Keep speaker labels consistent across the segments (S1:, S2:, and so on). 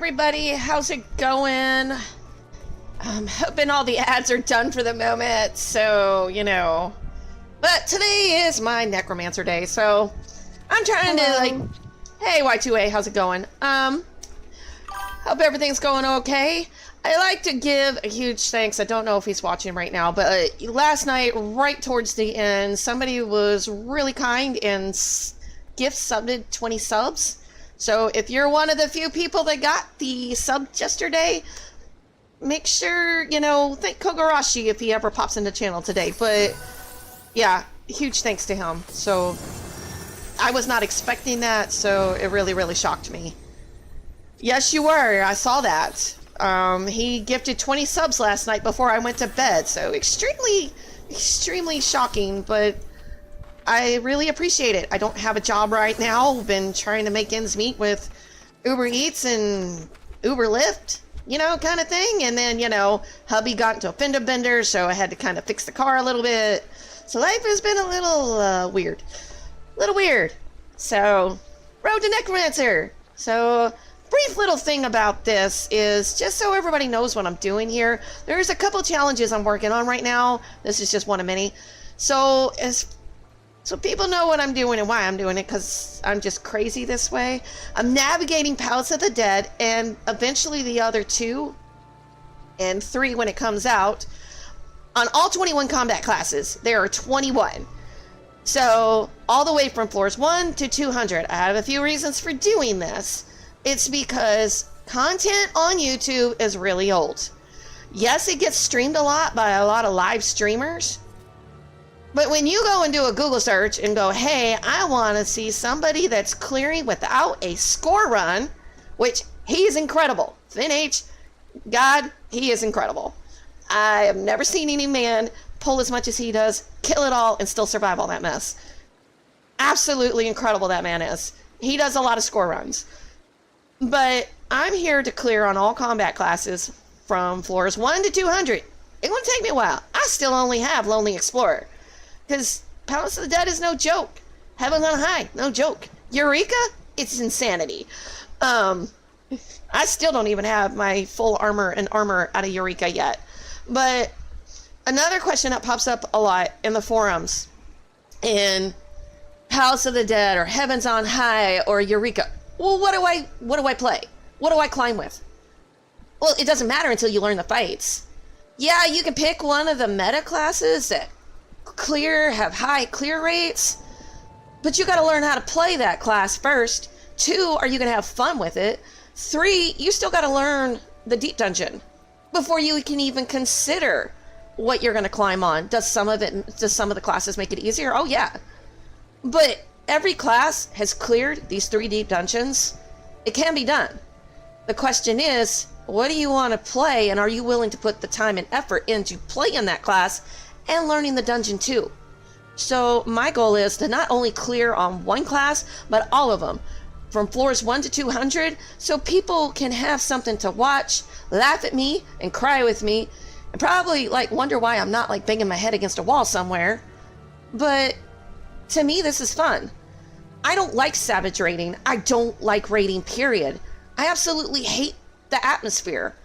S1: everybody, how's it going? I'm hoping all the ads are done for the moment, so, you know. But today is my Necromancer day, so I'm trying to, like, hey, Y2A, how's it going? Hope everything's going okay. I like to give a huge thanks. I don't know if he's watching right now, but last night, right towards the end, somebody was really kind and gift subbed 20 subs. So if you're one of the few people that got the sub yesterday, make sure, you know, thank Kogarashi if he ever pops in the channel today. But yeah, huge thanks to him. So I was not expecting that, so it really, really shocked me. Yes, you were. I saw that. He gifted 20 subs last night before I went to bed, so extremely, extremely shocking, but I really appreciate it. I don't have a job right now. Been trying to make ends meet with Uber Eats and Uber Lyft, you know, kind of thing. And then, you know, hubby got into a fender bender, so I had to kind of fix the car a little bit. So life has been a little weird. A little weird. So, Road to Necromancer. So, brief little thing about this is, just so everybody knows what I'm doing here, there's a couple challenges I'm working on right now. This is just one of many. So people know what I'm doing and why I'm doing it, because I'm just crazy this way. I'm navigating Palace of the Dead, and eventually the other 2 and 3 when it comes out. On all 21 combat classes, there are 21. So, all the way from floors 1 to 200. I have a few reasons for doing this. It's because content on YouTube is really old. Yes, it gets streamed a lot by a lot of live streamers. But when you go and do a Google search and go, hey, I want to see somebody that's clearing without a score run, which he is incredible. Finn H, God, he is incredible. I have never seen any man pull as much as he does, kill it all, and still survive all that mess. Absolutely incredible that man is. He does a lot of score runs. But I'm here to clear on all combat classes from floors 1 to 200. It's going to take me a while. I still only have Lonely Explorer. Because Palace of the Dead is no joke. Heaven on High, no joke. Eureka, it's insanity. I still don't even have my full armor and armor out of Eureka yet. But another question that pops up a lot in the forums, in Palace of the Dead or Heavens on High or Eureka, well, what do I play? What do I climb with? Well, it doesn't matter until you learn the fights. Yeah, you can pick one of the meta classes that have high clear rates, but you got to learn how to play that class first. 2, are you going to have fun with it? 3, you still got to learn the deep dungeon before you can even consider what you're going to climb on. Does some of the classes make it easier? Oh yeah, but every class has cleared these 3 deep dungeons. It can be done. The question is, what do you want to play, and are you willing to put the time and effort into playing that class and learning the dungeon too? So my goal is to not only clear on one class, but all of them, from floors 1 to 200, so people can have something to watch, laugh at me, and cry with me, and probably like wonder why I'm not like banging my head against a wall somewhere. But to me, this is fun. I don't like savage raiding. I don't like raiding, period. I absolutely hate the atmosphere.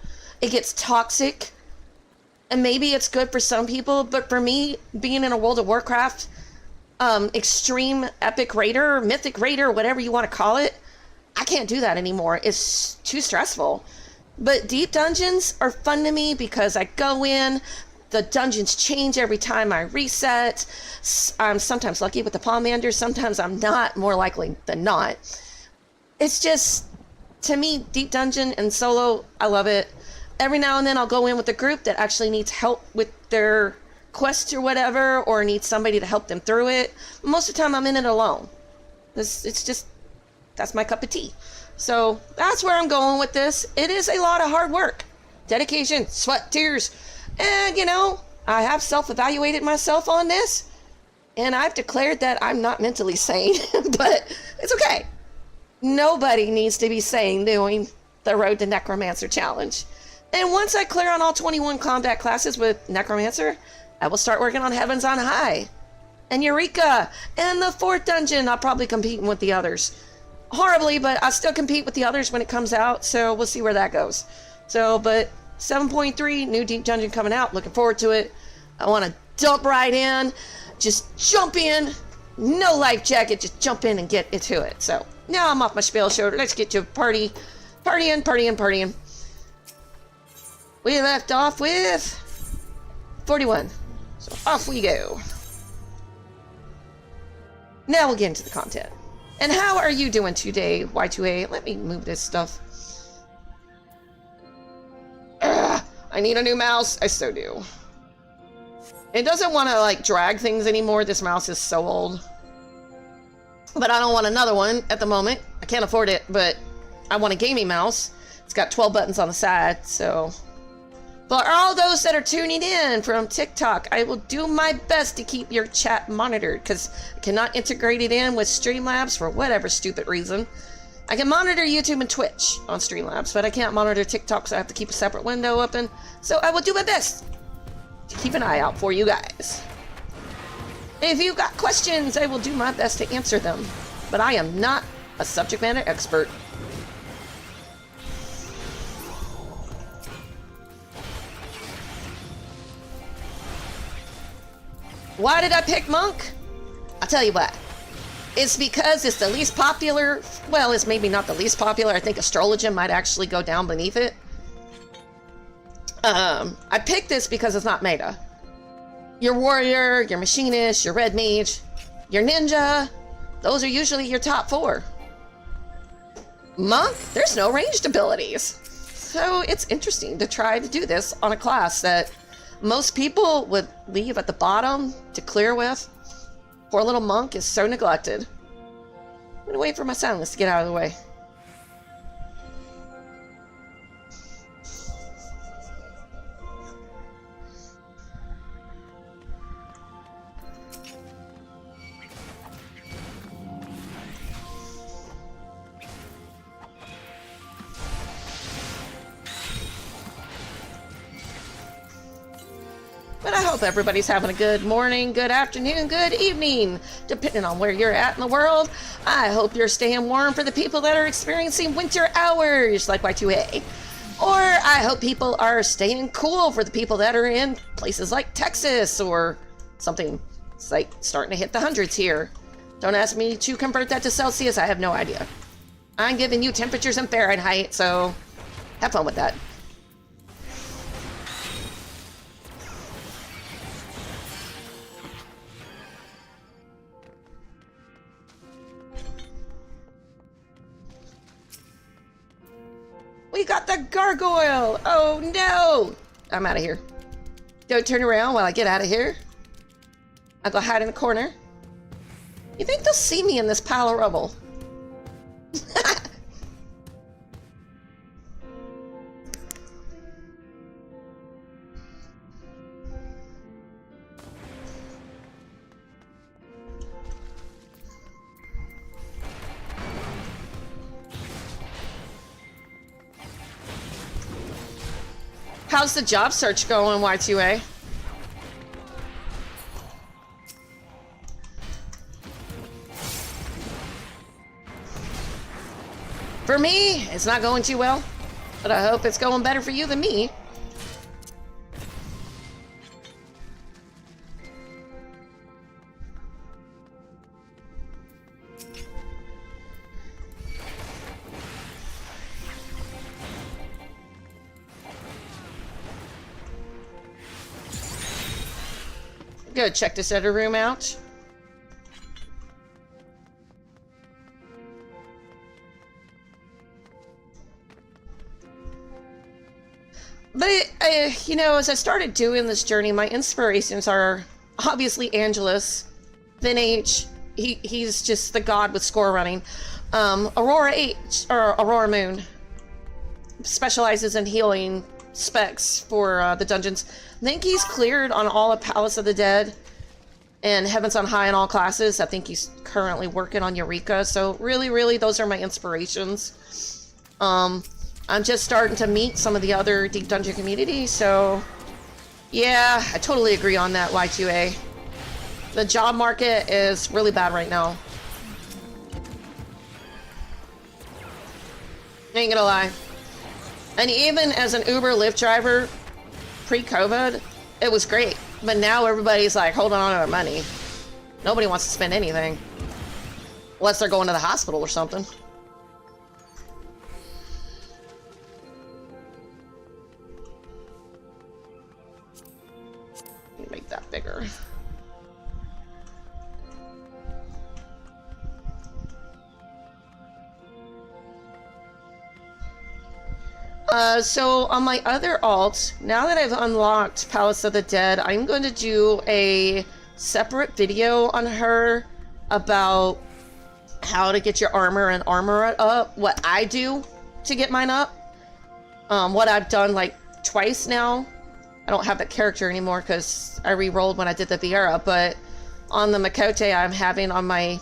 S1: It gets toxic. And maybe it's good for some people, but for me, being in a World of Warcraft, extreme epic raider, mythic raider, whatever you want to call it, I can't do that anymore. It's too stressful. But deep dungeons are fun to me because I go in, the dungeons change every time I reset. I'm sometimes lucky with the Pomander, sometimes I'm not, more likely than not. It's just, to me, deep dungeon and solo, I love it. Every now and then I'll go in with a group that actually needs help with their quest or whatever, or needs somebody to help them through it. Most of the time I'm in it alone. That's my cup of tea. So that's where I'm going with this. It is a lot of hard work. Dedication, sweat, tears. And, you know, I have self-evaluated myself on this, and I've declared that I'm not mentally sane, but it's okay. Nobody needs to be sane doing the Road to Necromancer challenge. And once I clear on all 21 combat classes with Necromancer, I will start working on Heavens on High and Eureka and the 4th dungeon. I'll probably compete with the others. horribly, but I still compete with the others when it comes out, so we'll see where that goes. So, but 7.3, new Deep Dungeon coming out. Looking forward to it. I want to dump right in. Just jump in. No life jacket. Just jump in and get into it. So, now I'm off my spiel shoulder. Let's get to partying. We left off with 41. So, off we go. Now we'll get into the content. And how are you doing today, Y2A? Let me move this stuff. I need a new mouse. I so do. It doesn't want to, like, drag things anymore. This mouse is so old. But I don't want another one at the moment. I can't afford it, but I want a gaming mouse. It's got 12 buttons on the side, so... For all those that are tuning in from TikTok, I will do my best to keep your chat monitored, because I cannot integrate it in with Streamlabs for whatever stupid reason. I can monitor YouTube and Twitch on Streamlabs, but I can't monitor TikTok, so I have to keep a separate window open. So I will do my best to keep an eye out for you guys. If you've got questions, I will do my best to answer them, but I am not a subject matter expert. Why did I pick Monk? I'll tell you what. It's because it's the least popular. Well, it's maybe not the least popular. I think Astrologian might actually go down beneath it. I picked this because it's not meta. Your warrior, your machinist, your red mage, your ninja, those are usually your top 4. Monk, there's no ranged abilities. So it's interesting to try to do this on a class that most people would leave at the bottom to clear with. Poor little Monk is so neglected. I'm gonna wait for my silence to get out of the way. But I hope everybody's having a good morning, good afternoon, good evening, depending on where you're at in the world. I hope you're staying warm for the people that are experiencing winter hours, like Y2A. Or I hope people are staying cool for the people that are in places like Texas or something. It's like starting to hit the hundreds here. Don't ask me to convert that to Celsius, I have no idea. I'm giving you temperatures in Fahrenheit, so have fun with that. We got the gargoyle! Oh no! I'm out of here. Don't turn around while I get out of here. I'll go hide in the corner. You think they'll see me in this pile of rubble? How's the job search going, Y2A? For me, it's not going too well, but I hope it's going better for you than me. Go check this other room out. But, you know, as I started doing this journey, my inspirations are obviously Angelus, Vin H. He's just the god with score running. Aurora H, or Aurora Moon, specializes in healing specs for the dungeons. I think he's cleared on all of Palace of the Dead and Heavens on High in all classes. I think he's currently working on Eureka. So really, those are my inspirations. I'm just starting to meet some of the other Deep Dungeon communities, so yeah, I totally agree on that, Y2A. The job market is really bad right now. Ain't gonna lie. And even as an Uber Lyft driver, pre-COVID, it was great. But now everybody's like holding on to their money. Nobody wants to spend anything. Unless they're going to the hospital or something. Let me make that bigger. So on my other alt, now that I've unlocked Palace of the Dead, I'm going to do a separate video on her about how to get your armor and armor up, what I do to get mine up, what I've done like twice now. I don't have that character anymore because I re-rolled when I did the Viera, but on the Makote I'm having on my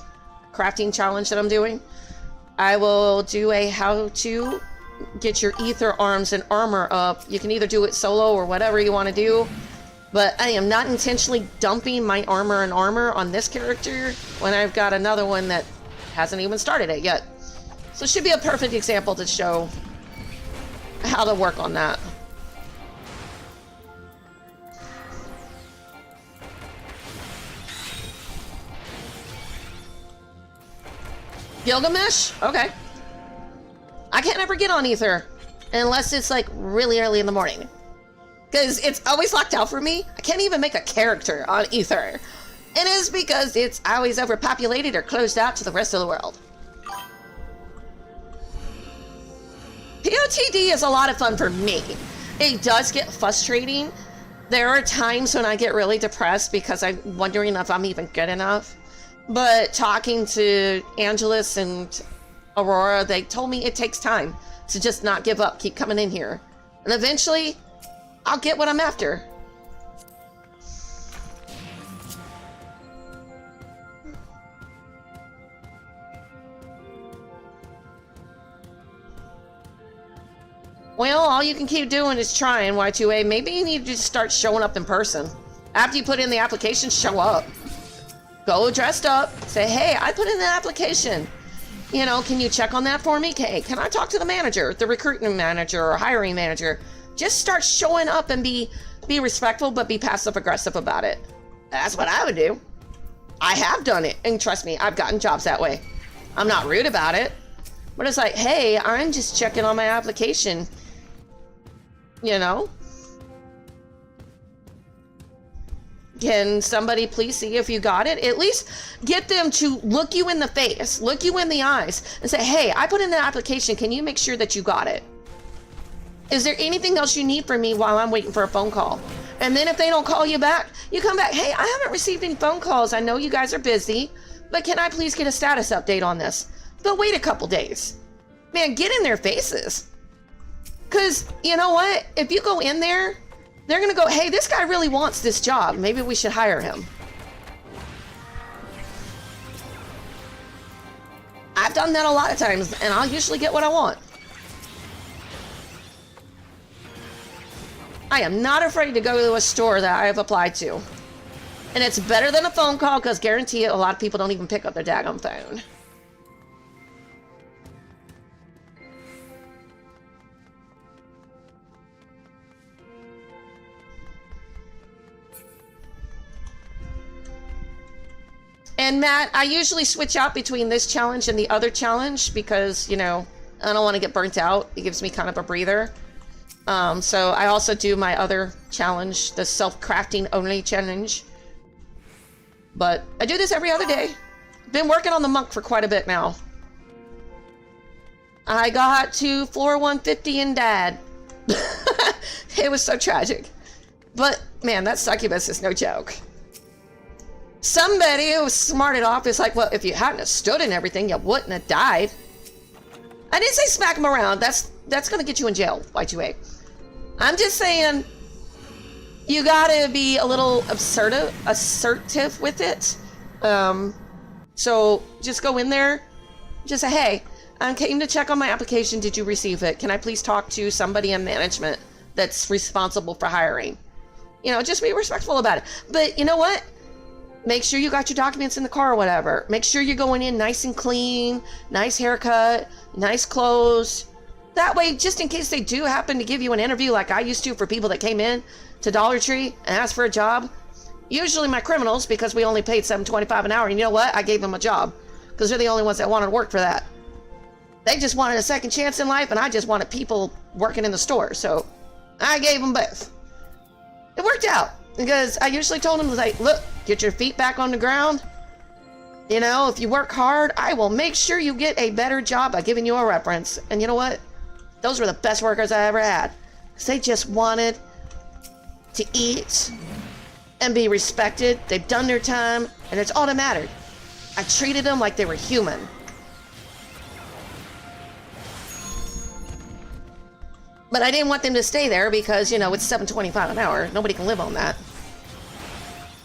S1: crafting challenge that I'm doing, I will do a how to get your ether arms and armor up. You can either do it solo or whatever you want to do, but I am not intentionally dumping my armor and armor on this character when I've got another one that hasn't even started it yet. So it should be a perfect example to show how to work on that. Gilgamesh? Okay. I can't ever get on Ether unless it's like really early in the morning. Because it's always locked out for me. I can't even make a character on Ether. It is because it's always overpopulated or closed out to the rest of the world. POTD is a lot of fun for me. It does get frustrating. There are times when I get really depressed because I'm wondering if I'm even good enough. But talking to Angelus and Aurora, they told me it takes time to just not give up, keep coming in here. And eventually, I'll get what I'm after. Well, all you can keep doing is trying, Y2A. Maybe you need to just start showing up in person. After you put in the application, show up. Go dressed up, say, hey, I put in the application. You know, can you check on that for me? Okay, can I talk to the manager, the recruiting manager or hiring manager? Just start showing up and be respectful, but be passive aggressive about it. That's what I would do. I have done it, and trust me, I've gotten jobs that way. I'm not rude about it, but it's like, hey, I'm just checking on my application. You know? Can somebody please see if you got it? At least get them to look you in the face, look you in the eyes, and say, hey, I put in an application. Can you make sure that you got it? Is there anything else you need from me while I'm waiting for a phone call? And then if they don't call you back, you come back, hey, I haven't received any phone calls. I know you guys are busy, but can I please get a status update on this? They'll wait a couple days. Man, get in their faces. Because you know what? If you go in there, they're going to go, hey, this guy really wants this job. Maybe we should hire him. I've done that a lot of times, and I'll usually get what I want. I am not afraid to go to a store that I have applied to. And it's better than a phone call, because guarantee it, a lot of people don't even pick up their daggone phone. And Matt, I usually switch out between this challenge and the other challenge because, you know, I don't want to get burnt out. It gives me kind of a breather. So I also do my other challenge, the self-crafting only challenge. But I do this every other day. Been working on the monk for quite a bit now. I got to floor 150 and died. It was so tragic. But man, that succubus is no joke. Somebody who was smarted off is like, well, if you hadn't have stood and everything, you wouldn't have died. I didn't say smack him around. That's gonna get you in jail, Y2A. I'm just saying, you gotta be a little assertive with it. So just go in there, just say, hey, I came to check on my application. Did you receive it? Can I please talk to somebody in management that's responsible for hiring? You know, just be respectful about it. But you know what? Make sure you got your documents in the car or whatever. Make sure you're going in nice and clean, nice haircut, nice clothes. That way, just in case they do happen to give you an interview like I used to for people that came in to Dollar Tree and asked for a job, usually my criminals, because we only paid $7.25 an hour, and you know what? I gave them a job because they're the only ones that wanted to work for that. They just wanted a second chance in life, and I just wanted people working in the store, so I gave them both. It worked out because I usually told them, like, look, get your feet back on the ground. You know, if you work hard, I will make sure you get a better job by giving you a reference. And you know what? Those were the best workers I ever had. Because they just wanted to eat and be respected. They've done their time, and it's all that mattered. I treated them like they were human. But I didn't want them to stay there because, you know, it's $7.25 an hour. Nobody can live on that.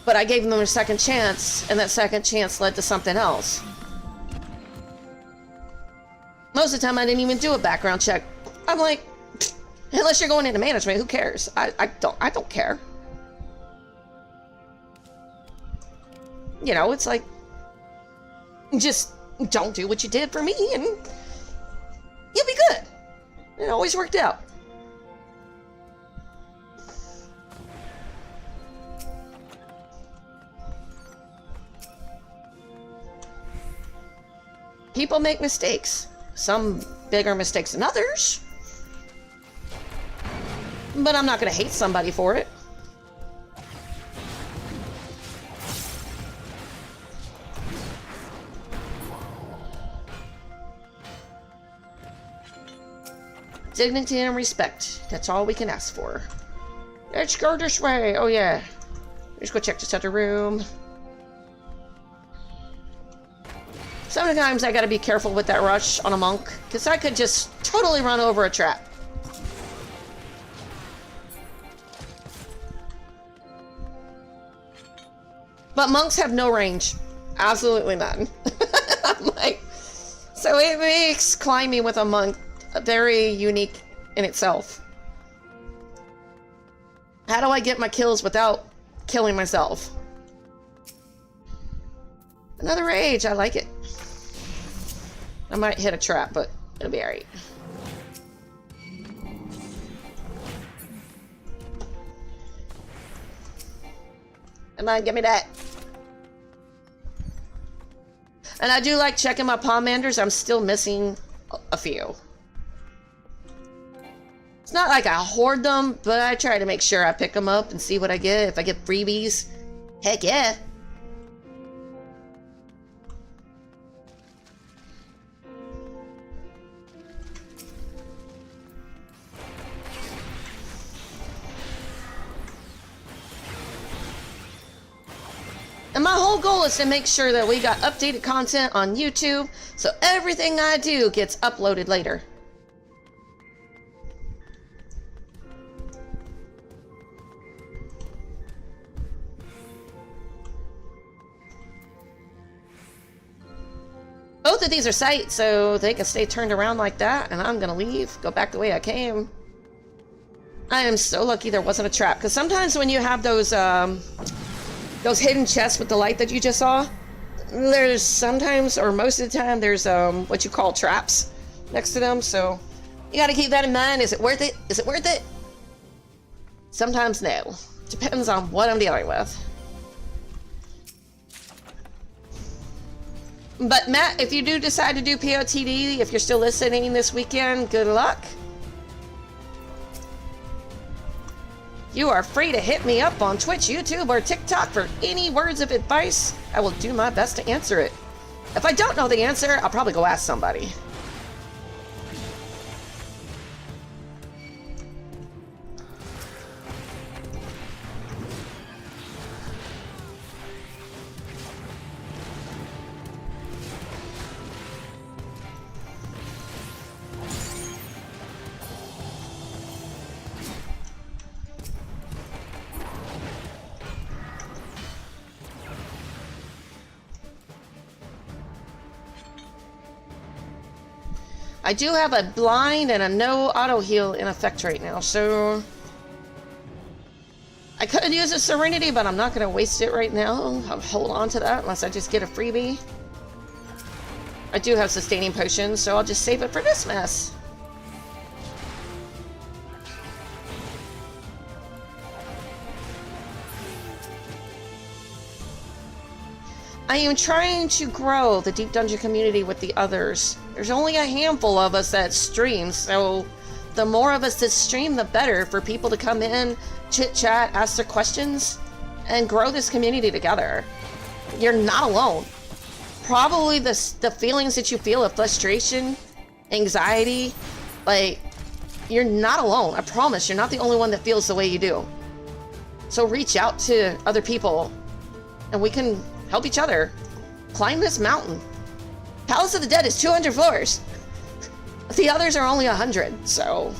S1: But I gave them a second chance, and that second chance led to something else. Most of the time, I didn't even do a background check. I'm like, unless you're going into management, who cares? I don't care. You know, it's like, just don't do what you did for me, and you'll be good. It always worked out. People make mistakes. Some bigger mistakes than others. But I'm not going to hate somebody for it. Dignity and respect. That's all we can ask for. Let's go this way. Oh yeah. Let's go check this other room. Sometimes I gotta be careful with that rush on a monk, because I could just totally run over a trap. But monks have no range. Absolutely none. I'm like, so it makes climbing with a monk very unique in itself. How do I get my kills without killing myself? Another rage, I like it. I might hit a trap, but it'll be alright. Come on, give me that. And I do like checking my pomanders. I'm still missing a few. It's not like I hoard them, but I try to make sure I pick them up and see what I get. If I get freebies, heck yeah. And my whole goal is to make sure that we got updated content on YouTube, so everything I do gets uploaded later. Both of these are sight, so they can stay turned around like that, and I'm gonna leave, go back the way I came. I am so lucky there wasn't a trap, because sometimes when you have those hidden chests with the light that you just saw, there's sometimes, or most of the time, there's what you call traps next to them, so you gotta keep that in mind. Is it worth it? Is it worth it? Sometimes no. Depends on what I'm dealing with. But Matt, if you do decide to do POTD, if you're still listening this weekend, good luck. You are free to hit me up on Twitch, YouTube, or TikTok for any words of advice. I will do my best to answer it. If I don't know the answer, I'll probably go ask somebody. I do have a blind and a no auto heal in effect right now, so I could use a Serenity, but I'm not going to waste it right now. I'll hold on to that unless I just get a freebie. I do have sustaining potions, so I'll just save it for this mess. I am trying to grow the Deep Dungeon community with the others. There's only a handful of us that stream, so the more of us that stream, the better for people to come in, chit-chat, ask their questions, and grow this community together. You're not alone. Probably the feelings that you feel of frustration, anxiety, like, you're not alone. I promise, you're not the only one that feels the way you do. So reach out to other people, and we can help each other climb this mountain. Palace of the Dead is 200 floors. The others are only 100, so...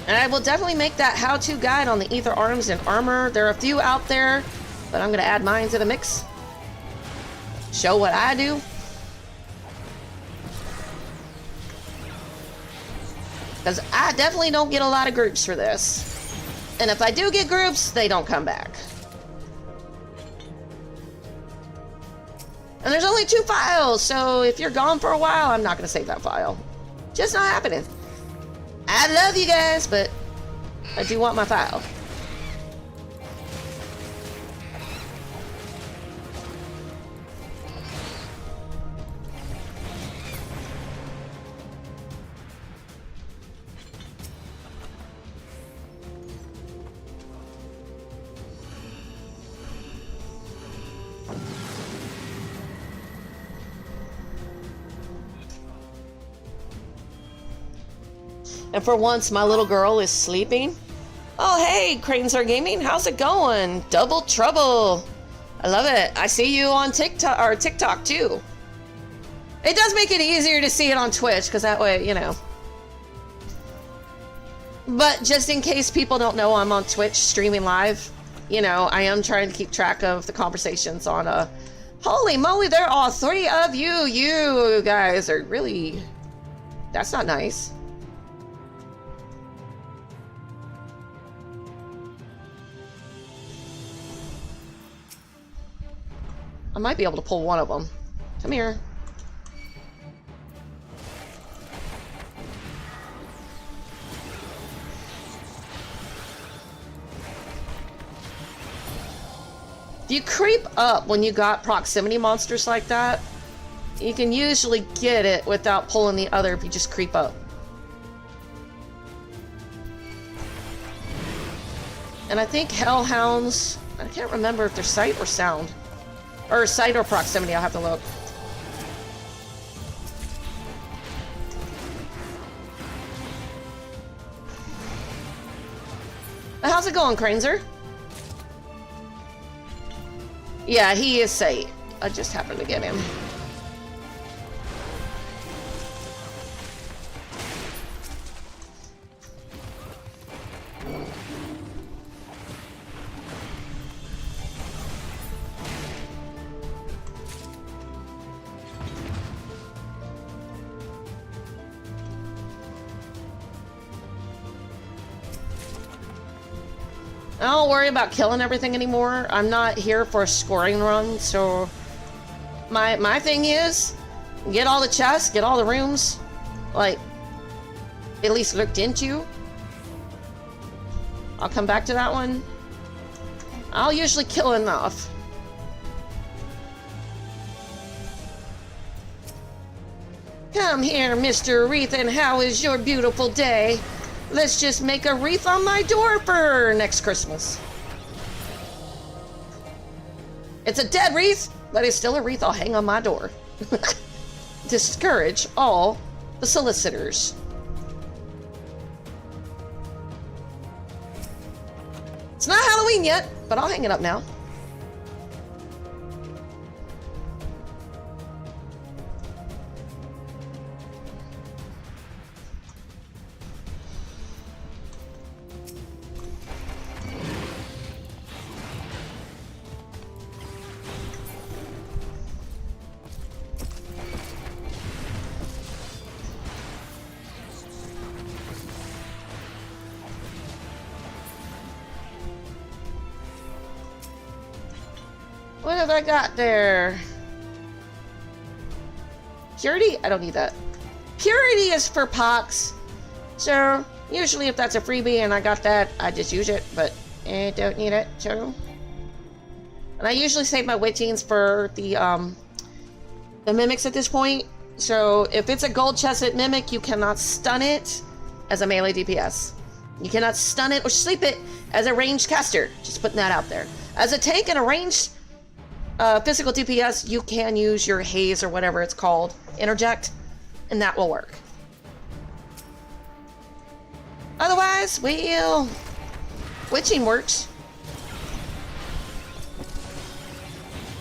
S1: And I will definitely make that how-to guide on the Ether Arms and Armor. There are a few out there, but I'm going to add mine to the mix. Show what I do. Because I definitely don't get a lot of groups for this. And if I do get groups, they don't come back. And there's only 2 files, so if you're gone for a while, I'm not going to save that file. Just not happening. I love you guys, but I do want my file. And for once, my little girl is sleeping. Oh, hey, Cranesar Gaming, how's it going? Double trouble. I love it. I see you on TikTok too. It does make it easier to see it on Twitch, because that way, you know. But just in case people don't know I'm on Twitch streaming live, you know, I am trying to keep track of the conversations on Holy moly, there are 3 of you. You guys are really... That's not nice. I might be able to pull one of them. Come here. If you creep up when you got proximity monsters like that, you can usually get it without pulling the other if you just creep up. And I think hellhounds, I can't remember if they're sight or sound. Or sight or proximity, I'll have to look. How's it going, Cranesar? Yeah, he is sight. I just happened to get him. I don't worry about killing everything anymore. I'm not here for a scoring run, so my thing is get all the chests, get all the rooms, like at least looked into. I'll come back to that one. I'll usually kill enough. Come here, Mr. Wreathen, how is your beautiful day? Let's just make a wreath on my door for next Christmas. It's a dead wreath, but it's still a wreath I'll hang on my door. Discourage all the solicitors. It's not Halloween yet, but I'll hang it up now. What have I got there? Purity? I don't need that. Purity is for pox. So, usually if that's a freebie and I got that, I just use it, but I don't need it, so. And I usually save my witchings for the mimics at this point. So, if it's a gold chested mimic, you cannot stun it as a melee DPS. You cannot stun it or sleep it as a ranged caster. Just putting that out there. As a tank and a ranged physical DPS, you can use your haze or whatever it's called, interject, and that will work. Otherwise, well, witching works.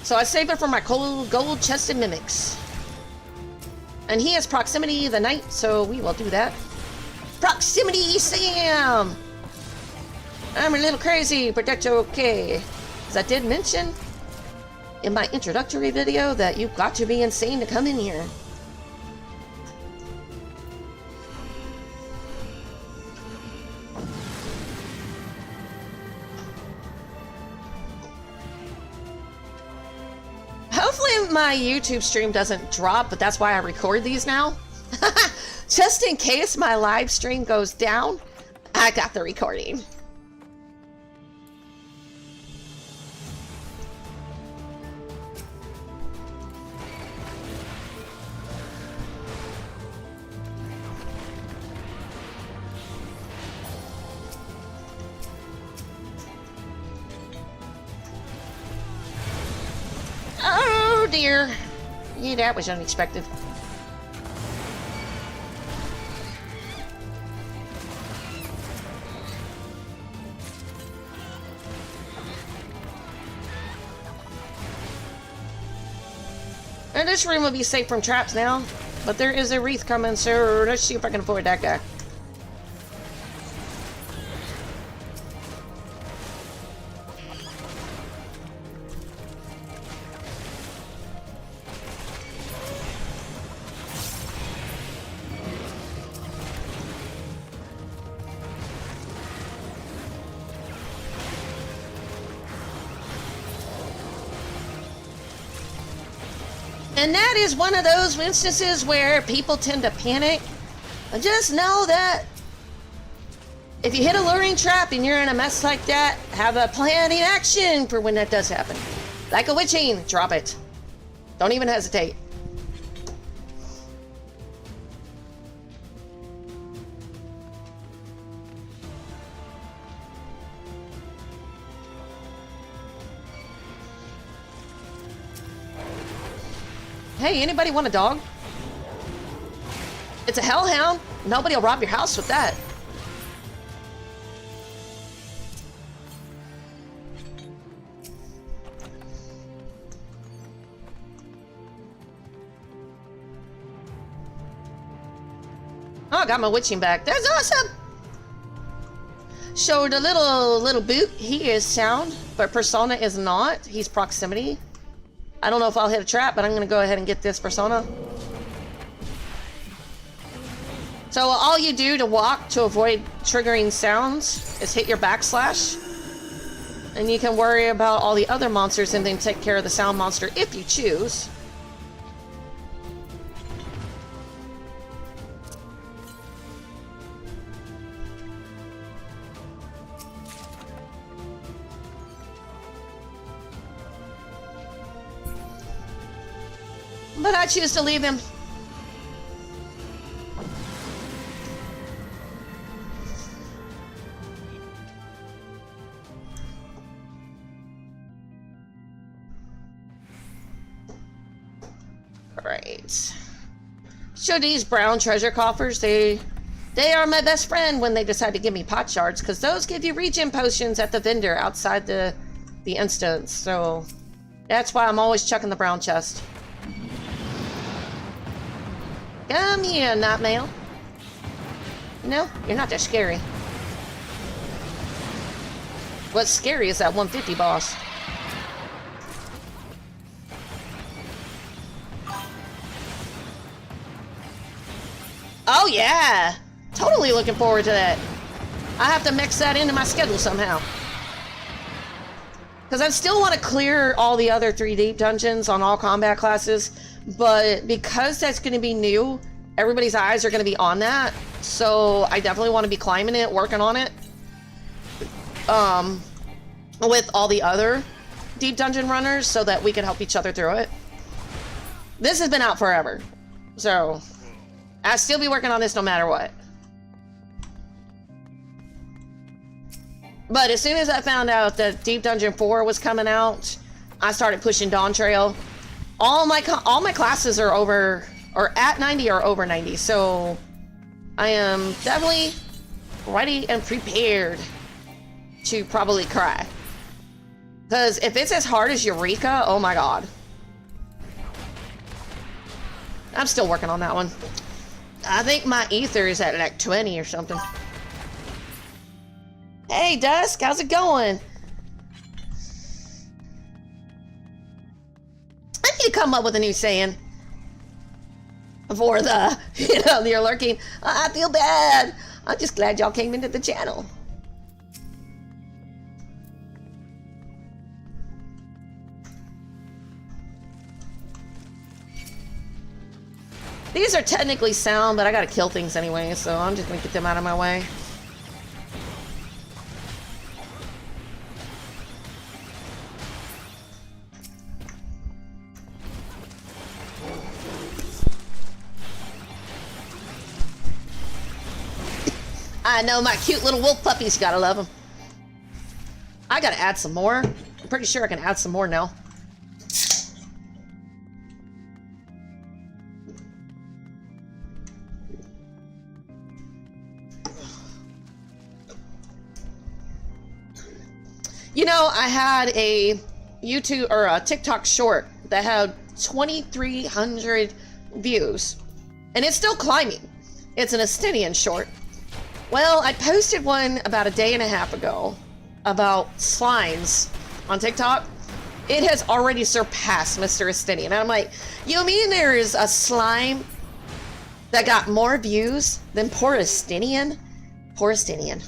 S1: So I save it for my gold chested mimics. And he has proximity the knight, so we will do that. Proximity Sam! I'm a little crazy, but that's okay. As I did mention in my introductory video that you've got to be insane to come in here. Hopefully my YouTube stream doesn't drop, but that's why I record these now. Just in case my live stream goes down, I got the recording. Oh dear. Yeah, that was unexpected. And this room will be safe from traps now, but there is a wreath coming, so let's see if I can avoid that guy. And that is one of those instances where people tend to panic. And just know that if you hit a luring trap and you're in a mess like that, have a plan in action for when that does happen. Like a witching, drop it. Don't even hesitate. Hey, anybody want a dog? It's a hellhound. Nobody will rob your house with that. Oh, I got my witching back. That's awesome. So the little boot, he is sound, but Persona is not. He's proximity. I don't know if I'll hit a trap, but I'm going to go ahead and get this Persona. So all you do to walk to avoid triggering sounds is hit your backslash. And you can worry about all the other monsters and then take care of the sound monster if you choose. But I choose to leave him. Alright. So these brown treasure coffers, they are my best friend when they decide to give me pot shards, because those give you regen potions at the vendor outside the instance. So that's why I'm always checking the brown chest. Come here, Nightmare. No, you're not that scary. What's scary is that 150 boss. Oh yeah! Totally looking forward to that. I have to mix that into my schedule somehow. Because I still want to clear all the other 3 deep dungeons on all combat classes. But because that's going to be new, everybody's eyes are going to be on that. So I definitely want to be climbing it, working on it. With all the other deep dungeon runners so that we can help each other through it. This has been out forever. So I'll still be working on this no matter what. But as soon as I found out that Deep Dungeon 4 was coming out, I started pushing Dawn Trail. All my classes are over, or at 90 or over 90, so I am definitely ready and prepared to probably cry. Because if it's as hard as Eureka, oh my god. I'm still working on that one. I think my ether is at like 20 or something. Hey, Dusk, how's it going? I need to come up with a new saying for the, you're lurking. I feel bad. I'm just glad y'all came into the channel. These are technically sound, but I gotta kill things anyway, so I'm just gonna get them out of my way. I know my cute little wolf puppies, gotta love them. I gotta add some more. I'm pretty sure I can add some more now. You know, I had a YouTube or a TikTok short that had 2,300 views, and it's still climbing. It's an Estinian short. Well, I posted one about a day and a half ago about slimes on TikTok. It has already surpassed Mr. Estinian. And I'm like, you mean there is a slime that got more views than poor Estinian? Poor Estinian.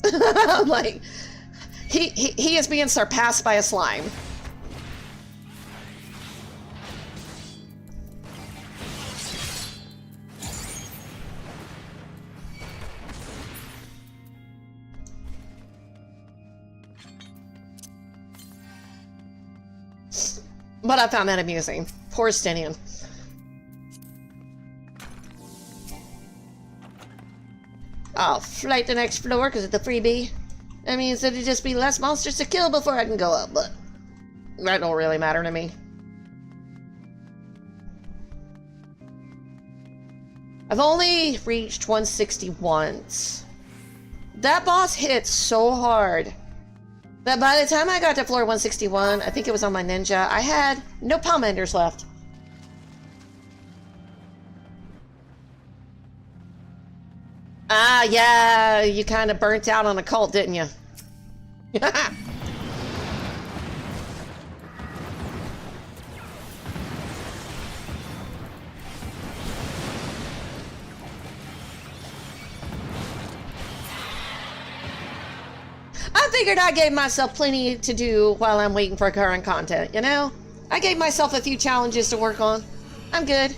S1: I'm like, he is being surpassed by a slime. But I found that amusing. Poor Stinian. I'll flight the next floor because it's a freebie. That means that it'd just be less monsters to kill before I can go up, but that don't really matter to me. I've only reached 160 once. That boss hits so hard that by the time I got to floor 161, I think it was on my ninja, I had no palm enders left. Ah, yeah, you kind of burnt out on a cult, didn't you? I figured I gave myself plenty to do while I'm waiting for current content, you know? I gave myself a few challenges to work on. I'm good.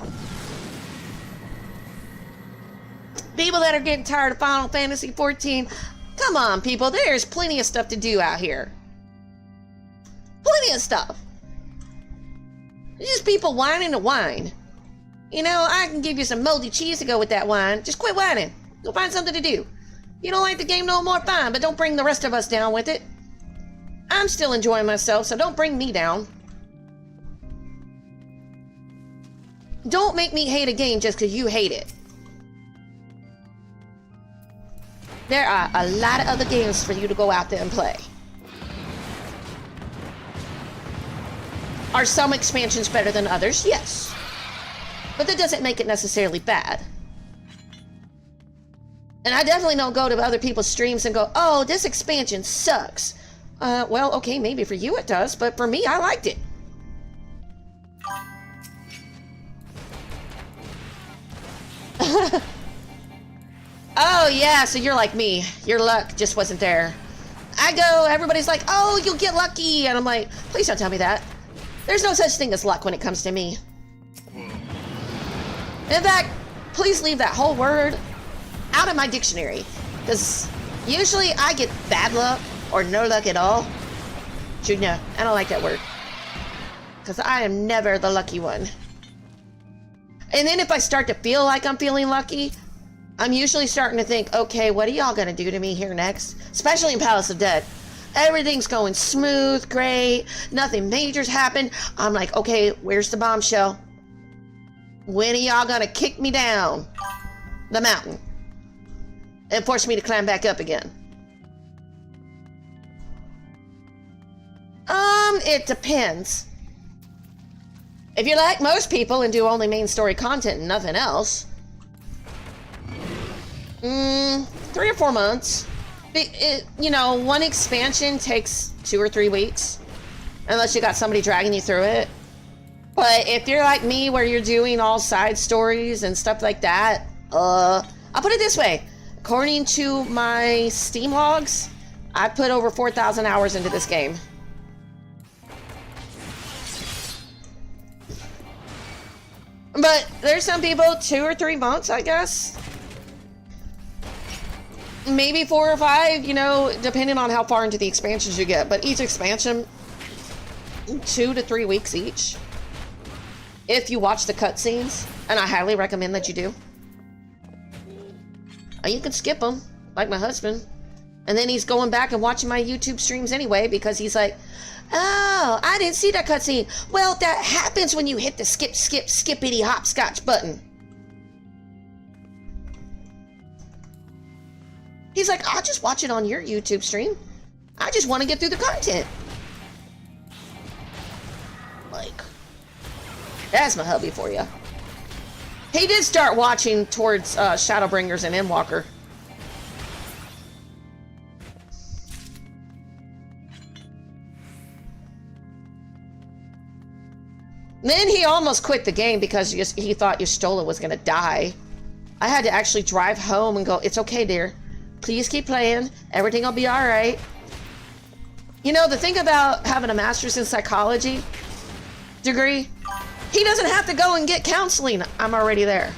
S1: People that are getting tired of Final Fantasy XIV, come on, people, there's plenty of stuff to do out here. Plenty of stuff. Just people whining to whine. You know, I can give you some moldy cheese to go with that wine. Just quit whining. Go find something to do. You don't like the game no more, fine, but don't bring the rest of us down with it. I'm still enjoying myself, so don't bring me down. Don't make me hate a game just because you hate it. There are a lot of other games for you to go out there and play. Are some expansions better than others? Yes. But that doesn't make it necessarily bad. And I definitely don't go to other people's streams and go, oh, this expansion sucks. Well, okay, maybe for you it does, but for me, I liked it. Oh, yeah, so you're like me. Your luck just wasn't there. I go, everybody's like, oh, you'll get lucky. And I'm like, please don't tell me that. There's no such thing as luck when it comes to me. In fact, please leave that whole word out of my dictionary. Because usually I get bad luck or no luck at all. Junior, I don't like that word. Because I am never the lucky one. And then if I start to feel like I'm feeling lucky, I'm usually starting to think, okay, what are y'all going to do to me here next? Especially in Palace of Dead. Everything's going smooth, great, nothing major's happened. I'm like, okay, where's the bombshell? When are y'all going to kick me down the mountain and force me to climb back up again? It depends. If you're like most people and do only main story content and nothing else, 3 or 4 months. You know, one expansion takes 2 or 3 weeks, unless you got somebody dragging you through it. But if you're like me, where you're doing all side stories and stuff like that, I'll put it this way. According to my Steam logs, I put over 4,000 hours into this game. But there's some people 2 or 3 months, I guess. Maybe 4 or 5, you know, depending on how far into the expansions you get. But each expansion, 2 to 3 weeks each. If you watch the cutscenes, and I highly recommend that you do. Or you can skip them, like my husband. And then he's going back and watching my YouTube streams anyway, because he's like, oh, I didn't see that cutscene. Well, that happens when you hit the skip, skippity, hopscotch button. He's like, I'll just watch it on your YouTube stream. I just want to get through the content. Like, that's my hubby for you. He did start watching towards Shadowbringers and Endwalker. Then he almost quit the game because he thought Y'shtola was going to die. I had to actually drive home and go, it's okay, dear. Please keep playing. Everything will be all right. You know, the thing about having a master's in psychology degree, he doesn't have to go and get counseling. I'm already there.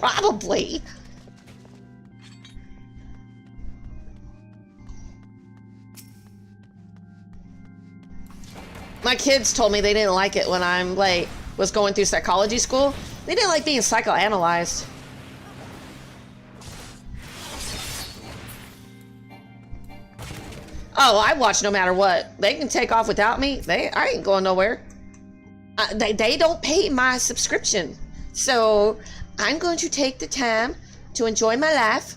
S1: Probably. My kids told me they didn't like it when I'm like was going through psychology school. They didn't like being psychoanalyzed. Oh, I watch no matter what. They can take off without me. I ain't going nowhere. They don't pay my subscription. So I'm going to take the time to enjoy my life.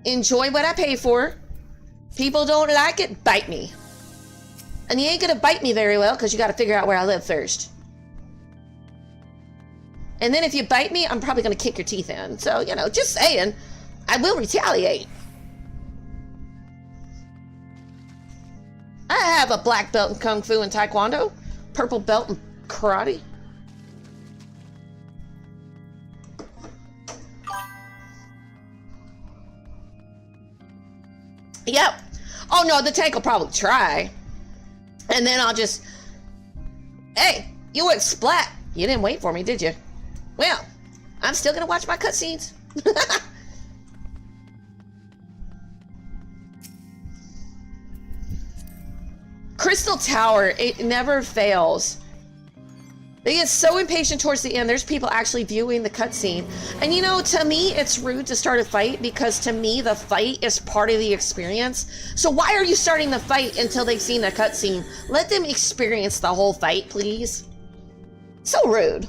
S1: Enjoy what I pay for. People don't like it, bite me. And you ain't gonna bite me very well because you gotta figure out where I live first. And then if you bite me, I'm probably gonna kick your teeth in. So, you know, just saying, I will retaliate. I have a black belt in Kung Fu and Taekwondo, purple belt in Karate. Yep. Oh no, the tank will probably try. And then I'll just, hey, you went splat. You didn't wait for me, did you? Well, I'm still gonna watch my cutscenes. Crystal Tower, it never fails. They get so impatient towards the end. There's people actually viewing the cutscene. And you know, to me, it's rude to start a fight because to me, the fight is part of the experience. So why are you starting the fight until they've seen the cutscene? Let them experience the whole fight, please. So rude.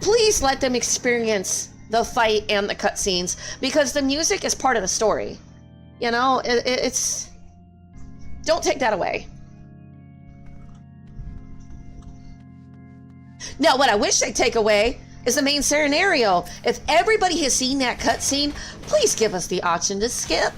S1: Please let them experience the fight and the cutscenes because the music is part of the story. You know, it's... Don't take that away. Now, what I wish they'd take away is the main scenario. If everybody has seen that cutscene, please give us the option to skip.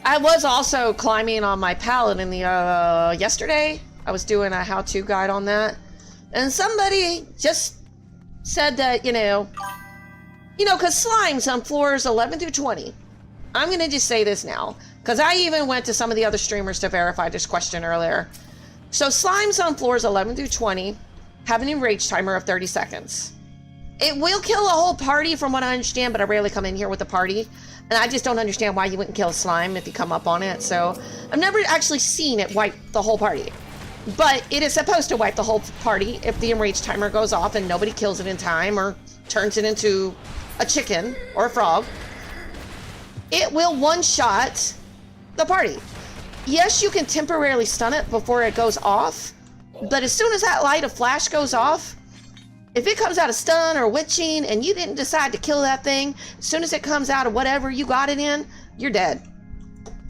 S1: I was also climbing on my pallet in the, yesterday. I was doing a how-to guide on that. And somebody just said that, you know, because slimes on floors 11 through 20. I'm going to just say this now, because I even went to some of the other streamers to verify this question earlier. So slimes on floors 11 through 20 have an enrage timer of 30 seconds. It will kill a whole party from what I understand, but I rarely come in here with a party. And I just don't understand why you wouldn't kill a slime if you come up on it. So I've never actually seen it wipe the whole party. But it is supposed to wipe the whole party if the enrage timer goes off and nobody kills it in time or turns it into a chicken or a frog. It will one-shot the party. Yes, you can temporarily stun it before it goes off, but as soon as that light of flash goes off, if it comes out of stun or witching and you didn't decide to kill that thing, as soon as it comes out of whatever you got it in, you're dead.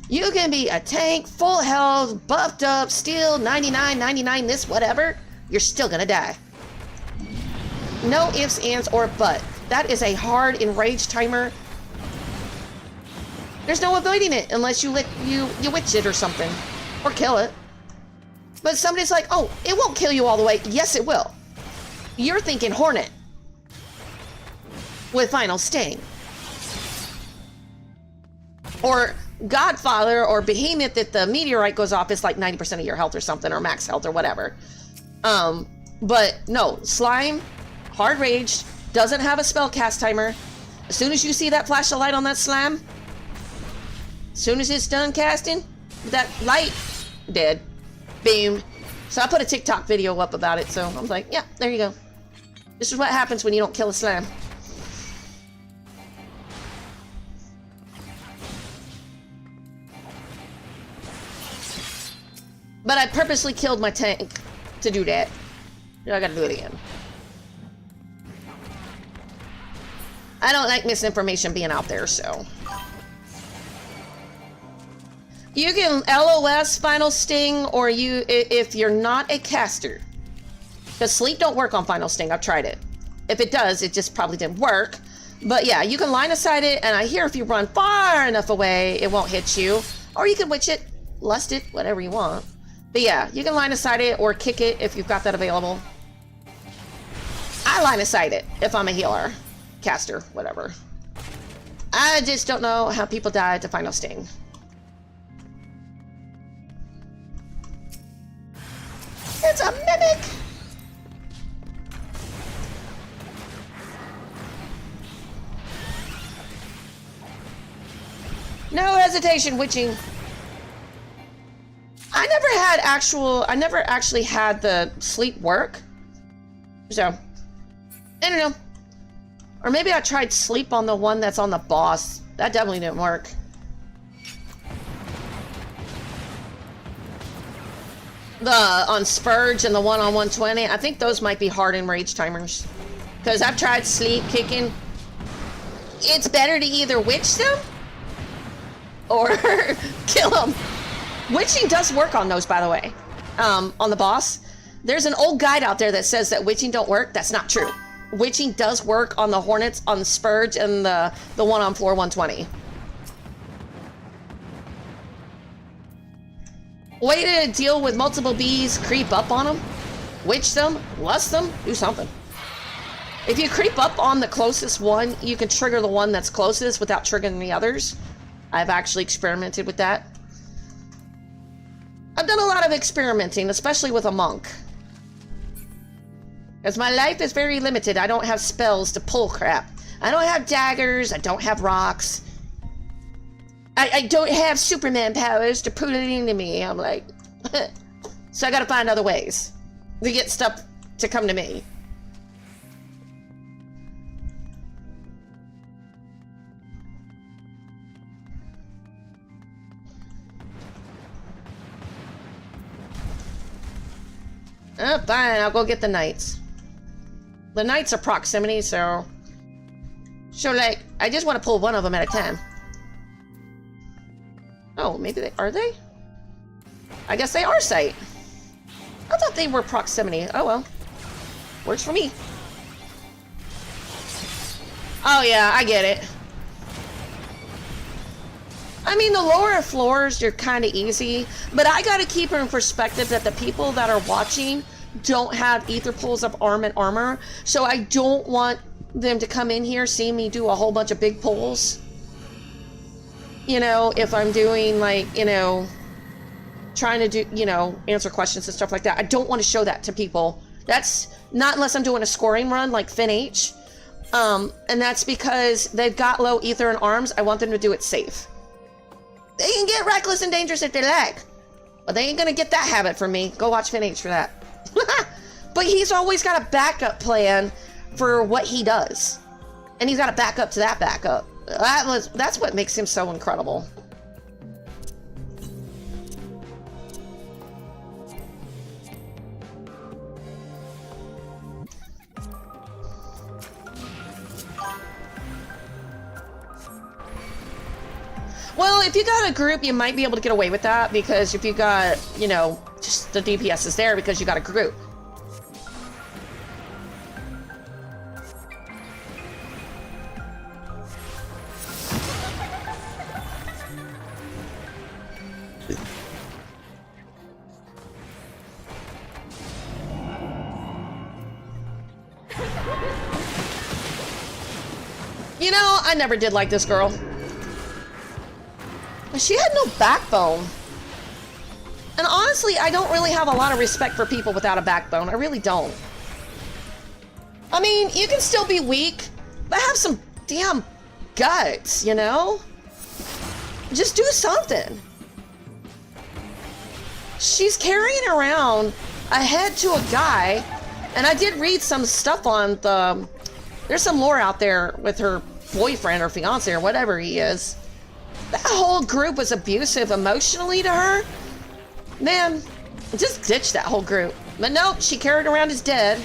S1: You can be a tank, full health, buffed up, still 99, 99, this, whatever, you're still gonna die. No ifs, ands, or but. That is a hard enrage timer. There's no avoiding it unless you witch it or something, or kill it. But somebody's like, oh, it won't kill you all the way. Yes, it will. You're thinking Hornet with Final Sting. Or Godfather or Behemoth that the meteorite goes off, it's like 90% of your health or something, or max health or whatever. But no, slime, hard rage, doesn't have a spell cast timer. As soon as you see that flash of light on that slime, as soon as it's done casting, that light, dead. Boom. So I put a TikTok video up about it, so I was like, yeah, there you go. This is what happens when you don't kill a slime. But I purposely killed my tank to do that. Now I gotta do it again. I don't like misinformation being out there, so. You can LOS Final Sting, or if you're not a caster. Because sleep don't work on Final Sting, I've tried it. If it does, it just probably didn't work. But yeah, you can line of sight it, and I hear if you run far enough away, it won't hit you. Or you can witch it, lust it, whatever you want. But yeah, you can line of sight it or kick it if you've got that available. I line of sight it if I'm a healer, caster, whatever. I just don't know how people die to Final Sting. It's a mimic! No hesitation, witching. I never actually had the sleep work. So, I don't know. Or maybe I tried sleep on the one that's on the boss. That definitely didn't work. On Spurge and the one on 120, I think those might be hard enrage timers. Because I've tried sleep kicking. It's better to either witch them or kill them. Witching does work on those, by the way. On the boss. There's an old guide out there that says that witching don't work. That's not true. Witching does work on the Hornets, on the Spurge, and the one on floor 120. Way to deal with multiple bees, creep up on them, witch them, lust them, do something. If you creep up on the closest one, you can trigger the one that's closest without triggering the others. I've actually experimented with that. I've done a lot of experimenting, especially with a monk. As my life is very limited, I don't have spells to pull crap. I don't have daggers, I don't have rocks. I don't have Superman powers to put it into me. I'm like, so I gotta find other ways to get stuff to come to me. Oh, fine, I'll go get the knights. The knights are proximity, so like, I just want to pull one of them at a time. Oh, maybe they are they? I guess they are sight. I thought they were proximity. Oh well. Works for me. Oh yeah, I get it. I mean, the lower floors, you're kind of easy, but I got to keep in perspective that the people that are watching don't have ether pools of armor, so I don't want them to come in here, see me do a whole bunch of big pulls. You know, if I'm doing, like, you know, trying to do, you know, answer questions and stuff like that. I don't want to show that to people. That's not unless I'm doing a scoring run like FinH. And that's because they've got low ether and arms. I want them to do it safe. They can get reckless and dangerous if they like, but they ain't gonna get that habit from me. Go watch FinH for that. But he's always got a backup plan for what he does. And he's got a backup to that backup. That's what makes him so incredible. Well, if you got a group, you might be able to get away with that, because if you got, you know, just the DPS is there because you got a group. You know, I never did like this girl. She had no backbone. And honestly, I don't really have a lot of respect for people without a backbone. I really don't. I mean, you can still be weak, but have some damn guts, you know? Just do something. She's carrying around a head to a guy, and I did read some stuff on the... There's some lore out there with her boyfriend or fiance or whatever he is. That whole group was abusive emotionally to her. Man, just ditch that whole group. But nope, she carried around his dead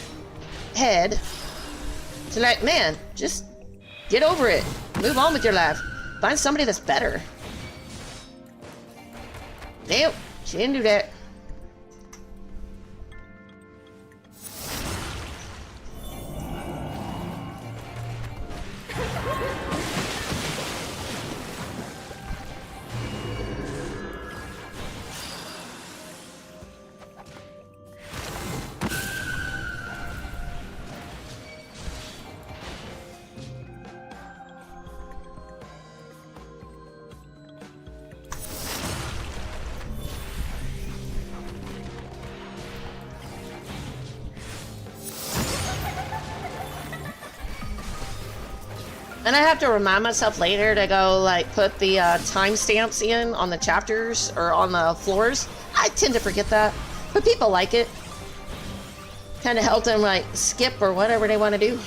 S1: head. So like, man, just get over it. Move on with your life. Find somebody that's better. Nope, she didn't do that. And I have to remind myself later to go, like, put the timestamps in on the chapters or on the floors. I tend to forget that, but people like it. Kind of help them, like, skip or whatever they want to do.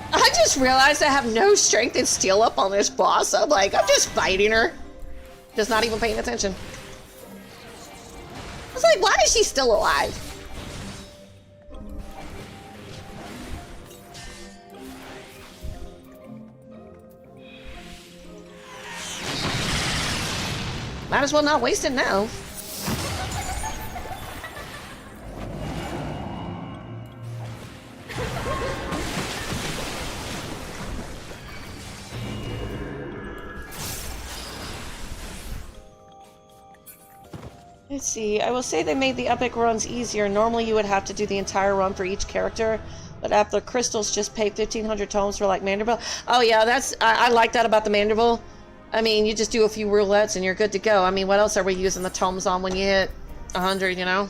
S1: I just realized I have no strength and steel up on this boss. I'm like, I'm just fighting her. Just not even paying attention. I was like, why is she still alive? Might as well not waste it now. Let's see, I will say they made the epic runs easier. Normally you would have to do the entire run for each character, but after crystals just pay 1,500 tomes for like Mandible. Oh yeah, that's, I like that about the Mandible. I mean, you just do a few roulettes and you're good to go. I mean, what else are we using the tomes on when you hit 100, you know?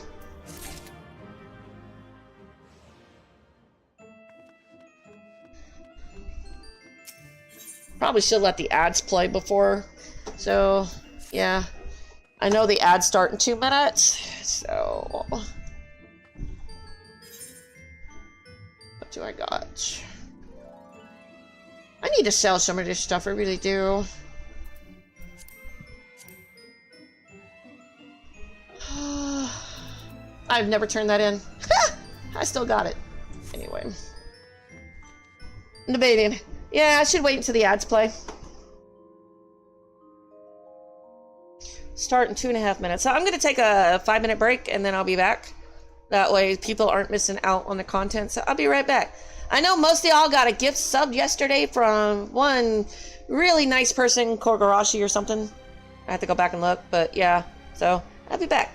S1: Probably should let the ads play before. So, yeah. I know the ads start in 2 minutes, so... do I got? I need to sell some of this stuff, I really do. I've never turned that in. I still got it. Anyway. I'm debating. Yeah, I should wait until the ads play. Start in 2.5 minutes. So I'm going to take a 5-minute break and then I'll be back. That way people aren't missing out on the content. So I'll be right back. I know most of y'all got a gift sub yesterday from one really nice person, Korgarashi or something. I have to go back and look, but yeah. So I'll be back.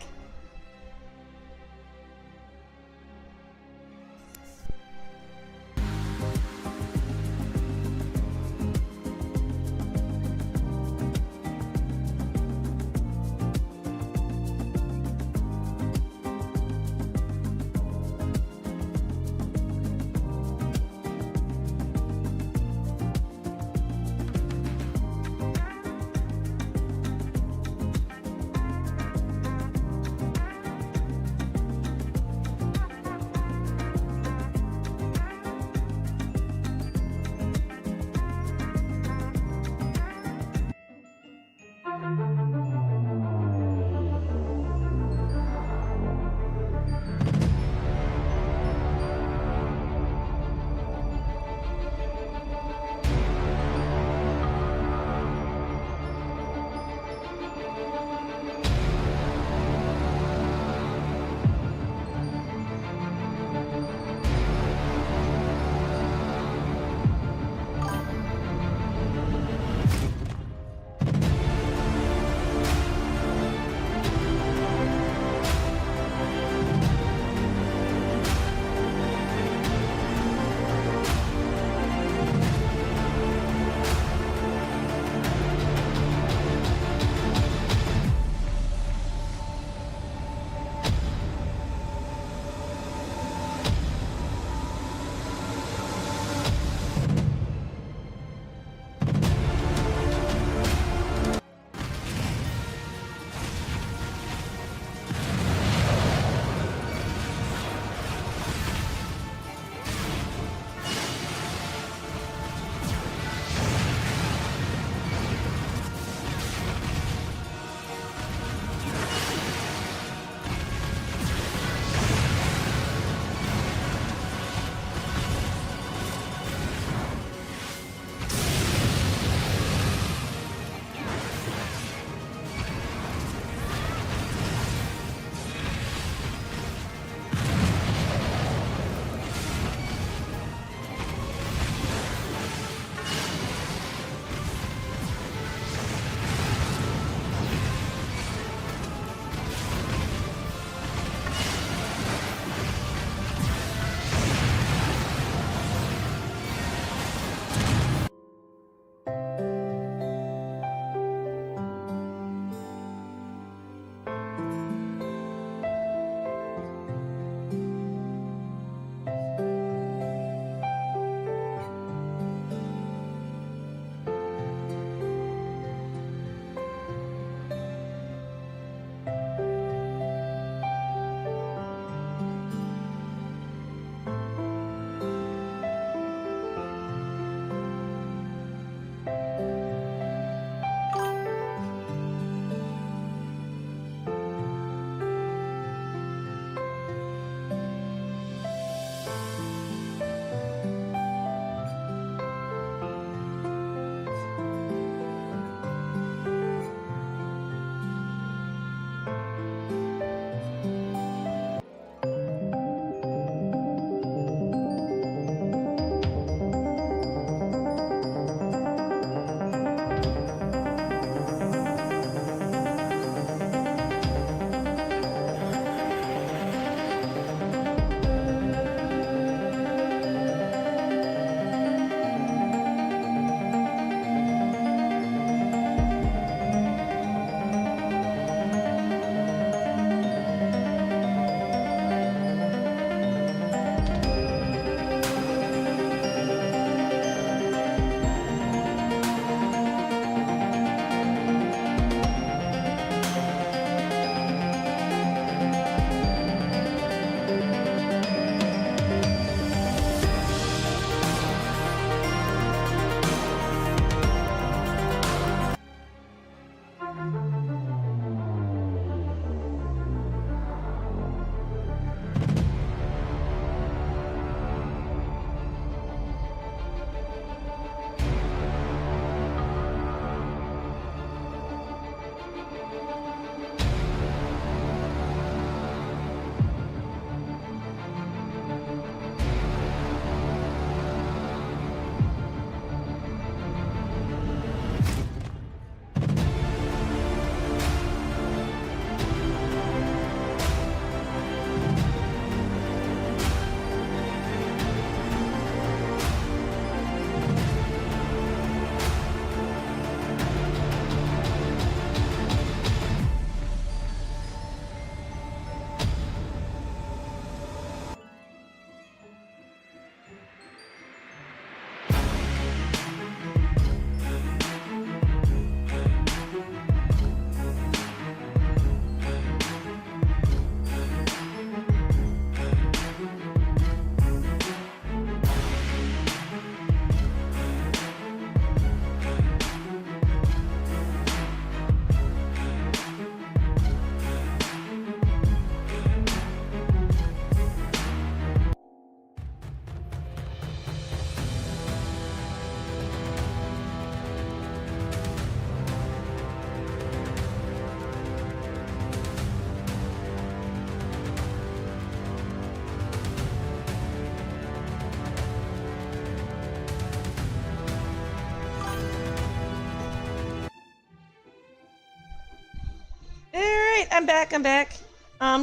S1: right, I'm back.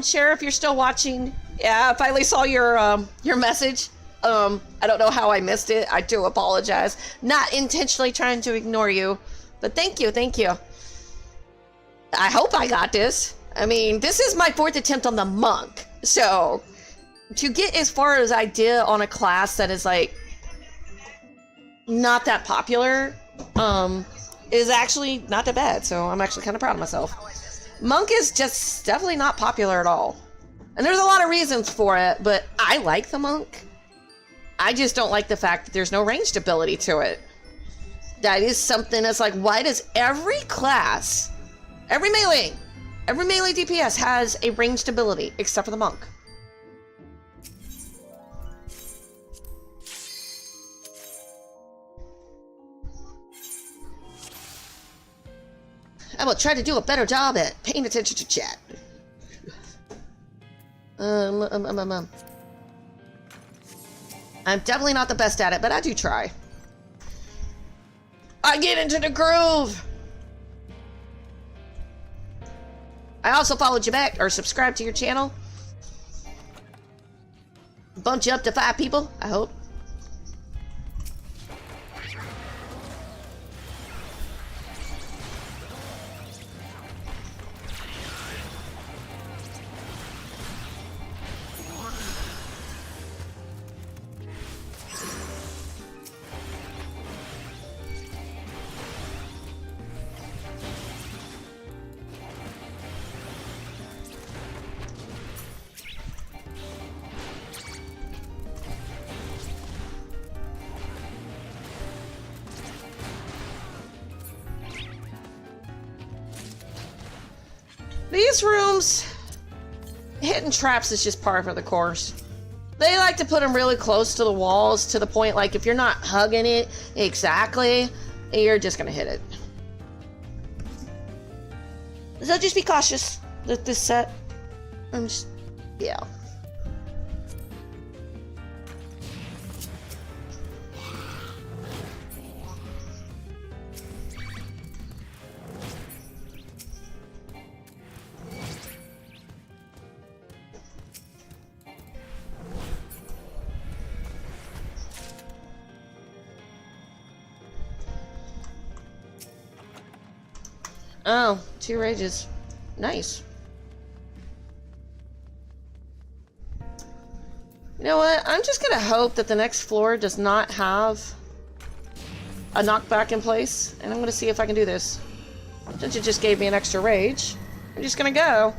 S1: Sheriff, you're still watching. Yeah, I finally saw your message. I don't know how I missed it. I do apologize. Not intentionally trying to ignore you, but thank you. I hope I got this. I mean, this is my 4th attempt on the monk, so to get as far as I did on a class that is like not that popular, is actually not that bad. So I'm actually kind of proud of myself. Monk is just definitely not popular at all. And there's a lot of reasons for it, but I like the monk. I just don't like the fact that there's no ranged ability to it. That is something that's like, why does every class, every melee DPS has a ranged ability except for the monk? I will try to do a better job at paying attention to chat. I'm definitely not the best at it, but I do try. I get into the groove. I also followed you back or subscribed to your channel. Bumped you up to 5 people, I hope. These rooms, hitting traps is just par for the course. They like to put them really close to the walls to the point like if you're not hugging it exactly, you're just gonna hit it. So just be cautious with this set. Yeah. Oh, 2 rages. Nice. You know what? I'm just gonna hope that the next floor does not have a knockback in place, and I'm gonna see if I can do this. Since it just gave me an extra rage, I'm just gonna go.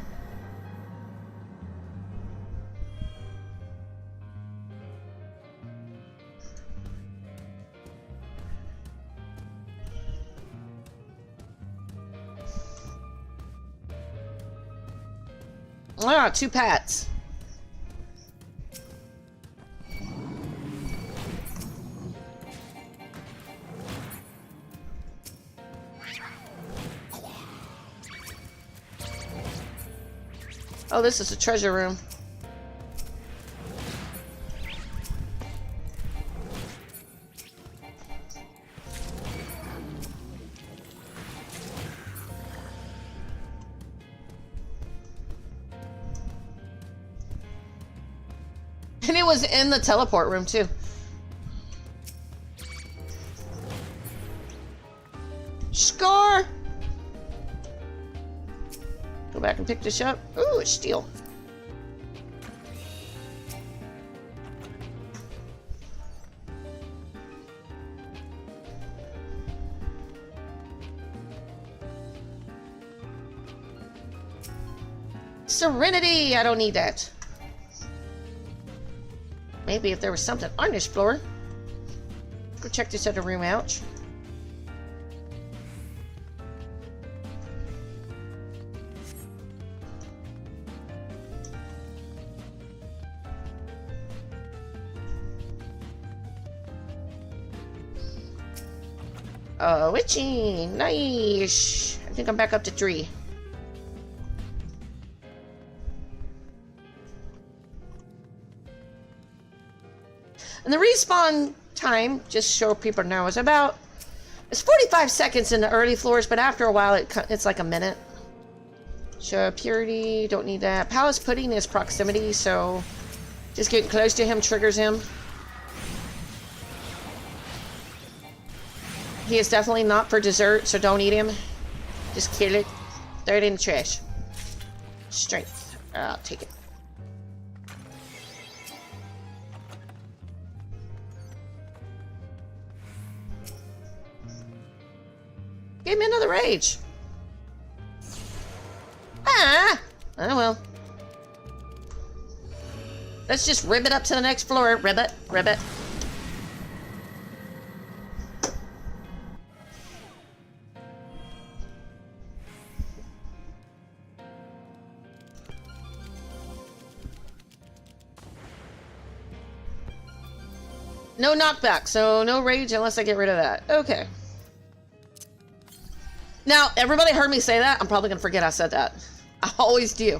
S1: Ah, 2 pats. Oh, this is a treasure room. And it was in the teleport room, too. Score! Go back and pick this up. Ooh, it's steel. Serenity! I don't need that. Maybe if there was something on this floor. Go check this other room out. Oh, witchy! Nice! I think I'm back up to 3. And the respawn time, just so people know, is about... It's 45 seconds in the early floors, but after a while it's like a minute. Show purity, don't need that. Palace Pudding is proximity, so just getting close to him triggers him. He is definitely not for dessert, so don't eat him. Just kill it. Throw it in the trash. Strength. I'll take it. Give me another rage. Ah! Oh well. Let's just ribbit up to the next floor. Ribbit, ribbit. No knockback, so no rage unless I get rid of that. Okay. Now, everybody heard me say that. I'm probably gonna forget I said that. I always do.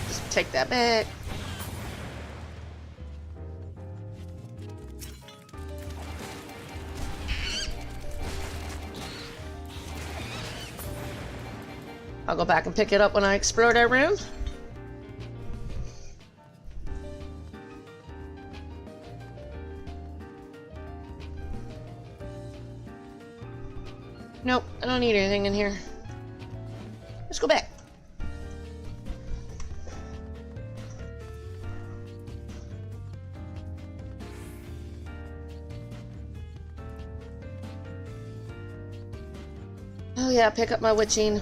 S1: Just take that back. I'll go back and pick it up when I explore that room. Nope, I don't need anything in here. Let's go back. Oh yeah, pick up my witching.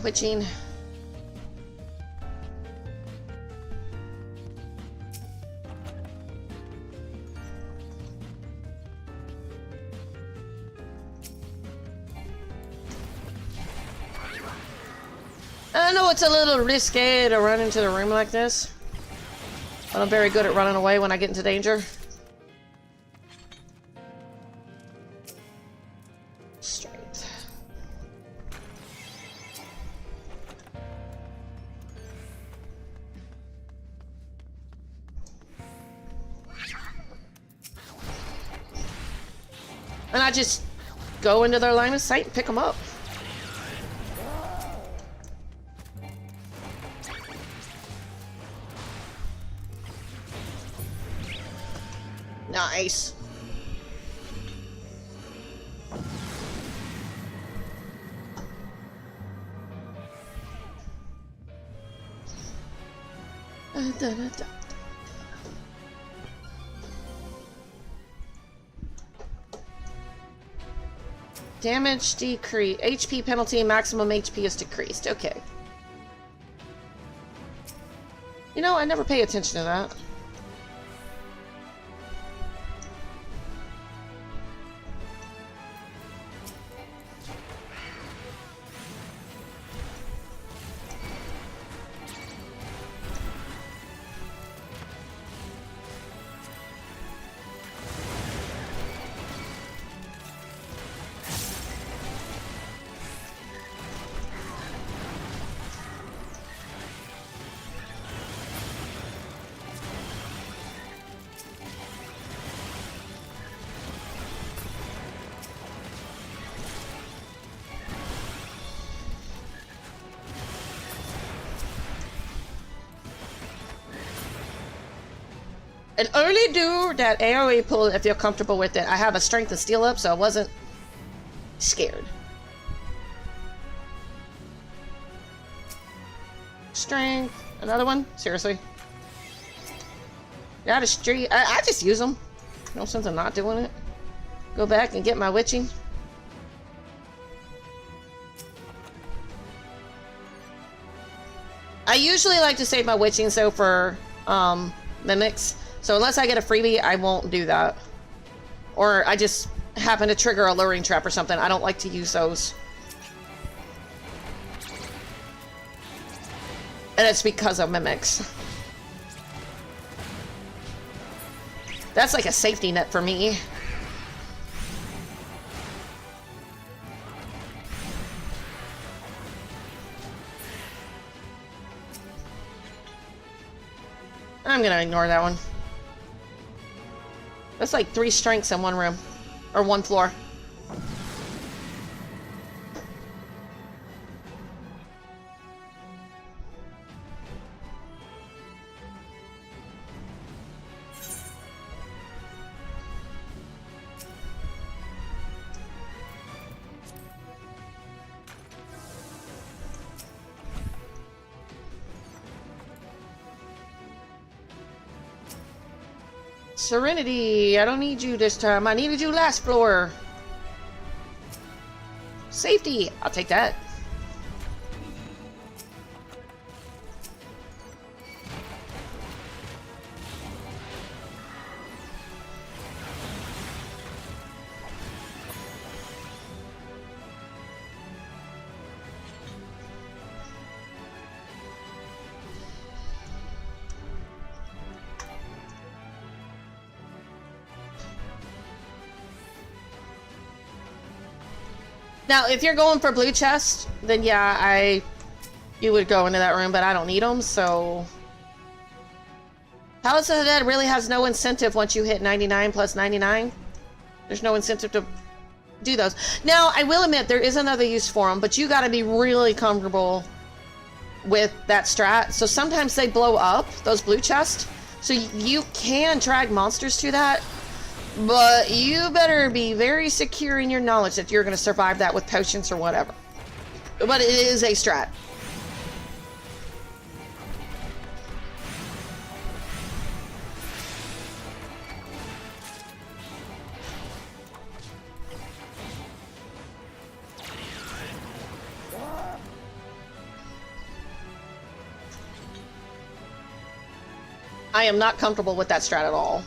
S1: I know it's a little risque to run into the room like this, but I'm very good at running away when I get into danger. Strength. And I just go into their line of sight and pick them up. Nice. Damage decrease. HP penalty, maximum HP is decreased. Okay. You know, I never pay attention to that. And only do that AoE pull if you're comfortable with it. I have a strength and steel up, so I wasn't scared. Strength. Another one? Seriously? Got a street. I just use them. No sense in not doing it. Go back and get my witching. I usually like to save my witching so for mimics. So unless I get a freebie, I won't do that. Or I just happen to trigger a luring trap or something. I don't like to use those. And it's because of mimics. That's like a safety net for me. I'm gonna ignore that one. That's like 3 strengths in one room. Or one floor. Serenity, I don't need you this time. I needed you last floor. Safety, I'll take that. Now, if you're going for blue chest, then yeah, you would go into that room, but I don't need them, so... Palace of the Dead really has no incentive once you hit 99 plus 99. There's no incentive to do those. Now, I will admit, there is another use for them, but you gotta be really comfortable with that strat. So sometimes they blow up, those blue chests, so you can drag monsters to that. But you better be very secure in your knowledge that you're going to survive that with potions or whatever. But it is a strat. I am not comfortable with that strat at all.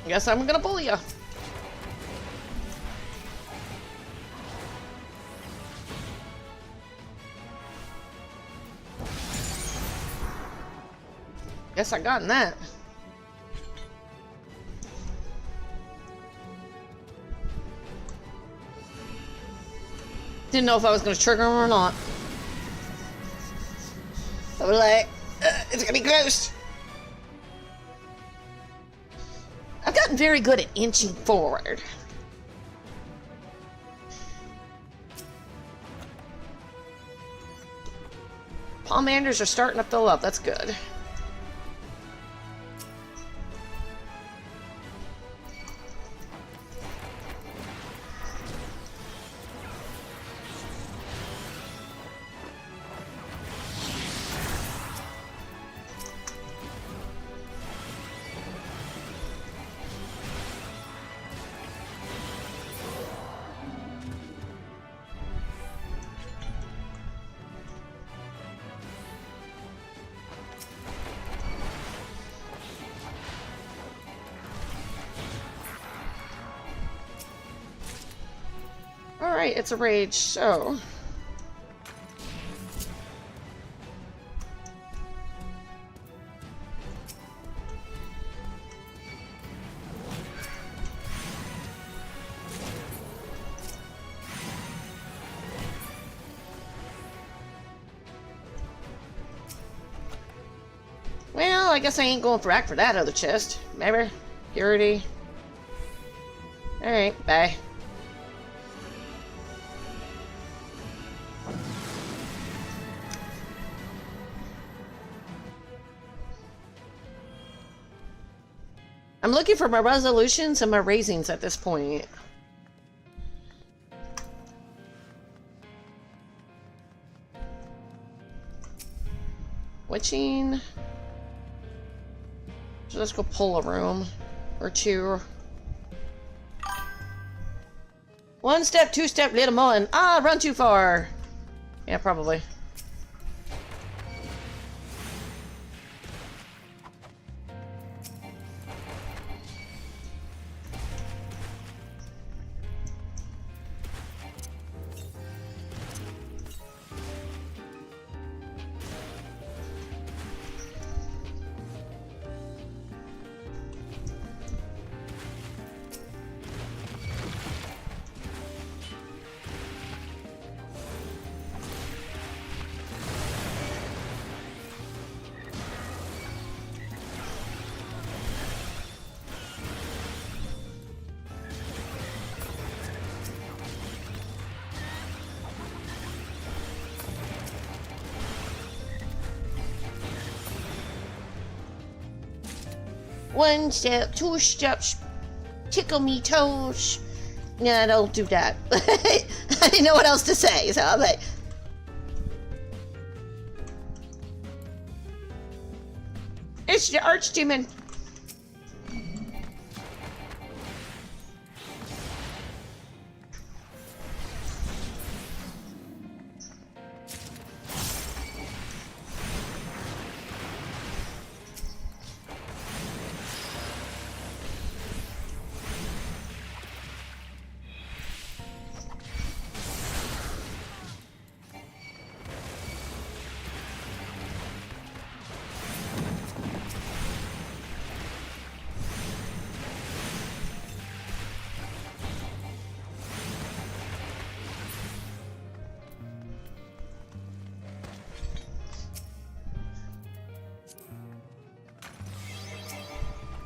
S1: Guess I'm gonna bully ya. Guess I got in that. Didn't know if I was gonna trigger him or not. I was like, it's gonna be close. I've gotten very good at inching forward. Palmanders are starting to fill up. That's good. Alright, it's a rage, so... Well, I guess I ain't going for act for that other chest. Remember? Purity. Alright, bye. I'm looking for my resolutions and my raisings at this point. Witching. So let's go pull a room or two. One step, two step, little mon. Ah, run too far. Yeah, probably. 1 step, 2 steps, tickle me toes. Nah, don't do that. I didn't know what else to say, so I'm like... It's the archdemon.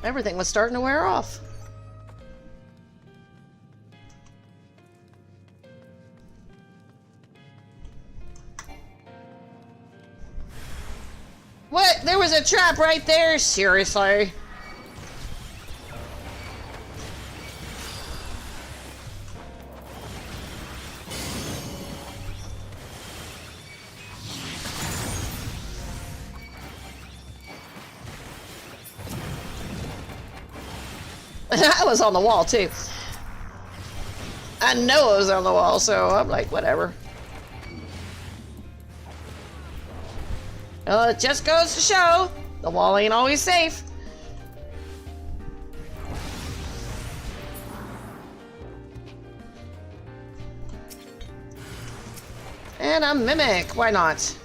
S1: Everything was starting to wear off. What? There was a trap right there? Seriously? I was on the wall too. I know it was on the wall, so I'm like, whatever. Well, it just goes to show the wall ain't always safe. And a mimic, why not?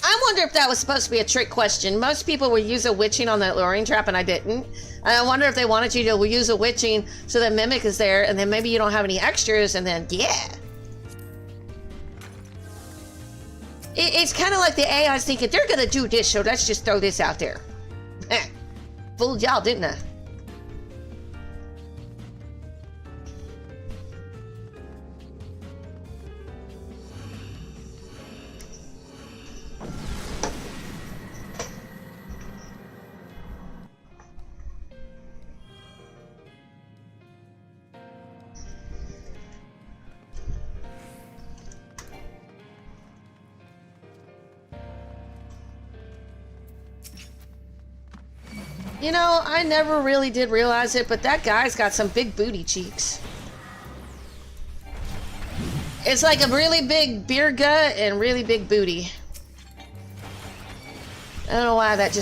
S1: I wonder if that was supposed to be a trick question. Most people would use a witching on that luring trap, and I didn't. And I wonder if they wanted you to use a witching so that mimic is there, and then maybe you don't have any extras, and then, yeah. It's kind of like the AI's thinking, they're going to do this, so let's just throw this out there. Fooled y'all, didn't I? You know, I never really did realize it, but that guy's got some big booty cheeks. It's like a really big beer gut and really big booty. I don't know why that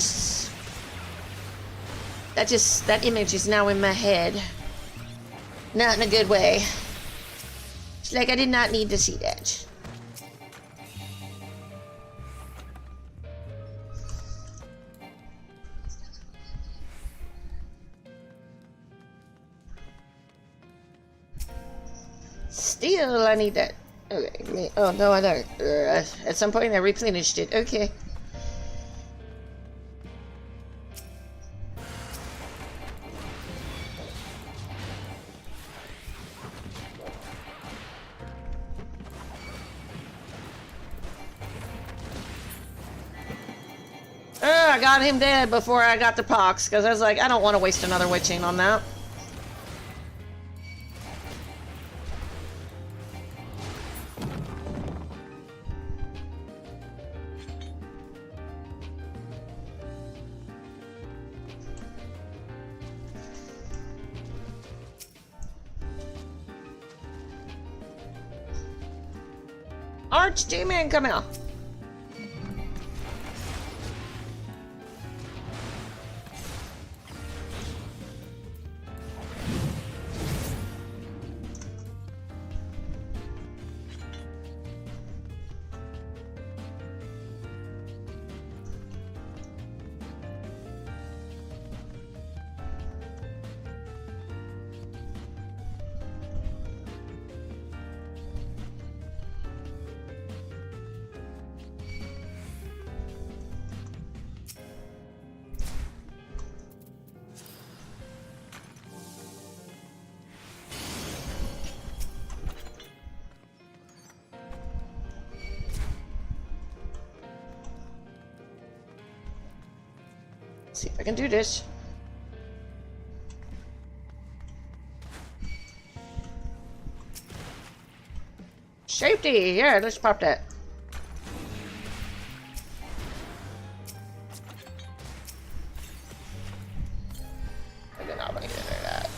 S1: image is now in my head. Not in a good way. It's like I did not need to see that. Still, I need that. Okay. Oh, no, I don't. At some point, I replenished it. Okay. I got him dead before I got the pox, because I was like, I don't want to waste another witching on that. Archdemon, come out. see if I can do this. Safety! Yeah, let's pop that. I did not want to get into that.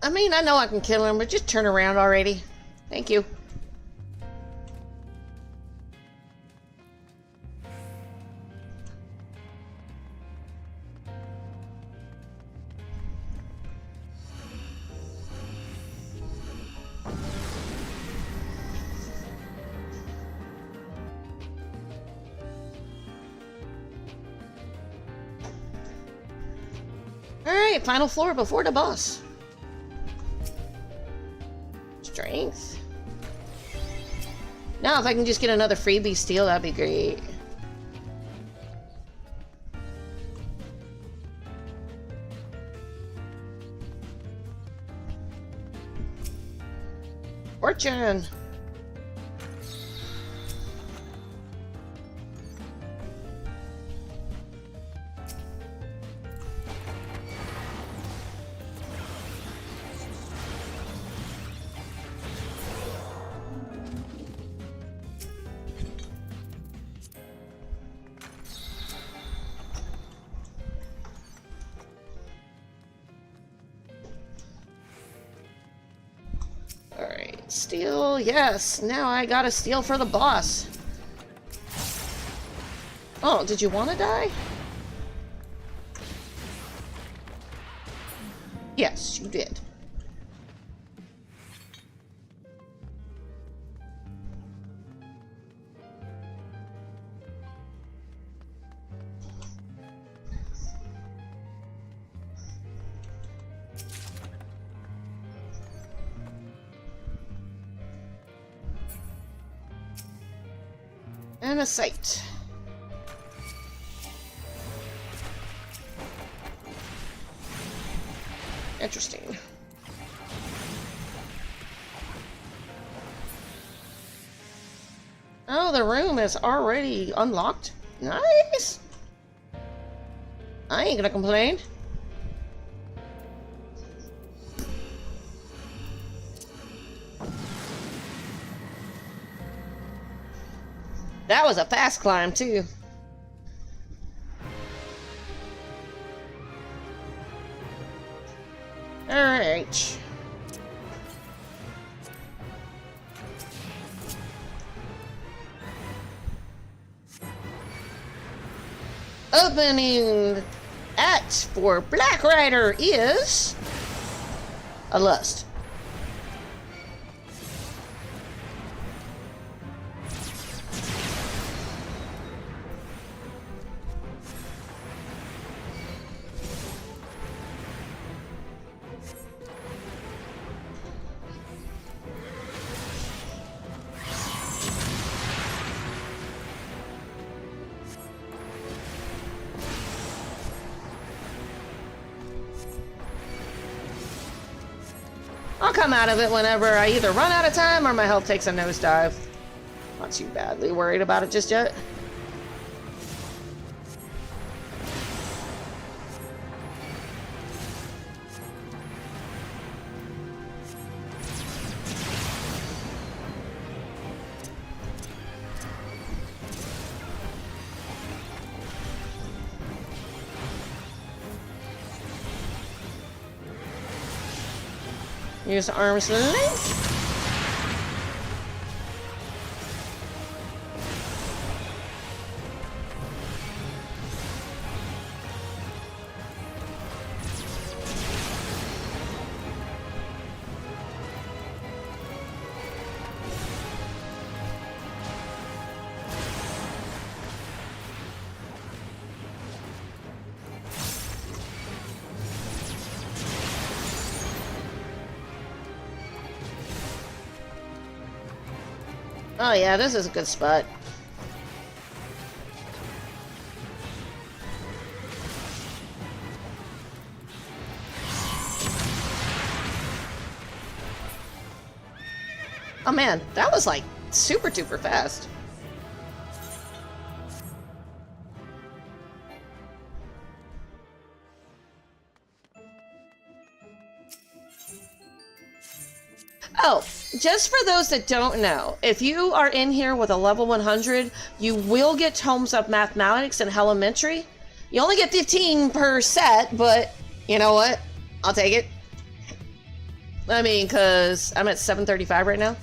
S1: I mean, I know I can kill him, but just turn around already. Thank you. Alright, final floor before the boss. Strength. Now, if I can just get another freebie steal, that'd be great. Fortune. Steal, yes. Now I got a steal for the boss. Oh, did you want to die? Yes, you did. And a sight. Interesting. Oh, the room is already unlocked. Nice. I ain't gonna complain. That was a fast climb, too. Alright. Opening act for Black Rider is a lust. I'll come out of it whenever I either run out of time or my health takes a nosedive. Not too badly worried about it just yet. Use arm's length. Oh yeah, this is a good spot. Oh man, that was like super duper fast. Oh, just for those that don't know, if you are in here with a level 100, you will get tomes of mathematics and elementary. You only get 15 per set, but you know what? I'll take it. I mean, because I'm at 735 right now.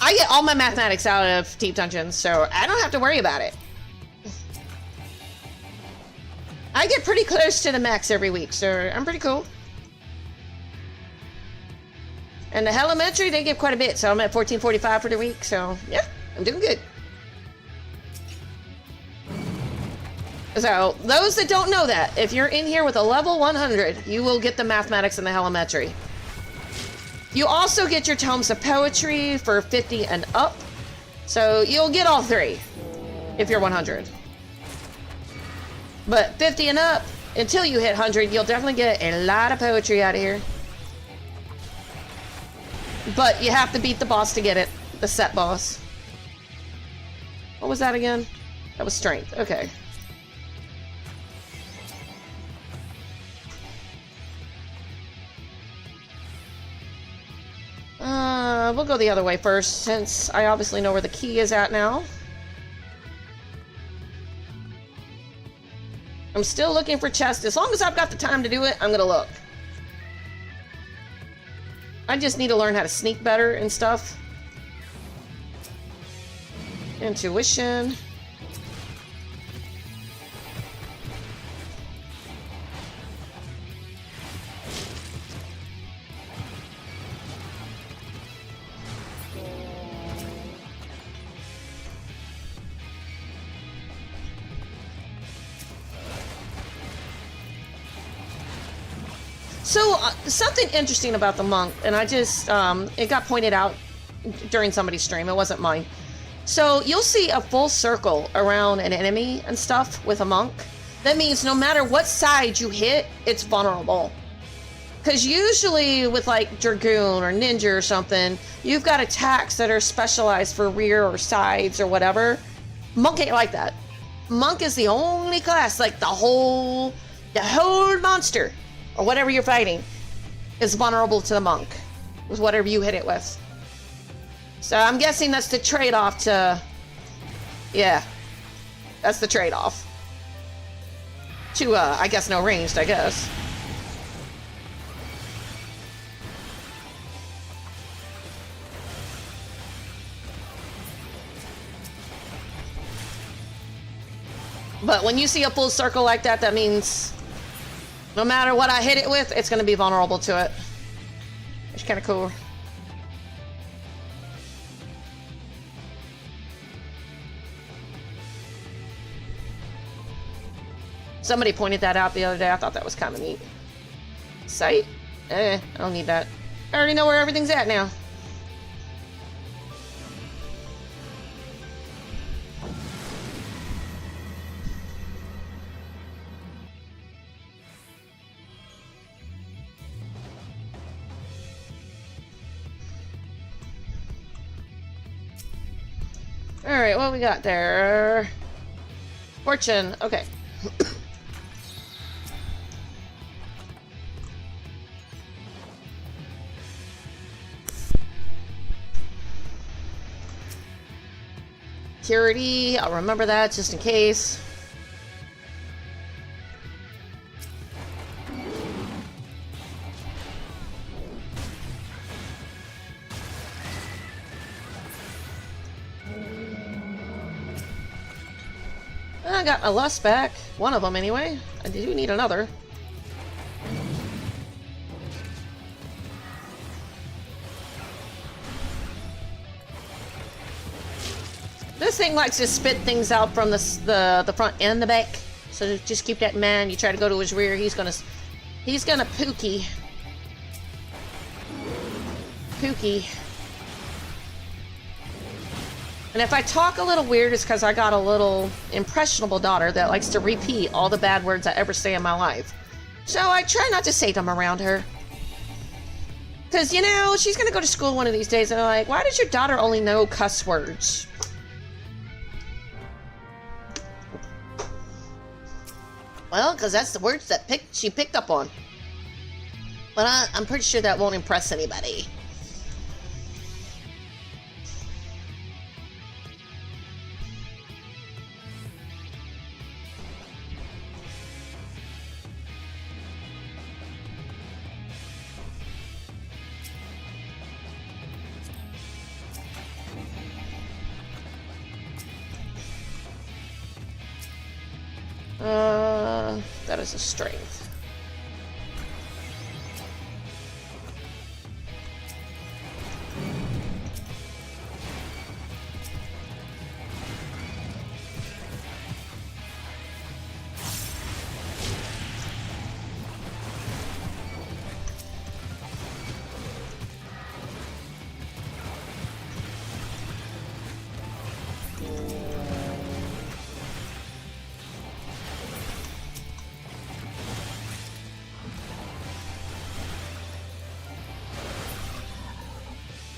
S1: I get all my mathematics out of Deep Dungeons, so I don't have to worry about it. I get pretty close to the max every week, so I'm pretty cool. And the elementary, they give quite a bit, so I'm at 1445 for the week, so yeah, I'm doing good. So, those that don't know that, if you're in here with a level 100, you will get the mathematics and the elementary. You also get your tomes of poetry for 50 and up, so you'll get all three if you're 100. But 50 and up, until you hit 100, you'll definitely get a lot of poetry out of here. But you have to beat the boss to get it, the set boss. What was that again? That was strength, okay. We'll go the other way first, since I obviously know where the key is at now. I'm still looking for chests. As long as I've got the time to do it, I'm gonna look. I just need to learn how to sneak better and stuff. Intuition. So, something interesting about the monk, and I just, it got pointed out during somebody's stream, it wasn't mine. So, you'll see a full circle around an enemy and stuff with a monk. That means no matter what side you hit, it's vulnerable. Because usually with like Dragoon or Ninja or something, you've got attacks that are specialized for rear or sides or whatever. Monk ain't like that. Monk is the only class, like the whole monster, or whatever you're fighting, is vulnerable to the monk, with whatever you hit it with. So I'm guessing that's the trade-off to... Yeah, that's the trade-off. To, I guess no ranged, I guess. But when you see a full circle like that, that means no matter what I hit it with, it's going to be vulnerable to it. It's kind of cool. Somebody pointed that out the other day. I thought that was kind of neat. Sight? I don't need that. I already know where everything's at now. Alright, what we got there? Fortune, okay. Security, I'll remember that just in case. I got my lust back. One of them, anyway. I do need another. This thing likes to spit things out from the front and the back. So just keep that in mind. You try to go to his rear, he's gonna pookie. Pookie. And if I talk a little weird, it's because I got a little impressionable daughter that likes to repeat all the bad words I ever say in my life. So I try not to say them around her. Because, you know, she's going to go to school one of these days and I'm like, why does your daughter only know cuss words? Well, because that's the words that she picked up on. But I'm pretty sure that won't impress anybody. That is a strength.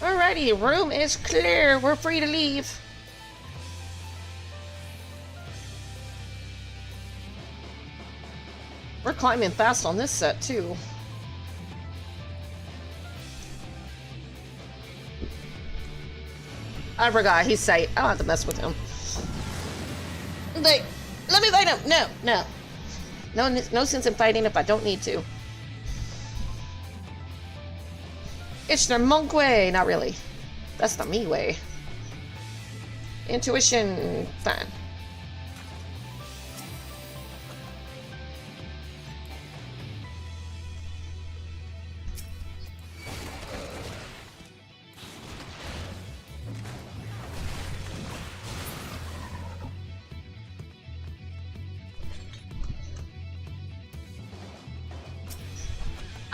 S1: Alrighty, room is clear. We're free to leave. We're climbing fast on this set, too. I forgot, he's safe. I don't have to mess with him. Like, let me fight him. No. No sense in fighting if I don't need to. It's the monk way. Not really. That's the me way. Intuition. Fine.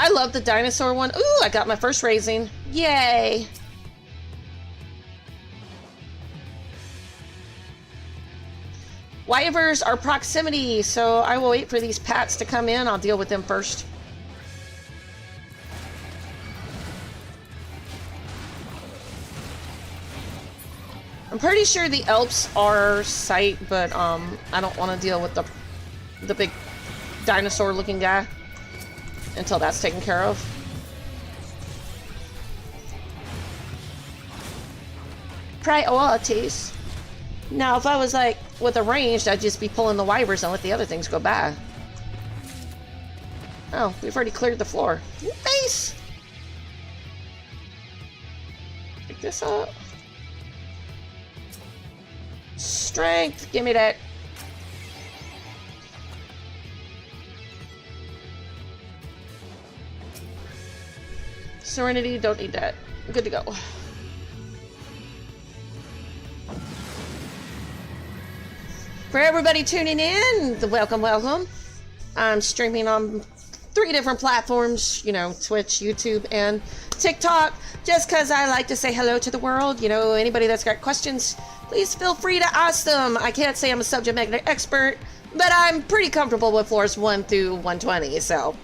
S1: I love the dinosaur one. Ooh, I got my first raising. Yay! Wyvers are proximity, so I will wait for these pats to come in. I'll deal with them first. I'm pretty sure the Alps are sight, but I don't want to deal with the big dinosaur-looking guy until that's taken care of. Priorities. Now, if I was like with a ranged, I'd just be pulling the Wyvers and let the other things go by. Oh, we've already cleared the floor. Nice. Pick this up. Strength. Give me that. Serenity, don't need that. Good to go. For everybody tuning in, welcome. I'm streaming on 3 different platforms, you know, Twitch, YouTube, and TikTok, just because I like to say hello to the world. You know, anybody that's got questions, please feel free to ask them. I can't say I'm a subject matter expert, but I'm pretty comfortable with floors 1 through 120, so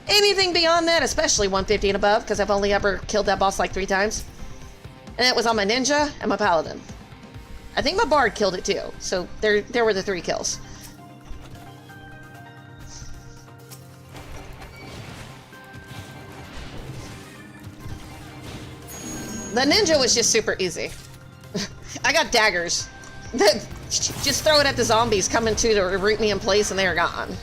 S1: anything beyond that, especially 150 and above, because I've only ever killed that boss like 3 times. And it was on my ninja and my paladin. I think my bard killed it too, so there were the 3 kills. The ninja was just super easy. I got daggers. Just throw it at the zombies coming to root me in place and they are gone.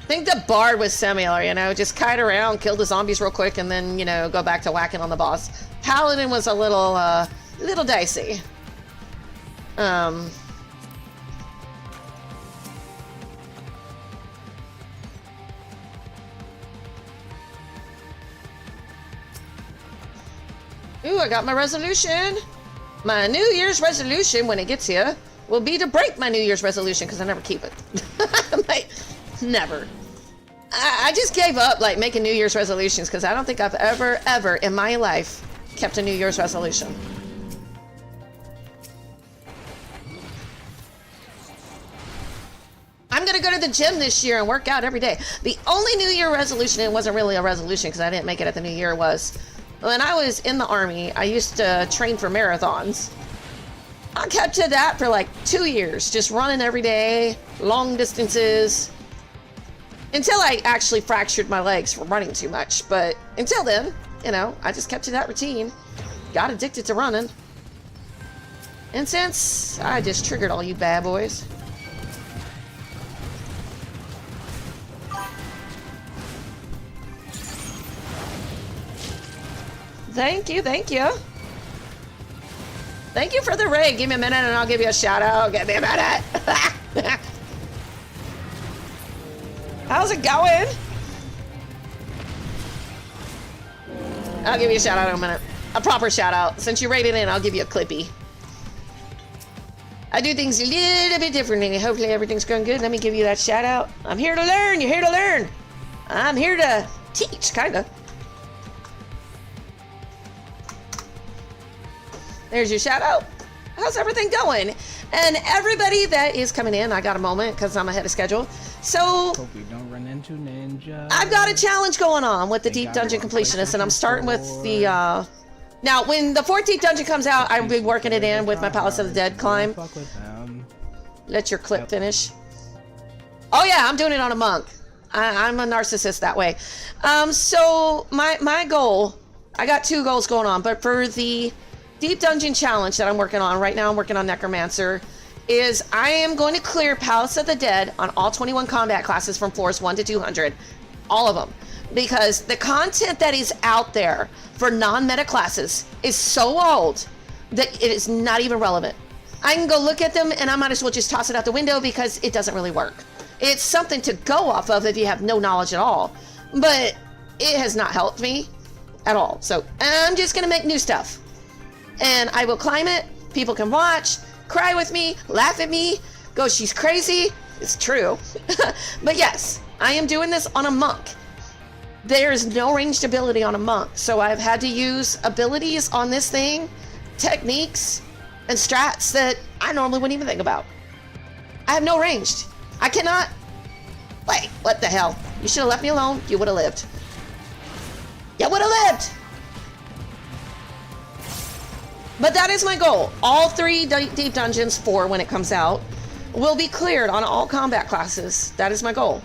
S1: I think the bard was similar, you know, just kite around, kill the zombies real quick, and then, you know, go back to whacking on the boss. Paladin was a little dicey. Ooh, I got my resolution. My New Year's resolution, when it gets here, will be to break my New Year's resolution, because I never keep it. Like, never. I just gave up, like, making New Year's resolutions because I don't think I've ever in my life kept a New Year's resolution. I'm gonna go to the gym this year and work out every day. The only New Year resolution, it wasn't really a resolution because I didn't make it at the New Year, was when I was in the Army, I used to train for marathons. I kept to that for like 2 years, just running every day, long distances, until I actually fractured my legs from running too much. But until then, you know, I just kept to that routine, got addicted to running. And since, I just triggered all you bad boys. Thank you, thank you. Thank you for the raid. Give me a minute and I'll give you a shout out. Give me a minute. How's it going? I'll give you a shout out in a minute. A proper shout out. Since you raided in, I'll give you a clippy. I do things a little bit differently. Hopefully everything's going good. Let me give you that shout out. I'm here to learn. You're here to learn. I'm here to teach, kind of. There's your shout out. How's everything going? And everybody that is coming in, I got a moment because I'm ahead of schedule. So,
S2: hope we don't run into ninja.
S1: I've got a challenge going on with the Deep Dungeon Completionist, and I'm starting with the, now, when the 14th dungeon comes out, I'll be working it in with my Palace of the Dead climb. Let your clip finish. Oh yeah, I'm doing it on a monk. I'm a narcissist that way. So, my goal, I got 2 goals going on, but for the Deep Dungeon Challenge that I'm working on, right now I'm working on Necromancer, is I am going to clear Palace of the Dead on all 21 combat classes from floors 1 to 200. All of them. Because the content that is out there for non-meta classes is so old that it is not even relevant. I can go look at them and I might as well just toss it out the window because it doesn't really work. It's something to go off of if you have no knowledge at all. But it has not helped me at all. So I'm just going to make new stuff. And I will climb it. People can watch, cry with me, laugh at me, go, she's crazy. It's true. But yes, I am doing this on a monk. There's no ranged ability on a monk. So I've had to use abilities on this thing, techniques, and strats that I normally wouldn't even think about. I have no ranged. I cannot. Wait, what the hell? You should have left me alone. You would have lived. You would have lived. But that is my goal. All 3 deep dungeons, 4 when it comes out, will be cleared on all combat classes. That is my goal.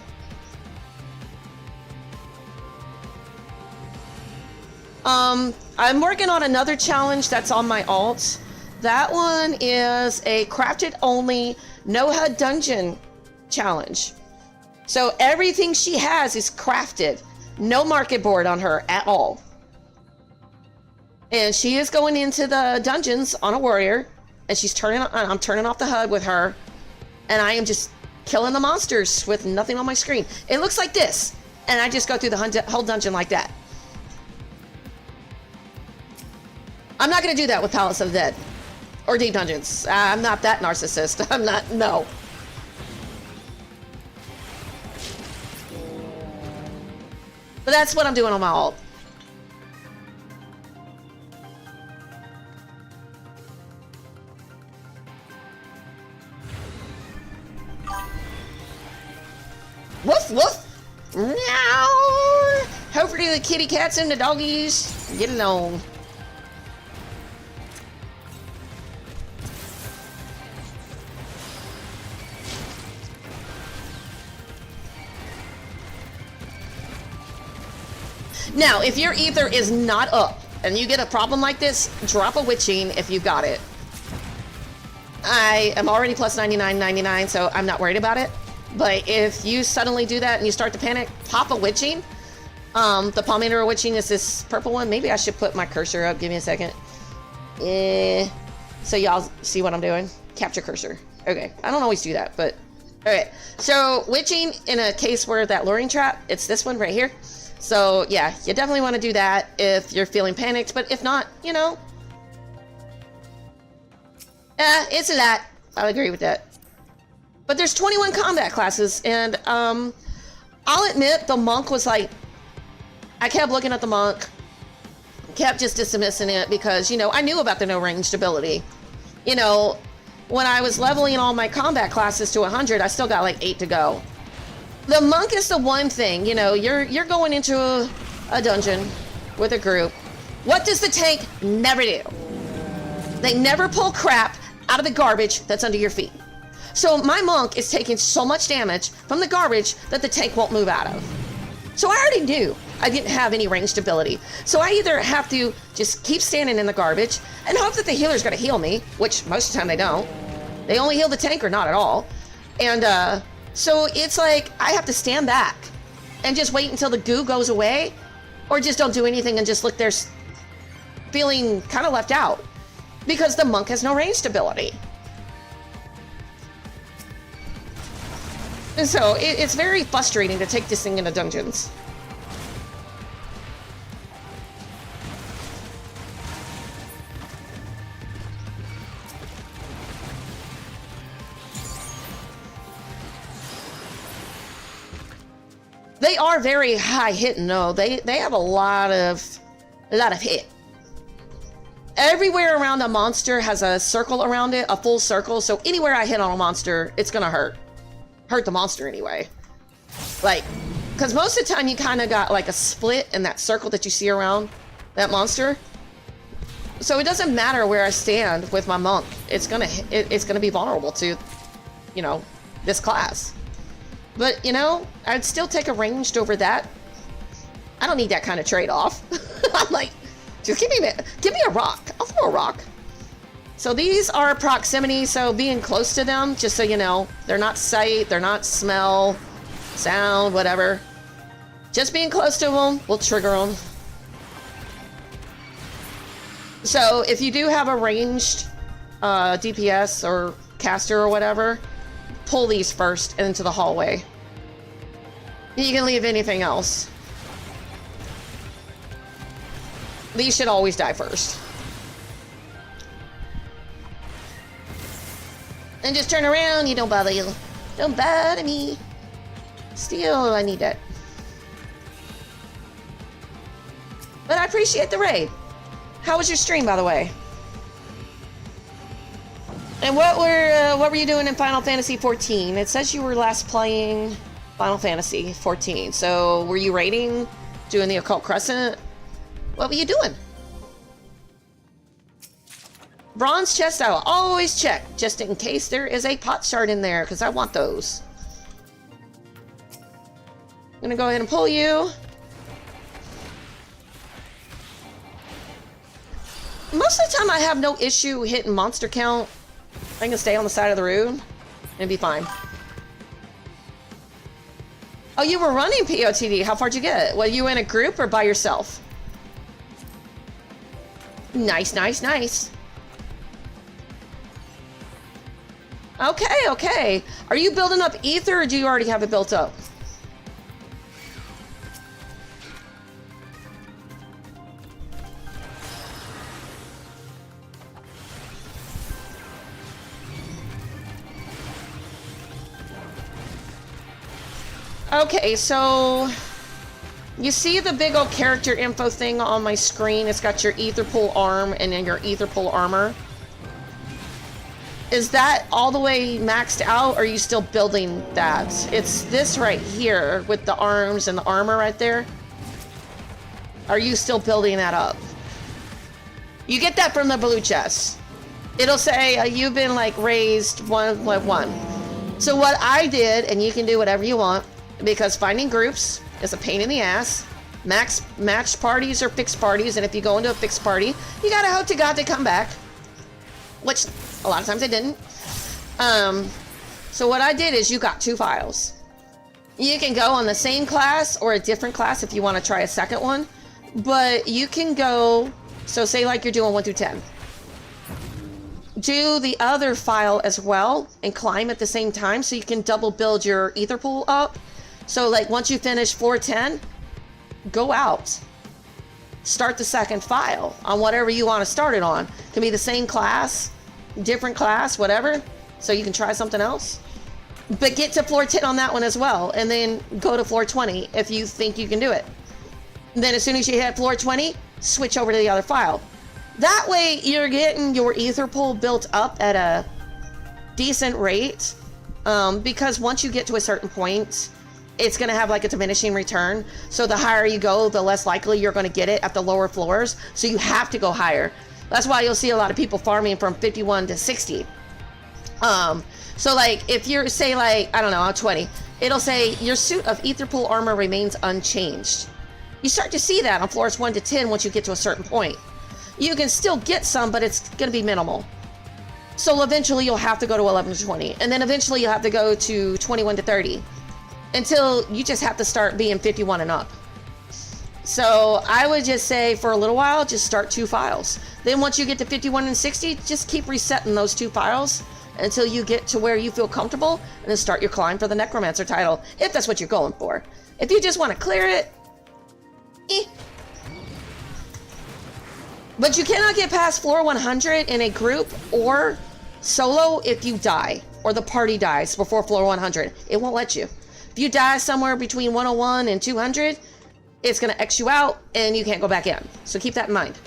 S1: I'm working on another challenge that's on my alt. That one is a crafted only no HUD dungeon challenge. So everything she has is crafted. No market board on her at all. And she is going into the dungeons on a warrior, and I'm turning off the HUD with her, and I am just killing the monsters with nothing on my screen. It looks like this, and I just go through the whole dungeon like that. I'm not going to do that with Palace of the Dead or Deep Dungeons. I'm not that narcissist. I'm not, no. But that's what I'm doing on my alt. Woof woof! Meow! Hopefully the kitty cats and the doggies get along. Now, if your ether is not up and you get a problem like this, drop a witching if you got it. I am already plus 99.99, so I'm not worried about it. But if you suddenly do that and you start to panic, pop a witching. The Palmator witching is this purple one. Maybe I should put my cursor up. Give me a second. So y'all see what I'm doing? Capture cursor. Okay. I don't always do that, but... Okay. So, witching in a case where that luring trap, it's this one right here. So, yeah, you definitely want to do that if you're feeling panicked. But if not, you know... it's a lot. I'll agree with that. But there's 21 combat classes, and I'll admit the monk was like, I kept looking at the monk, kept just dismissing it because, you know, I knew about the no ranged ability. You know, when I was leveling all my combat classes to 100, I still got like 8 to go. The monk is the one thing, you know, you're going into a dungeon with a group. What does the tank never do? They never pull crap out of the garbage that's under your feet. So my monk is taking so much damage from the garbage that the tank won't move out of. So I already knew I didn't have any ranged ability. So I either have to just keep standing in the garbage and hope that the healer's gonna heal me, which most of the time they don't. They only heal the tank or not at all. And so it's like I have to stand back and just wait until the goo goes away, or just don't do anything and just look there feeling kind of left out because the monk has no ranged ability. And so it's very frustrating to take this thing into dungeons. They are very high hitting though. They have a lot of hit. Everywhere around a monster has a circle around it, a full circle. So anywhere I hit on a monster, it's gonna hurt the monster anyway. Like, because most of the time you kind of got like a split in that circle that you see around that monster. So it doesn't matter where I stand with my monk. It's gonna be vulnerable to, you know, this class. But, you know, I'd still take a ranged over that. I don't need that kind of trade-off. I'm like, just give me a rock. I'll throw a rock. So these are proximity, so being close to them, just so you know, they're not sight, they're not smell, sound, whatever. Just being close to them will trigger them. So if you do have a ranged DPS or caster or whatever, pull these first into the hallway. You can leave anything else. These should always die first. And just turn around, you don't bother you. Don't bother me. Still, I need that. But I appreciate the raid. How was your stream, by the way? And what were you doing in Final Fantasy XIV? It says you were last playing Final Fantasy XIV. So were you raiding, doing the Occult Crescent? What were you doing? Bronze chest, I will always check, just in case there is a pot shard in there, because I want those. I'm gonna go ahead and pull you. Most of the time I have no issue hitting monster count. I can stay on the side of the room and be fine. Oh, you were running POTD. How far did you get? Were you in a group or by yourself? Nice, nice, nice. Okay, okay. Are you building up ether or do you already have it built up? Okay, so you see the big old character info thing on my screen? It's got your ether pool arm and then your ether pool armor. Is that all the way maxed out, or are you still building that? It's this right here with the arms and the armor right there. Are you still building that up? You get that from the blue chest. It'll say you've been like raised 1.1. So what I did, and you can do whatever you want, because finding groups is a pain in the ass. Matched parties or fixed parties, and if you go into a fixed party, you gotta hope to God they come back. Which a lot of times I didn't. So what I did is you got 2 files. You can go on the same class or a different class if you want to try a second one. But you can go, so say like you're doing 1 through 10. Do the other file as well and climb at the same time so you can double build your ether pool up. So like once you finish 410, go out. Start the second file on whatever you want to start it on. Can be the same class, different class, whatever. So you can try something else. But get to floor 10 on that one as well, and then go to floor 20 if you think you can do it. And then as soon as you hit floor 20, switch over to the other file. That way you're getting your ether pool built up at a decent rate, because once you get to a certain point, it's going to have like a diminishing return. So the higher you go, the less likely you're going to get it at the lower floors. So you have to go higher. That's why you'll see a lot of people farming from 51 to 60. So like if you're, say like, I don't know, 20, it'll say your suit of ether pool armor remains unchanged. You start to see that on floors 1 to 10 once you get to a certain point. You can still get some, but it's going to be minimal. So eventually you'll have to go to 11 to 20. And then eventually you'll have to go to 21 to 30. Until you just have to start being 51 and up. So I would just say for a little while, just start 2 files. Then once you get to 51 and 60, just keep resetting those 2 files until you get to where you feel comfortable, and then start your climb for the Necromancer title, if that's what you're going for. If you just want to clear it, But you cannot get past floor 100 in a group or solo if you die, or the party dies before floor 100. It won't let you. If you die somewhere between 101 and 200, it's going to X you out and you can't go back in. So keep that in mind.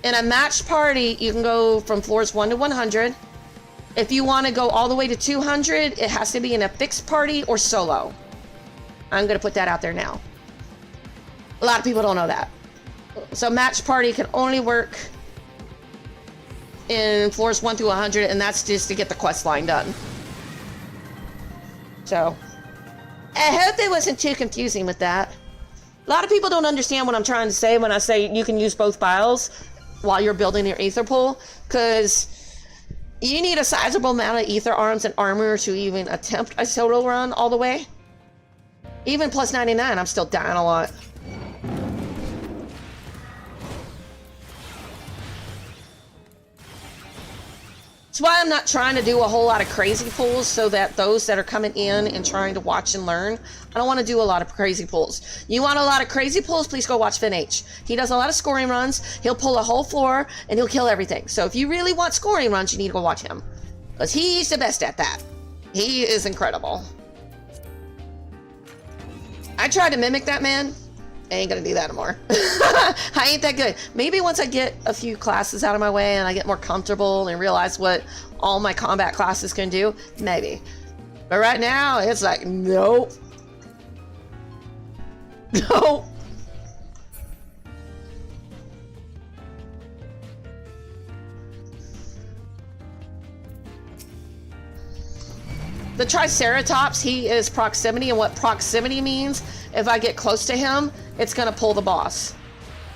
S1: In a matched party, you can go from floors 1 to 100. If you want to go all the way to 200, it has to be in a fixed party or solo. I'm going to put that out there now. A lot of people don't know that. So matched party can only work in floors 1 to 100, and that's just to get the quest line done. So, I hope it wasn't too confusing with that. A lot of people don't understand what I'm trying to say when I say you can use both files while you're building your ether pool, because you need a sizable amount of ether arms and armor to even attempt a solo run all the way. Even plus 99, I'm still dying a lot. That's why I'm not trying to do a whole lot of crazy pulls, so that those that are coming in and trying to watch and learn, I don't want to do a lot of crazy pulls. You want a lot of crazy pulls, please go watch FinH. He does a lot of scoring runs. He'll pull a whole floor and he'll kill everything. So if you really want scoring runs, you need to go watch him, because he's the best at that. He is incredible. I tried to mimic that man. I ain't gonna do that anymore. I ain't that good. Maybe once I get a few classes out of my way and I get more comfortable and realize what all my combat classes can do, maybe. But right now, it's like, nope. Nope. The Triceratops, he is proximity, and what proximity means, if I get close to him, it's gonna pull the boss.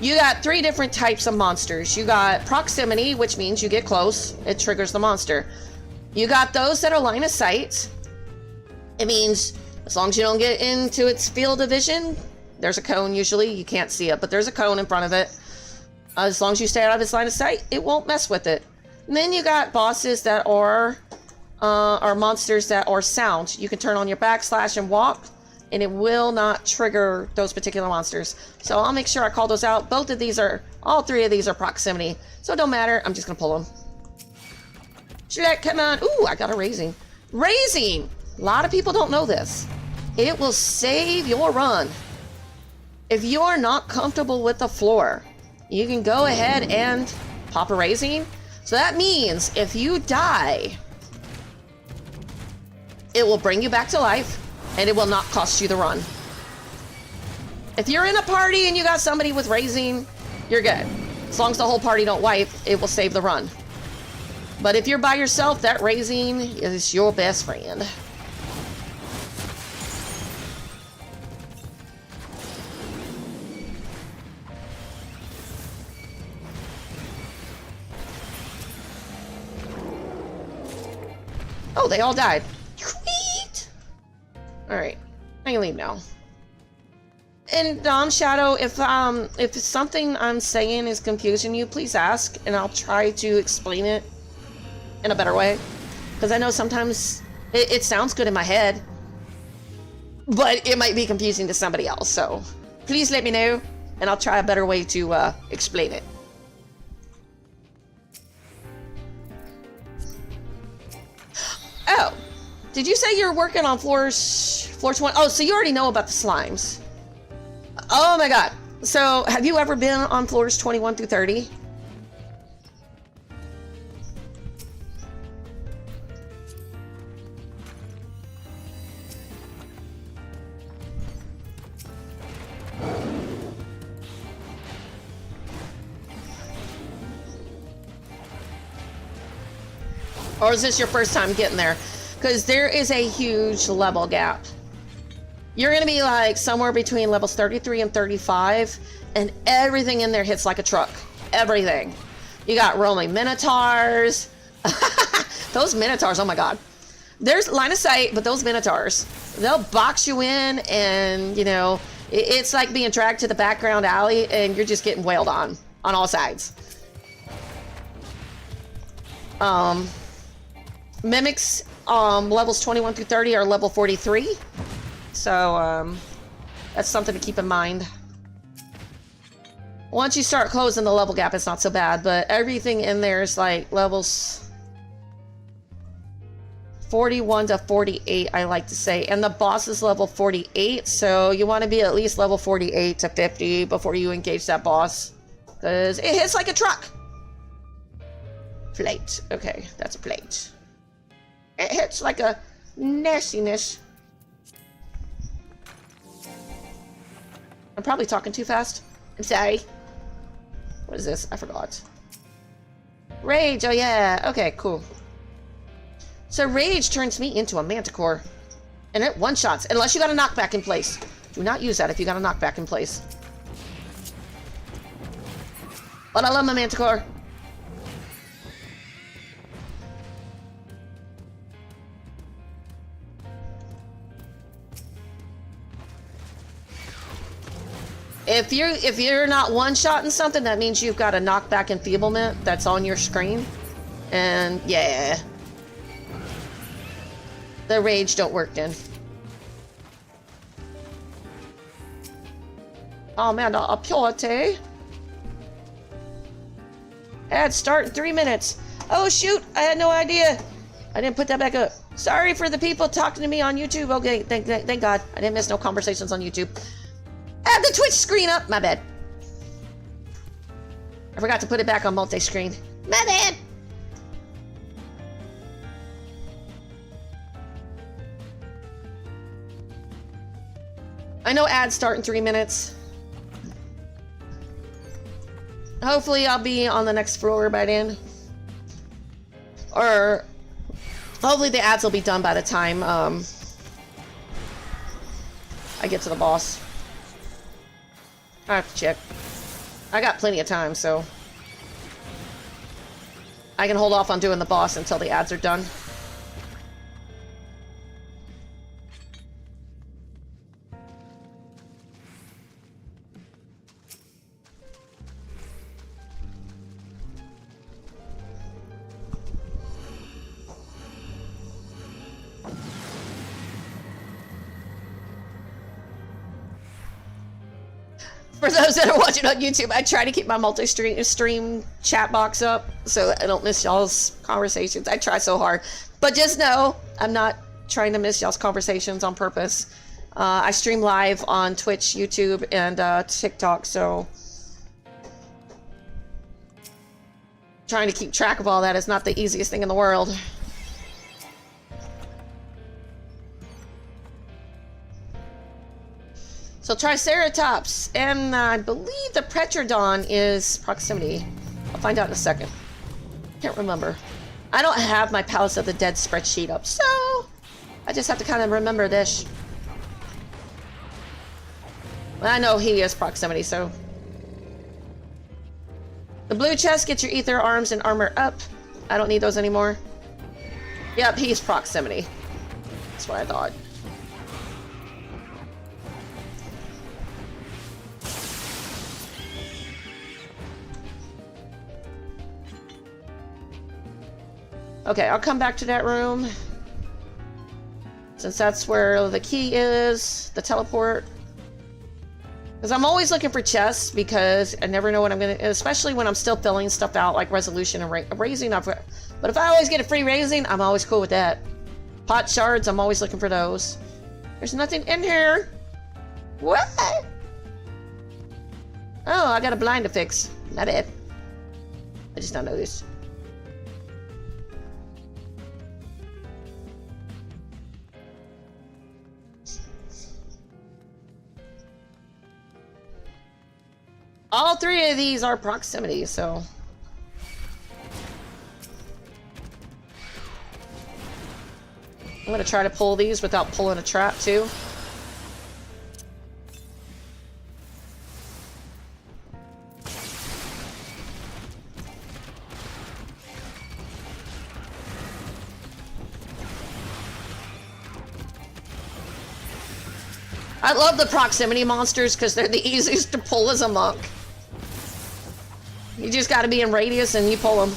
S1: You got 3 different types of monsters. You got proximity, which means you get close, it triggers the monster. You got those that are line of sight. It means as long as you don't get into its field of vision, there's a cone usually, you can't see it, but there's a cone in front of it. As long as you stay out of its line of sight, it won't mess with it. And then you got bosses that are monsters that are sound. You can turn on your backslash and walk, and it will not trigger those particular monsters. So I'll make sure I call those out. All 3 of these are proximity. So it don't matter, I'm just gonna pull them. Shrek, come on. Ooh, I got a raising. Raising! A lot of people don't know this. It will save your run. If you're not comfortable with the floor, you can go ahead and pop a raising. So that means if you die, it will bring you back to life, and it will not cost you the run. If you're in a party and you got somebody with raising, you're good. As long as the whole party don't wipe, it will save the run. But if you're by yourself, that raising is your best friend. Oh, they all died. Sweet! Alright, I can leave now. And Shadow, if something I'm saying is confusing you, please ask, and I'll try to explain it in a better way. Because I know sometimes it sounds good in my head, but it might be confusing to somebody else, so please let me know, and I'll try a better way to explain it. Oh, did you say you're working on floor 20? Oh, so you already know about the slimes. Oh my god. So, have you ever been on floors 21 through 30? Or is this your first time getting there? Because there is a huge level gap. You're going to be like somewhere between levels 33 and 35, and everything in there hits like a truck. Everything. You got roaming minotaurs. Those minotaurs, oh my god. There's line of sight, but those minotaurs, they'll box you in, and you know, it's like being dragged to the background alley, and you're just getting wailed on all sides. Mimics, levels 21 through 30 are level 43. So, that's something to keep in mind. Once you start closing the level gap, it's not so bad, but everything in there is like levels 41 to 48, I like to say. And the boss is level 48, so you want to be at least level 48 to 50 before you engage that boss. Because it hits like a truck. Plate. Okay, that's a plate. It hits like a nastiness. I'm probably talking too fast. I'm sorry. What is this? I forgot. Rage. Oh yeah. Okay, cool. So rage turns me into a manticore. And it one-shots. Unless you got a knockback in place. Do not use that if you got a knockback in place. But I love my manticore. If you're not one-shotting something, that means you've got a knockback enfeeblement that's on your screen. And yeah. The rage don't work then. Oh man, a purity. Ad start in 3 minutes. Oh shoot, I had no idea. I didn't put that back up. Sorry for the people talking to me on YouTube. Okay, thank God. I didn't miss no conversations on YouTube. Add the Twitch screen up. My bad. I forgot to put it back on multi-screen. My bad. I know ads start in 3 minutes. Hopefully I'll be on the next floor by then. Or hopefully the ads will be done by the time I get to the boss. I have to check. I got plenty of time, so I can hold off on doing the boss until the ads are done. For those that are watching on YouTube, I try to keep my multi-stream chat box up so that I don't miss y'all's conversations. I try so hard. But just know, I'm not trying to miss y'all's conversations on purpose. I stream live on Twitch, YouTube, and TikTok, so trying to keep track of all that is not the easiest thing in the world. So Triceratops, and I believe the Pretrodon is proximity. I'll find out in a second. Can't remember. I don't have my Palace of the Dead spreadsheet up, so I just have to kind of remember this. I know he is proximity, so. The blue chest gets your ether arms and armor up. I don't need those anymore. Yep, he's proximity. That's what I thought. Okay, I'll come back to that room. Since that's where the key is, the teleport. Because I'm always looking for chests because I never know what I'm going to... Especially when I'm still filling stuff out like resolution and raising. But if I always get a free raising, I'm always cool with that. Pot shards, I'm always looking for those. There's nothing in here. What? Oh, I got a blind to fix. Not it. I just don't know this. All three of these are proximity, so... I'm gonna try to pull these without pulling a trap, too. I love the proximity monsters because they're the easiest to pull as a monk. You just gotta be in radius and you pull them.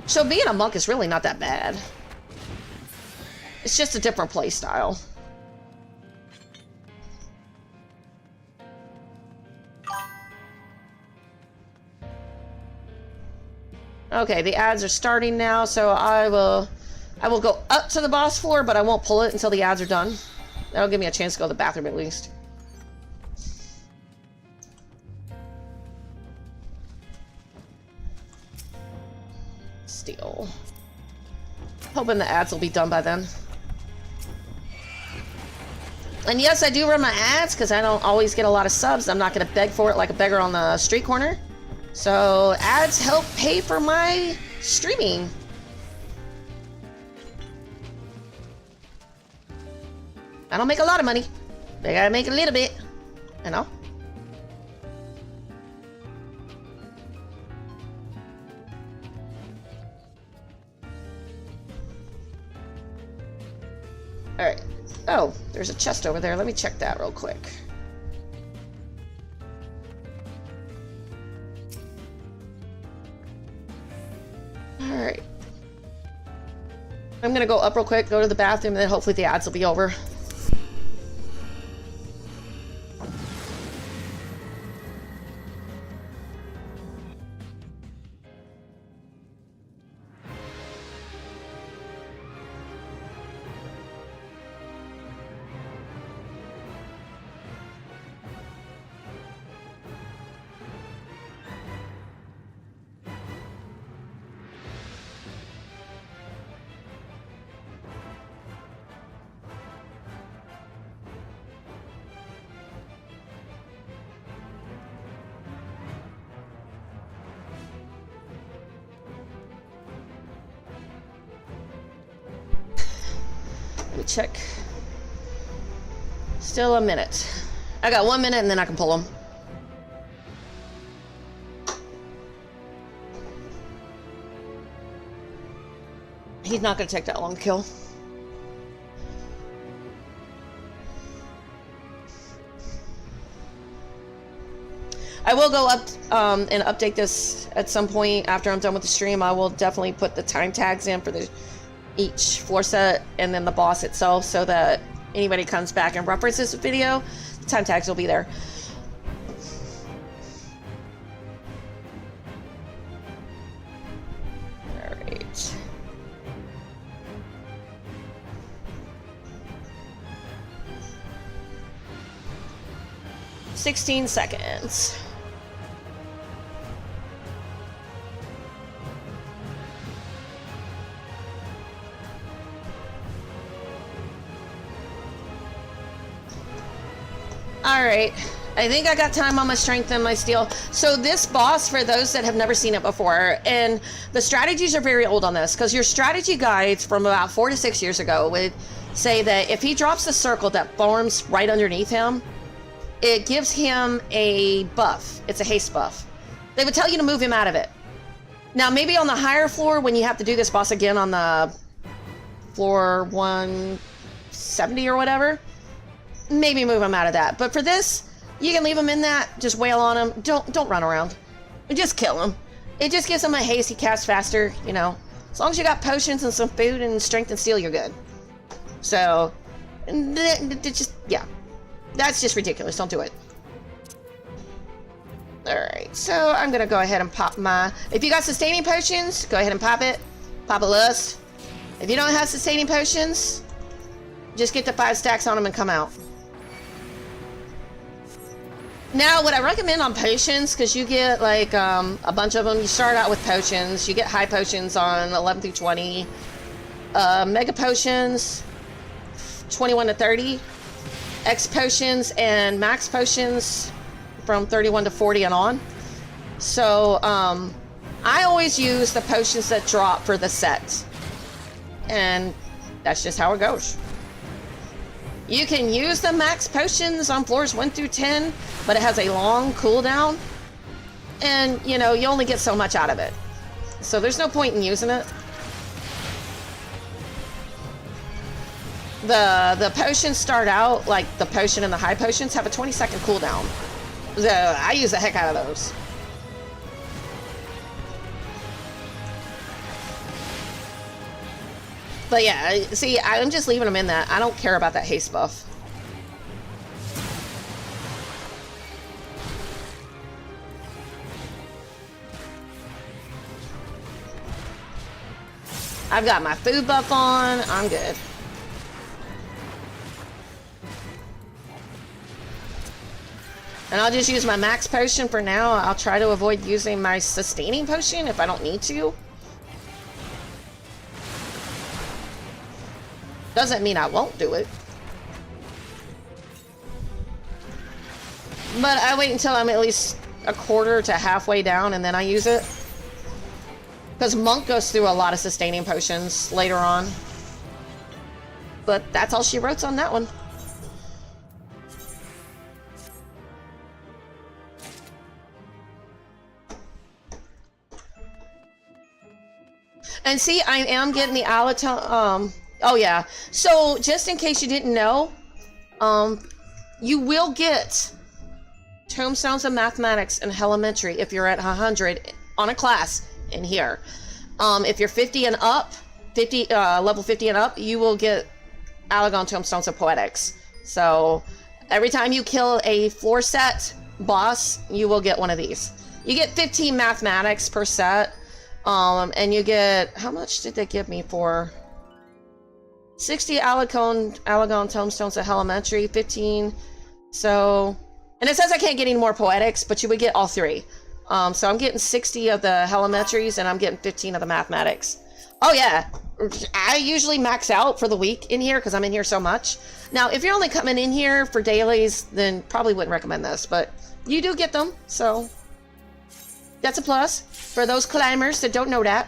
S1: So being a monk is really not that bad. It's just a different play style. Okay, the ads are starting now, so I will go up to the boss floor, but I won't pull it until the ads are done. That'll give me a chance to go to the bathroom at least. Steal. Hoping the ads will be done by then. And yes, I do run my ads because I don't always get a lot of subs. I'm not going to beg for it like a beggar on the street corner. So ads help pay for my streaming. I don't make a lot of money. But I gotta make a little bit. You know? Alright. Oh, there's a chest over there. Let me check that real quick. Alright. I'm gonna go up real quick, go to the bathroom, and then hopefully the ads will be over. Let me check. Still a minute. I got 1 minute and then I can pull them. He's not going to take that long to kill. I will go up and update this at some point after I'm done with the stream. I will definitely put the time tags in for each floor set and then the boss itself so that anybody comes back and references the video, the time tags will be there. Alright. "16 seconds. Alright, I think I got time on my strength and my steel. So this boss, for those that have never seen it before, and the strategies are very old on this, because your strategy guides from about 4 to 6 years ago would say that if he drops the circle that forms right underneath him, it gives him a buff. It's a haste buff. They would tell you to move him out of it. Now, maybe on the higher floor, when you have to do this boss again on the floor 170 or whatever, maybe move him out of that. But for this, you can leave him in that. Just wail on him. Don't run around. Just kill him. It just gives him a haste. He casts faster, you know. As long as you got potions and some food and strength and steel, you're good. So, just, yeah. That's just ridiculous. Don't do it. Alright, so I'm gonna go ahead and pop my... If you got sustaining potions, go ahead and pop it. Pop a list. If you don't have sustaining potions, just get the 5 stacks on them and come out. Now, what I recommend on potions, because you get like a bunch of them, you start out with potions, you get high potions on 11 through 20, mega potions, 21 to 30, X potions and max potions from 31 to 40 and on. So, I always use the potions that drop for the set. And that's just how it goes. You can use the max potions on floors 1 through 10, but it has a long cooldown. And, you know, you only get so much out of it. So there's no point in using it. The potions start out, like the potion and the high potions, have a 20-second cooldown. So I use the heck out of those. But yeah, see, I'm just leaving them in that. I don't care about that haste buff. I've got my food buff on. I'm good. And I'll just use my max potion for now. I'll try to avoid using my sustaining potion if I don't need to. Doesn't mean I won't do it. But I wait until I'm at least a quarter to halfway down and then I use it. Because Monk goes through a lot of sustaining potions later on. But that's all she wrote on that one. And see, I am getting the Alaton, oh yeah. So, just in case you didn't know, you will get Tombstones of Mathematics and Elementary if you're at 100 on a class in here. If you're 50 and up, level 50 and up, you will get Alagon Tombstones of Poetics. So, every time you kill a floor set boss, you will get one of these. You get 15 Mathematics per set, and you get, how much did they give me for? 60 Alagon Tombstones of Elementary, 15, so, and it says I can't get any more Poetics, but you would get all 3. So I'm getting 60 of the Elementaries, and I'm getting 15 of the Mathematics. Oh yeah, I usually max out for the week in here, because I'm in here so much. Now, if you're only coming in here for dailies, then probably wouldn't recommend this, but you do get them, so that's a plus for those climbers that don't know that.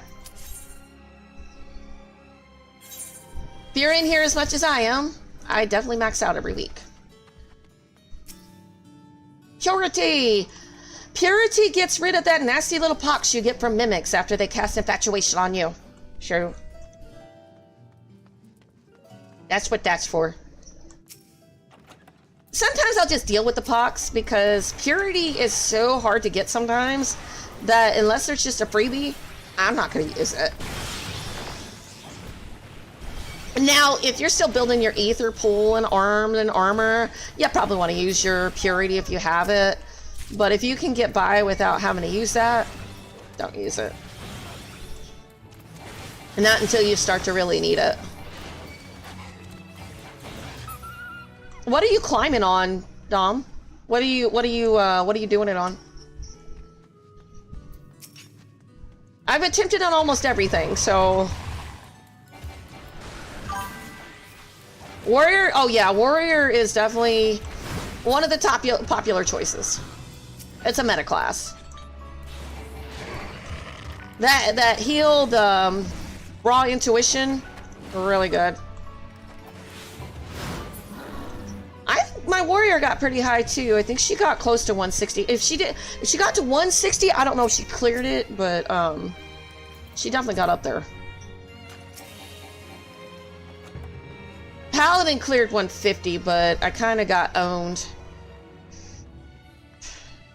S1: If you're in here as much as I am, I definitely max out every week. Purity! Purity gets rid of that nasty little pox you get from mimics after they cast infatuation on you. Sure. That's what that's for. Sometimes I'll just deal with the pox because Purity is so hard to get sometimes that unless there's just a freebie, I'm not going to use it. Now, if you're still building your ether pool and armor, you probably want to use your Purity if you have it. But if you can get by without having to use that, don't use it. And not until you start to really need it. What are you climbing on, Dom? What are you doing it on? I've attempted on almost everything, so. Warrior, oh yeah, Warrior is definitely one of the top popular choices. It's a meta class. That healed raw intuition, really good. I think my Warrior got pretty high too. I think she got close to 160. If she got to 160, I don't know if she cleared it, but she definitely got up there. Paladin cleared 150, but I kind of got owned.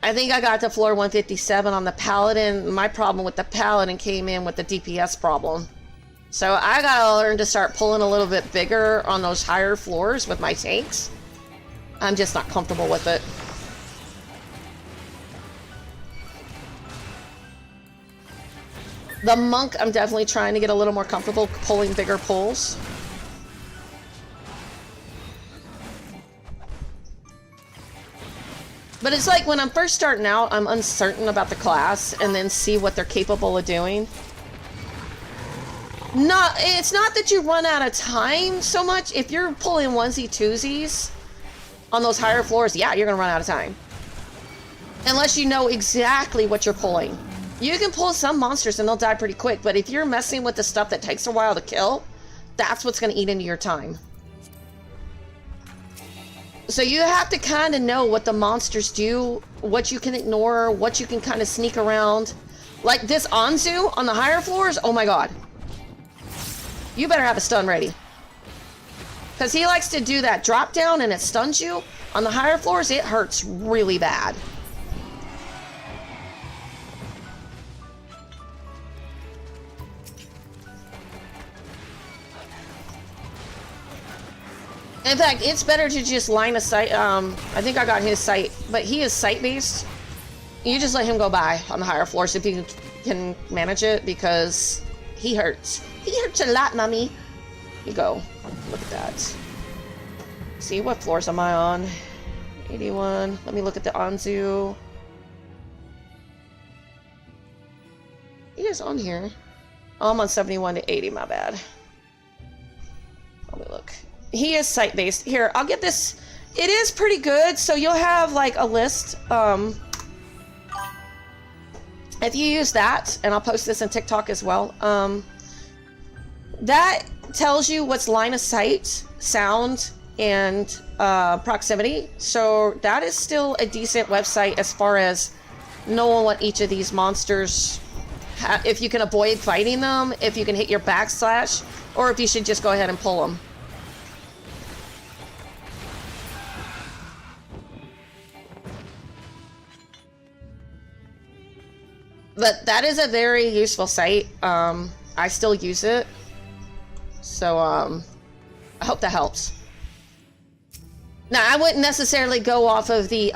S1: I think I got to floor 157 on the Paladin. My problem with the Paladin came in with the DPS problem. So I gotta learn to start pulling a little bit bigger on those higher floors with my tanks. I'm just not comfortable with it. The monk, I'm definitely trying to get a little more comfortable pulling bigger pulls. But it's like when I'm first starting out, I'm uncertain about the class and then see what they're capable of doing. It's not that you run out of time so much. If you're pulling onesie twosies on those higher floors, yeah, you're gonna run out of time. Unless you know exactly what you're pulling. You can pull some monsters and they'll die pretty quick, but if you're messing with the stuff that takes a while to kill, that's what's gonna eat into your time. So you have to kind of know what the monsters do, what you can ignore, what you can kind of sneak around. Like this Anzu on the higher floors, oh my god. You better have a stun ready. Because he likes to do that drop down and it stuns you. On the higher floors, it hurts really bad. In fact, it's better to just line of sight. I think I got his sight, but he is sight-based. You just let him go by on the higher floors if you can manage it, because he hurts. He hurts a lot, mommy. You go. Look at that. See, what floors am I on? 81. Let me look at the Anzu. He is on here. Oh, I'm on 71 to 80, my bad. Let me look. He is site-based. Here, I'll get this. It is pretty good, so you'll have like a list. If you use that, and I'll post this in TikTok as well, that tells you what's line of sight, sound, and proximity. So that is still a decent website as far as knowing what each of these monsters if you can avoid fighting them, if you can hit your backslash, or if you should just go ahead and pull them. But that is a very useful site. I still use it. So, I hope that helps. Now, I wouldn't necessarily go off of the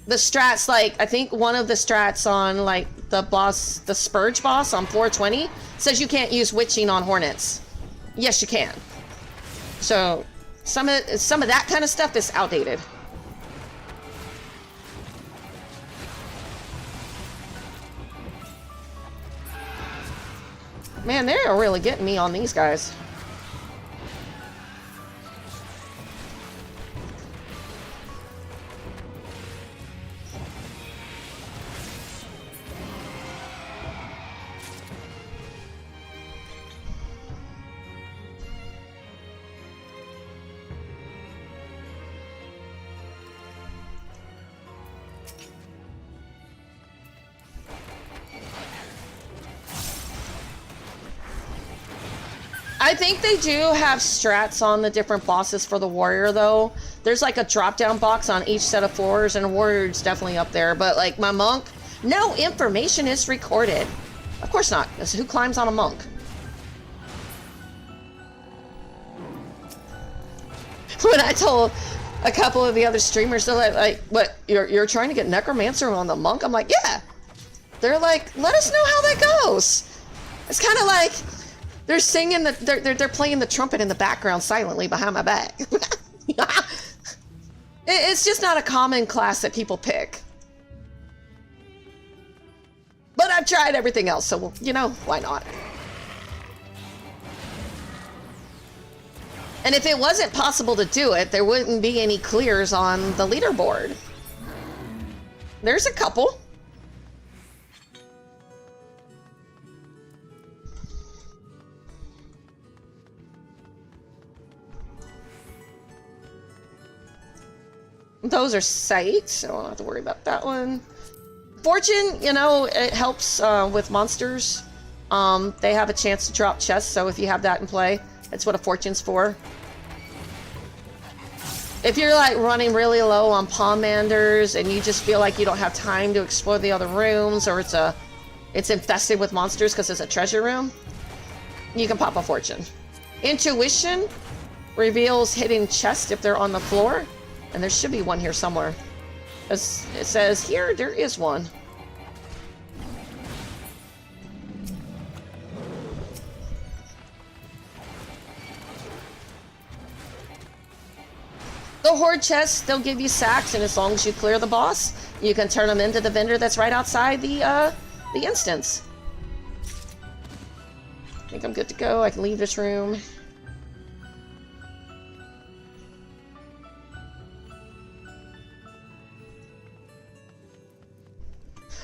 S1: strats. Like, I think one of the strats on, like, the boss, the Spurge boss on 420, says you can't use witching on Hornets. Yes, you can. So, some of that kind of stuff is outdated. Man, they're really getting me on these guys. I think they do have strats on the different bosses for the warrior, though. There's like a drop-down box on each set of floors, and warrior's definitely up there. But like my monk, no information is recorded. Of course not. Because who climbs on a monk? When I told a couple of the other streamers, they're like, "What? You're trying to get Necromancer on the monk?" I'm like, "Yeah." They're like, "Let us know how that goes." It's kind of like they're singing they're playing the trumpet in the background silently behind my back. It's just not a common class that people pick. But I've tried everything else, so you know, why not? And if it wasn't possible to do it, there wouldn't be any clears on the leaderboard. There's a couple. Those are sight, so I don't have to worry about that one. Fortune, you know, it helps with monsters. They have a chance to drop chests, so if you have that in play, that's what a fortune's for. If you're like running really low on Palmanders and you just feel like you don't have time to explore the other rooms, or it's infested with monsters because it's a treasure room, you can pop a fortune. Intuition reveals hidden chests if they're on the floor. And there should be one here somewhere. It says here, there is one. The horde chests, they'll give you sacks, and as long as you clear the boss, you can turn them into the vendor that's right outside the instance. I think I'm good to go. I can leave this room.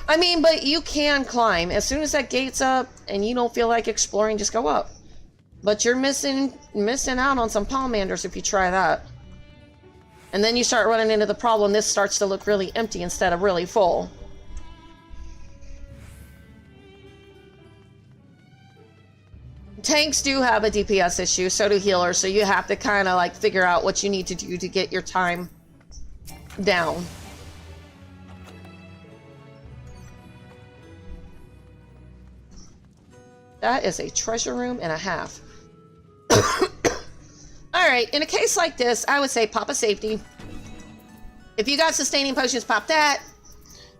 S1: I mean, but you can climb. As soon as that gate's up and you don't feel like exploring, just go up. But you're missing out on some pommanders if you try that. And then you start running into the problem, this starts to look really empty instead of really full. Tanks do have a DPS issue, so do healers, so you have to kind of like figure out what you need to do to get your time down. That is a treasure room and a half. Alright, in a case like this, I would say pop a safety. If you got sustaining potions, pop that.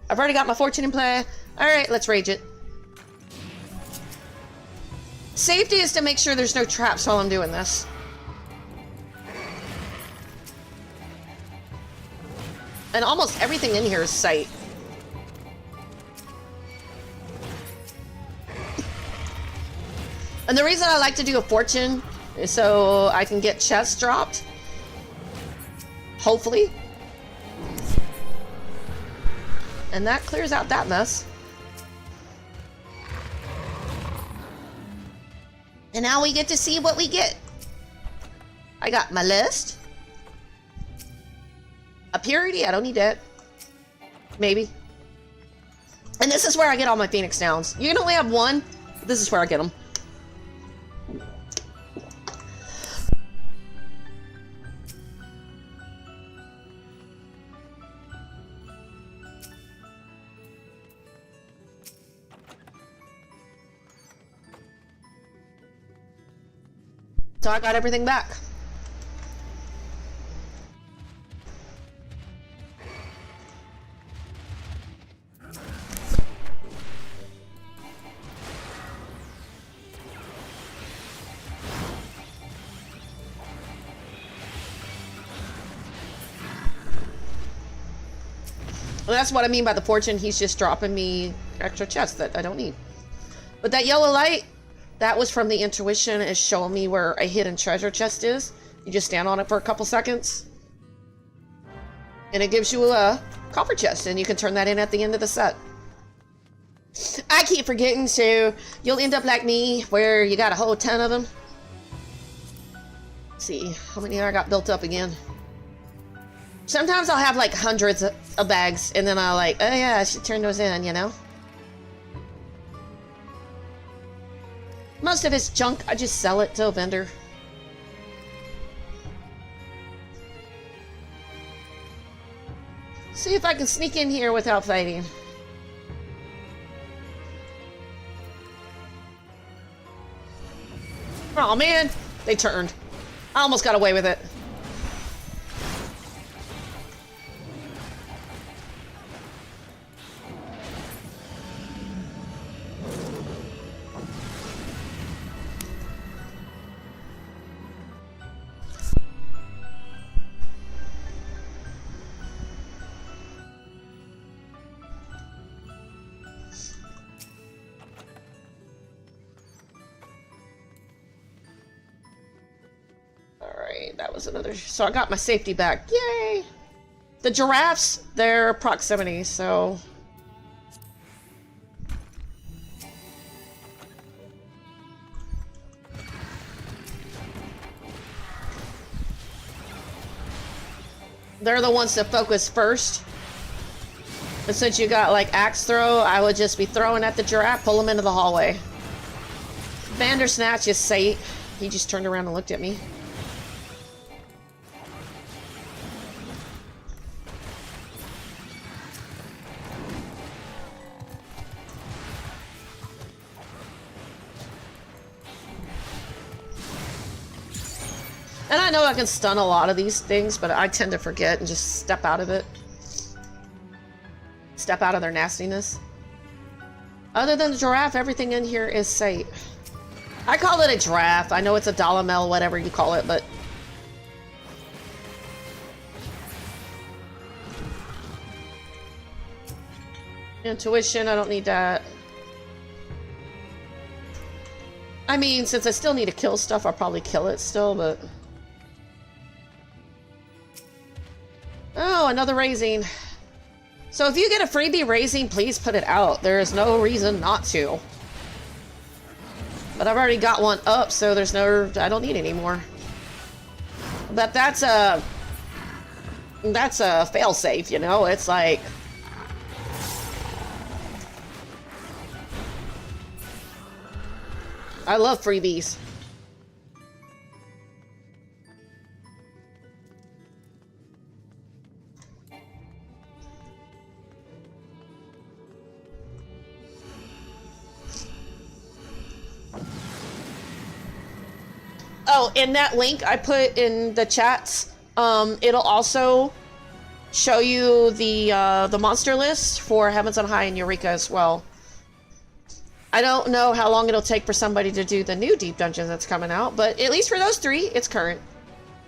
S1: I've already got my fortune in play. Alright, let's rage it. Safety is to make sure there's no traps while I'm doing this. And almost everything in here is sight. And the reason I like to do a fortune is so I can get chests dropped. Hopefully. And that clears out that mess. And now we get to see what we get. I got my list. A purity, I don't need that. Maybe. And this is where I get all my Phoenix Downs. You can only have one, but this is where I get them. So I got everything back. Well, that's what I mean by the fortune. He's just dropping me extra chests that I don't need. But that yellow light, that was from the intuition. It's showing me where a hidden treasure chest is. You just stand on it for a couple seconds. And it gives you a copper chest, and you can turn that in at the end of the set. I keep forgetting, so you'll end up like me, where you got a whole ton of them. Let's see, how many I got built up again? Sometimes I'll have like hundreds of bags, and then I'll like, oh yeah, I should turn those in, you know? Most of it's junk. I just sell it to a vendor. See if I can sneak in here without fighting. Oh man, they turned. I almost got away with it. That was another. So I got my safety back. Yay! The giraffes, they're proximity, so. They're the ones to focus first. And since you got like axe throw, I would just be throwing at the giraffe, pull him into the hallway. Bandersnatch is safe. He just turned around and looked at me. And I know I can stun a lot of these things, but I tend to forget and just step out of it. Step out of their nastiness. Other than the giraffe, everything in here is safe. I call it a giraffe. I know it's a dollar mel, whatever you call it, but... Intuition, I don't need that. I mean, since I still need to kill stuff, I'll probably kill it still, but... Oh, another raising. So if you get a freebie raising, please put it out. There is no reason not to. But I've already got one up, so there's no... I don't need any more. But that's a fail-safe, you know? It's like... I love freebies. Oh, in that link I put in the chats, it'll also show you the monster list for Heavens on High and Eureka as well. I don't know how long it'll take for somebody to do the new Deep Dungeon that's coming out, but at least for those three, it's current.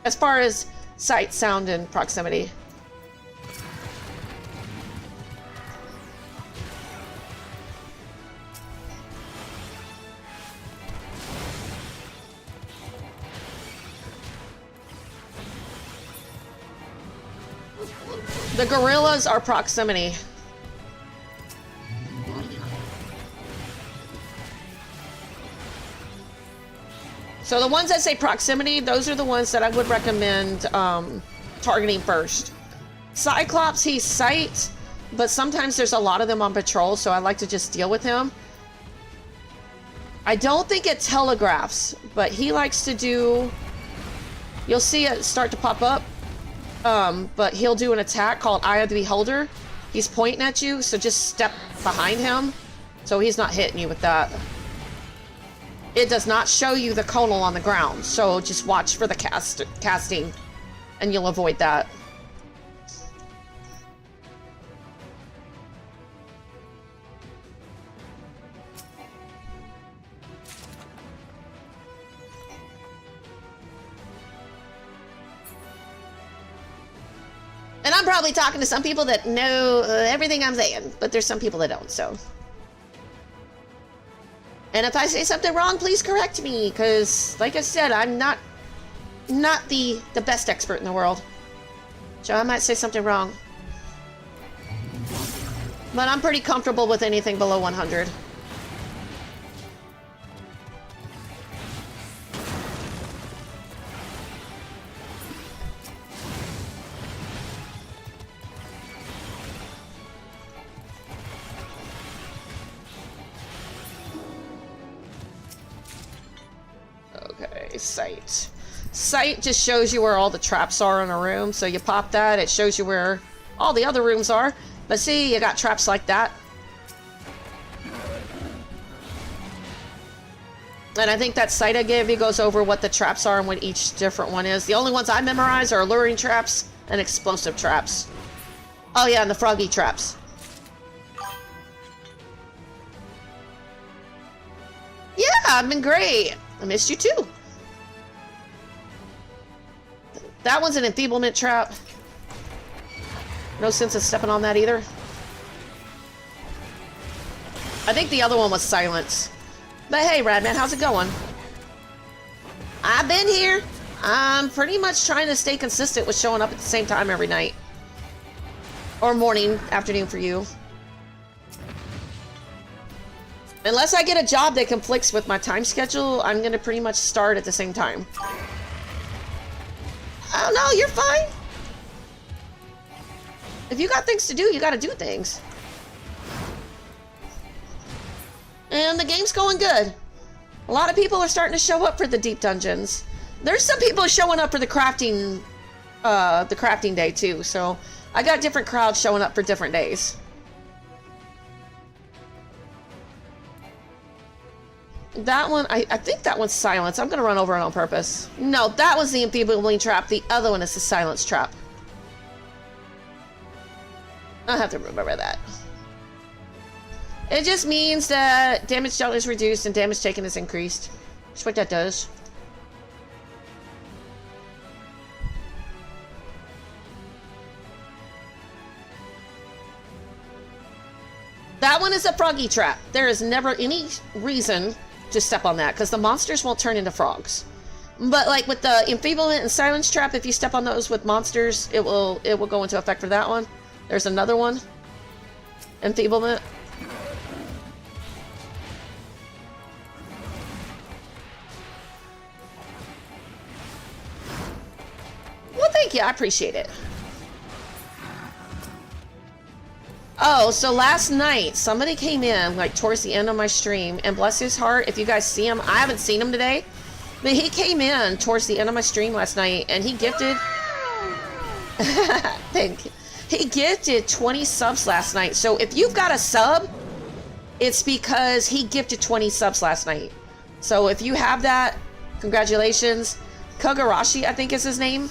S1: As far as sight, sound, and proximity. The gorillas are proximity. So the ones that say proximity, those are the ones that I would recommend targeting first. Cyclops, he's sight, but sometimes there's a lot of them on patrol, so I like to just deal with him. I don't think it telegraphs, but he likes to do... You'll see it start to pop up, but he'll do an attack called Eye of the Beholder. He's pointing at you, so just step behind him, so he's not hitting you with that. It does not show you the conal on the ground, so just watch for the casting, and you'll avoid that. And I'm probably talking to some people that know everything I'm saying, but there's some people that don't, so... And if I say something wrong, please correct me, because, like I said, I'm not the best expert in the world. So I might say something wrong. But I'm pretty comfortable with anything below 100. Sight. Sight just shows you where all the traps are in a room, so you pop that, it shows you where all the other rooms are. But see, you got traps like that. And I think that sight I gave you goes over what the traps are and what each different one is. The only ones I memorize are alluring traps and explosive traps. Oh yeah, and the froggy traps. Yeah, I've been great. I missed you too. That one's an enfeeblement trap. No sense of stepping on that either. I think the other one was silence. But hey, Radman, how's it going? I've been here. I'm pretty much trying to stay consistent with showing up at the same time every night. Or morning, afternoon for you. Unless I get a job that conflicts with my time schedule, I'm gonna pretty much start at the same time. Oh no, you're fine. If you got things to do, you gotta do things. And the game's going good. A lot of people are starting to show up for the deep dungeons. There's some people showing up for the crafting day too, so I got different crowds showing up for different days. That one, I think that one's silence. I'm gonna run over it on purpose. No, that was the enfeebling trap. The other one is the silence trap. I'll have to remember that. It just means that damage dealt is reduced and damage taken is increased. That's what that does. That one is a froggy trap. There is never any reason to step on that because the monsters won't turn into frogs. But like with the enfeeblement and silence trap, if you step on those with monsters, it will go into effect for that one. There's another one. Enfeeblement. Well, thank you. I appreciate it. Oh, so last night, somebody came in, like, towards the end of my stream, and bless his heart, if you guys see him, I haven't seen him today, but he came in towards the end of my stream last night, and he gifted... Thank you. He gifted 20 subs last night, so if you've got a sub, it's because he gifted 20 subs last night. So if you have that, congratulations. Kogarashi, I think is his name.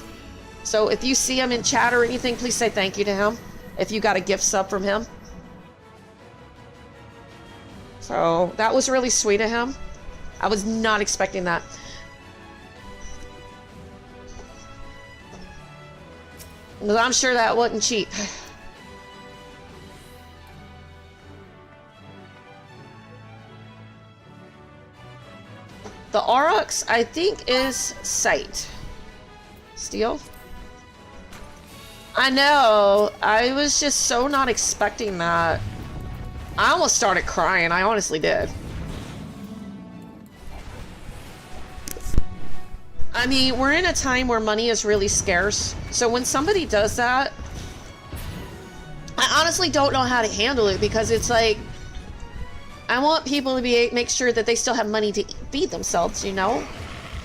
S1: So if you see him in chat or anything, please say thank you to him. If you got a gift sub from him. So that was really sweet of him. I was not expecting that. But I'm sure that wasn't cheap. The Aurochs, I think, is Sight. Steel? I know. I was just so not expecting that. I almost started crying. I honestly did. I mean, we're in a time where money is really scarce. So when somebody does that, I honestly don't know how to handle it because it's like, I want people to make sure that they still have money to feed themselves, you know?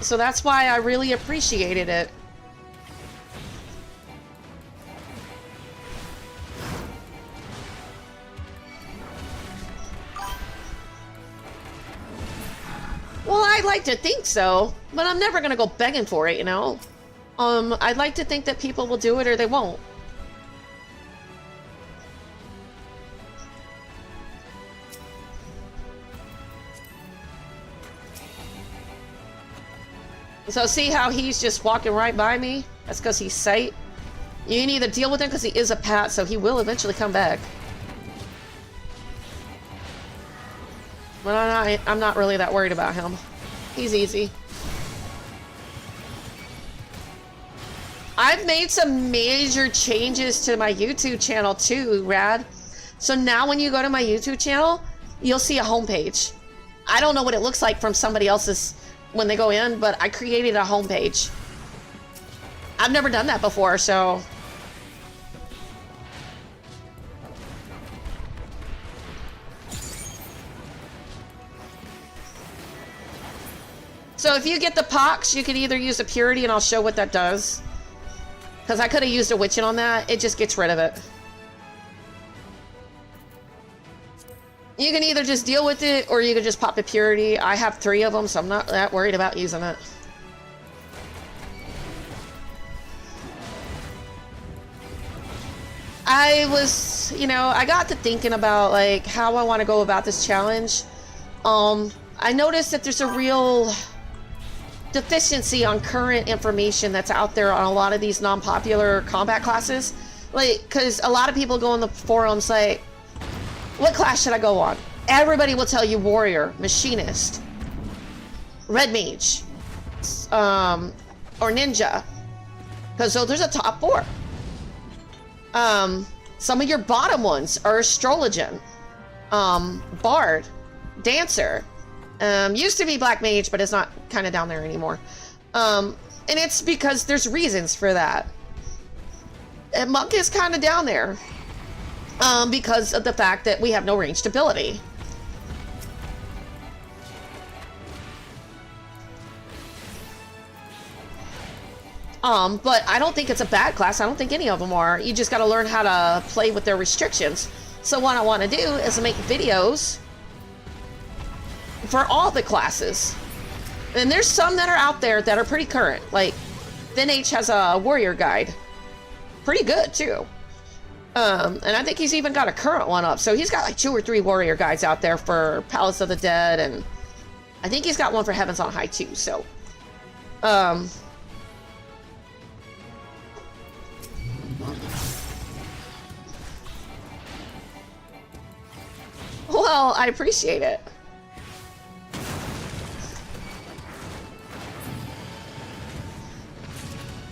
S1: So that's why I really appreciated it. Well, I'd like to think so, but I'm never gonna go begging for it, you know? I'd like to think that people will do it or they won't. So see how he's just walking right by me? That's because he's Sight. You can either deal with him because he is a pat, so he will eventually come back. But I'm not really that worried about him. He's easy. I've made some major changes to my YouTube channel too, Rad. So now when you go to my YouTube channel, you'll see a homepage. I don't know what it looks like from somebody else's when they go in, but I created a homepage. I've never done that before, so... So if you get the pox, you can either use a purity, and I'll show what that does. Because I could have used a witching on that. It just gets rid of it. You can either just deal with it, or you can just pop a purity. I have 3 of them, so I'm not that worried about using it. I was, you know, I got to thinking about, like, how I want to go about this challenge. I noticed that there's a real deficiency on current information that's out there on a lot of these non-popular combat classes. Like, because a lot of people go in the forums like, what class should I go on? Everybody will tell you warrior, machinist, red mage, or ninja. Because so there's a top 4. Some of your bottom ones are astrologian, bard, dancer. Used to be black mage, but it's not kind of down there anymore. And it's because there's reasons for that. And monk is kind of down there. Because of the fact that we have no ranged ability. But I don't think it's a bad class. I don't think any of them are. You just got to learn how to play with their restrictions. So what I want to do is make videos for all the classes. And there's some that are out there that are pretty current. Like, ThinH has a warrior guide. Pretty good, too. And I think he's even got a current one up. So he's got like 2 or 3 warrior guides out there for Palace of the Dead. And I think he's got one for Heavens on High, too. So, Well, I appreciate it.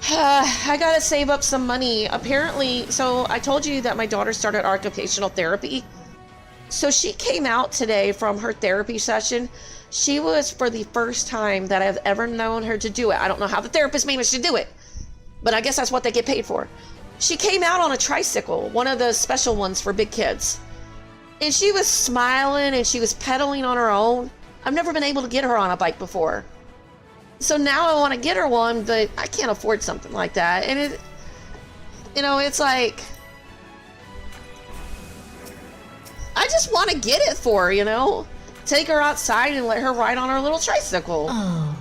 S1: I gotta save up some money. Apparently, so I told you that my daughter started occupational therapy. So she came out today from her therapy session. She was, for the first time that I've ever known her to do it. I don't know how the therapist managed to do it, but I guess that's what they get paid for. She came out on a tricycle, one of the special ones for big kids. And she was smiling and she was pedaling on her own. I've never been able to get her on a bike before. So now I want to get her one, but I can't afford something like that. And it, you know, it's like, I just want to get it for her, you know? Take her outside and let her ride on her little tricycle.
S3: Oh,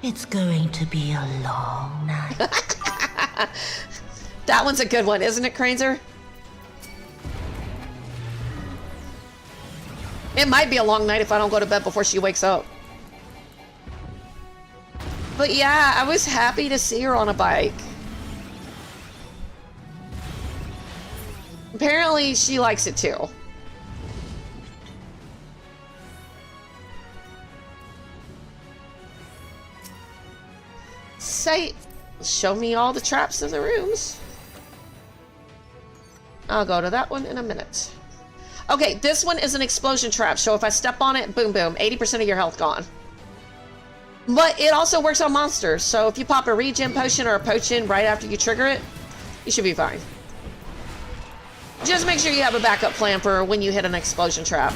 S3: it's going to be a long night.
S1: That one's a good one, isn't it, Cranzer? It might be a long night if I don't go to bed before she wakes up. But yeah, I was happy to see her on a bike. Apparently, she likes it too. Say, show me all the traps in the rooms. I'll go to that one in a minute. Okay, this one is an explosion trap, so if I step on it, boom, boom, 80% of your health gone. But it also works on monsters, so if you pop a regen potion or a potion right after you trigger it, you should be fine. Just make sure you have a backup plan for when you hit an explosion trap.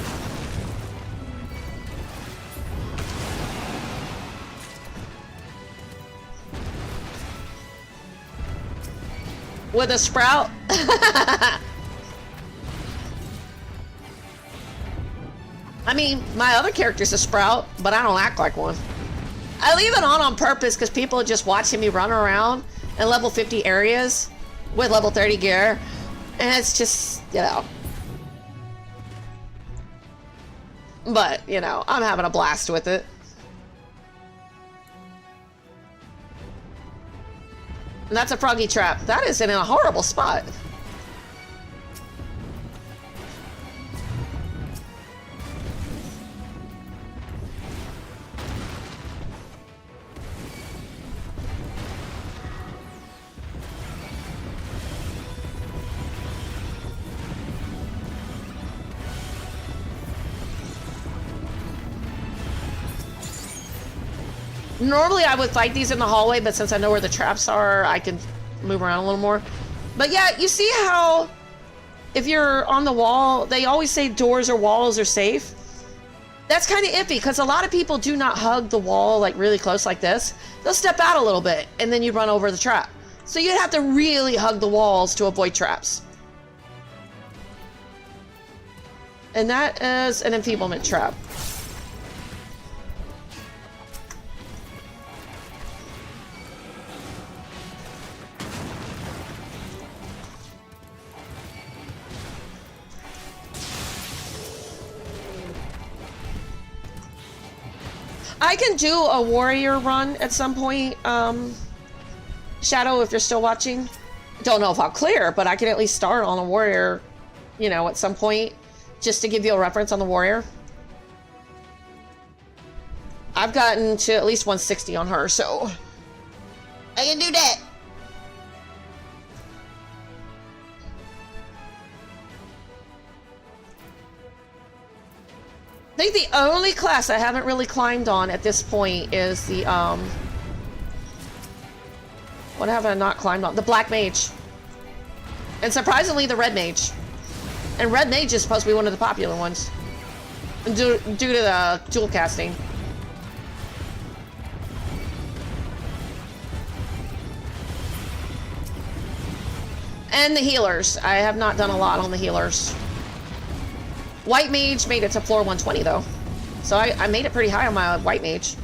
S1: With a sprout? I mean, my other character's a sprout, but I don't act like one. I leave it on purpose because people are just watching me run around in level 50 areas with level 30 gear. And it's just, you know. But, you know, I'm having a blast with it. And that's a froggy trap. That is in a horrible spot. Normally I would fight these in the hallway, but since I know where the traps are, I can move around a little more. But yeah, you see how if you're on the wall, they always say doors or walls are safe. That's kind of iffy because a lot of people do not hug the wall like really close like this. They'll step out a little bit and then you run over the trap. So you'd have to really hug the walls to avoid traps. And that is an enfeeblement trap. I can do a warrior run at some point. Shadow, if you're still watching. Don't know if I'll clear, but I can at least start on a warrior, you know, at some point, just to give you a reference on the warrior. I've gotten to at least 160 on her, so I can do that. I think the only class I haven't really climbed on at this point is the, what have I not climbed on? The Black Mage. And surprisingly, the Red Mage. And Red Mage is supposed to be one of the popular ones. Due to the dual casting. And the healers. I have not done a lot on the healers. White Mage made it to floor 120 though. So I made it pretty high on my White Mage.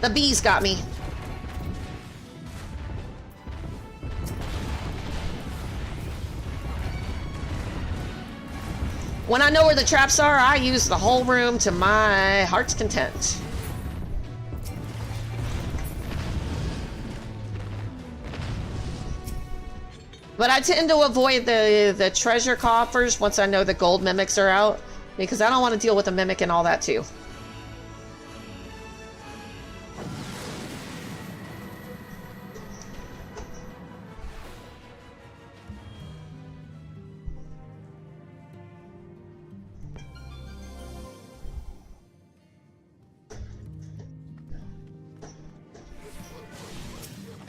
S1: The bees got me. When I know where the traps are, I use the whole room to my heart's content. But I tend to avoid the treasure coffers once I know the gold mimics are out, because I don't want to deal with the mimic and all that too.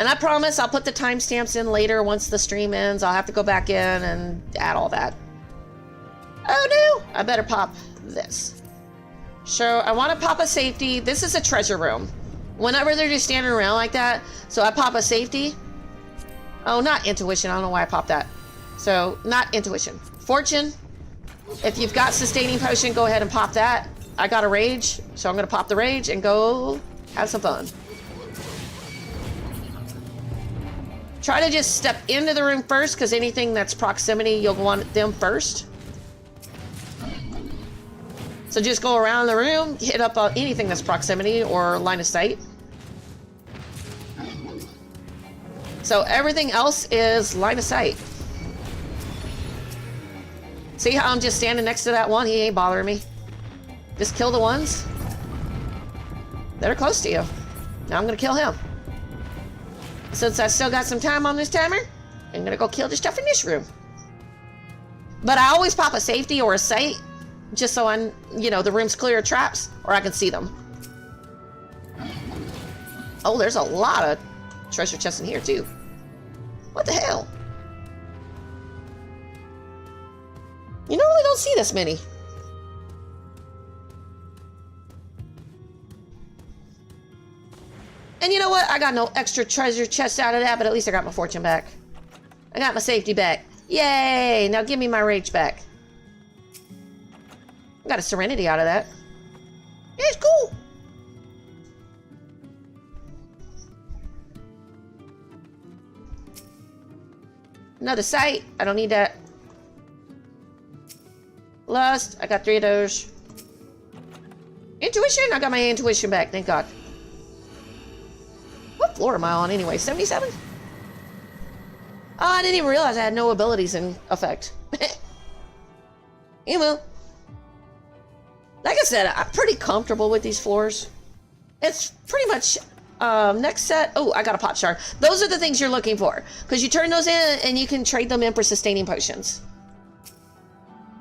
S1: And I promise I'll put the timestamps in later once the stream ends. I'll have to go back in and add all that. Oh no! I better pop this. So I want to pop a safety. This is a treasure room. Whenever they're just standing around like that, so I pop a safety. Oh, not intuition. I don't know why I popped that. So, not intuition. Fortune. If you've got sustaining potion, go ahead and pop that. I got a rage, so I'm going to pop the rage and go have some fun. Try to just step into the room first, because anything that's proximity, you'll want them first. So just go around the room, hit up anything that's proximity or line of sight. So everything else is line of sight. See how I'm just standing next to that one? He ain't bothering me. Just kill the ones that are close to you. Now I'm gonna kill him. Since I still got some time on this timer, I'm gonna go kill the stuff in this room. But I always pop a safety or a sight, just so the room's clear of traps, or I can see them. Oh, there's a lot of treasure chests in here too. What the hell? You normally don't see this many. And you know what? I got no extra treasure chest out of that, but at least I got my fortune back. I got my safety back. Yay! Now give me my rage back. I got a serenity out of that. Yeah, it's cool. Another sight. I don't need that. Lust. I got 3 of those. Intuition. I got my intuition back. Thank God. What floor am I on anyway? 77? Oh, I didn't even realize I had no abilities in effect. You will. Like I said, I'm pretty comfortable with these floors. It's pretty much next set. Oh, I got a pot shard. Those are the things you're looking for, because you turn those in and you can trade them in for sustaining potions.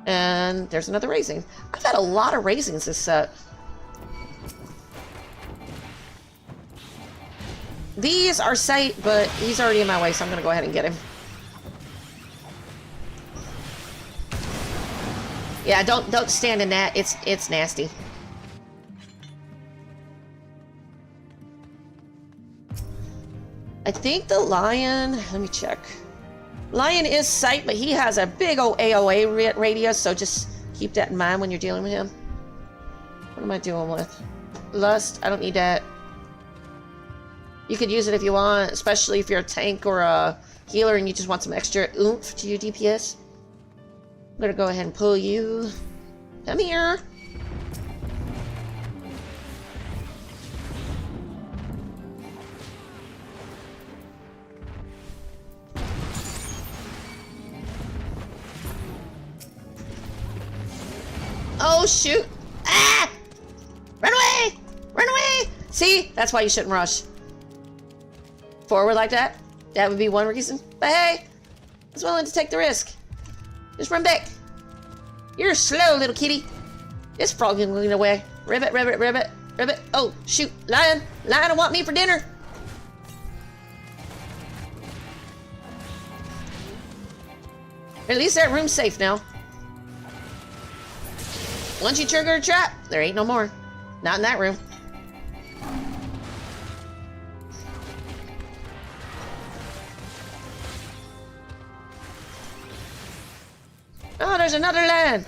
S1: And there's another raising. I've had a lot of raisings this set. These are sight, but he's already in my way, so I'm gonna go ahead and get him. Yeah, don't stand in that. It's nasty. I think the lion, let me check. Lion is sight, but he has a big old AOA radius, so just keep that in mind when you're dealing with him. What am I doing with? Lust, I don't need that. You could use it if you want, especially if you're a tank or a healer and you just want some extra oomph to your DPS. I'm gonna go ahead and pull you. Come here. Oh, shoot. Ah! Run away! Run away! See? That's why you shouldn't rush. Forward like that? That would be one reason. But hey, I was willing to take the risk. Just run back. You're slow, little kitty. This frog can lean away. Ribbit, ribbit, ribbit, ribbit. Oh, shoot. Lion. Lion will want me for dinner. At least that room's safe now. Once you trigger a trap, there ain't no more. Not in that room. Oh, there's another land.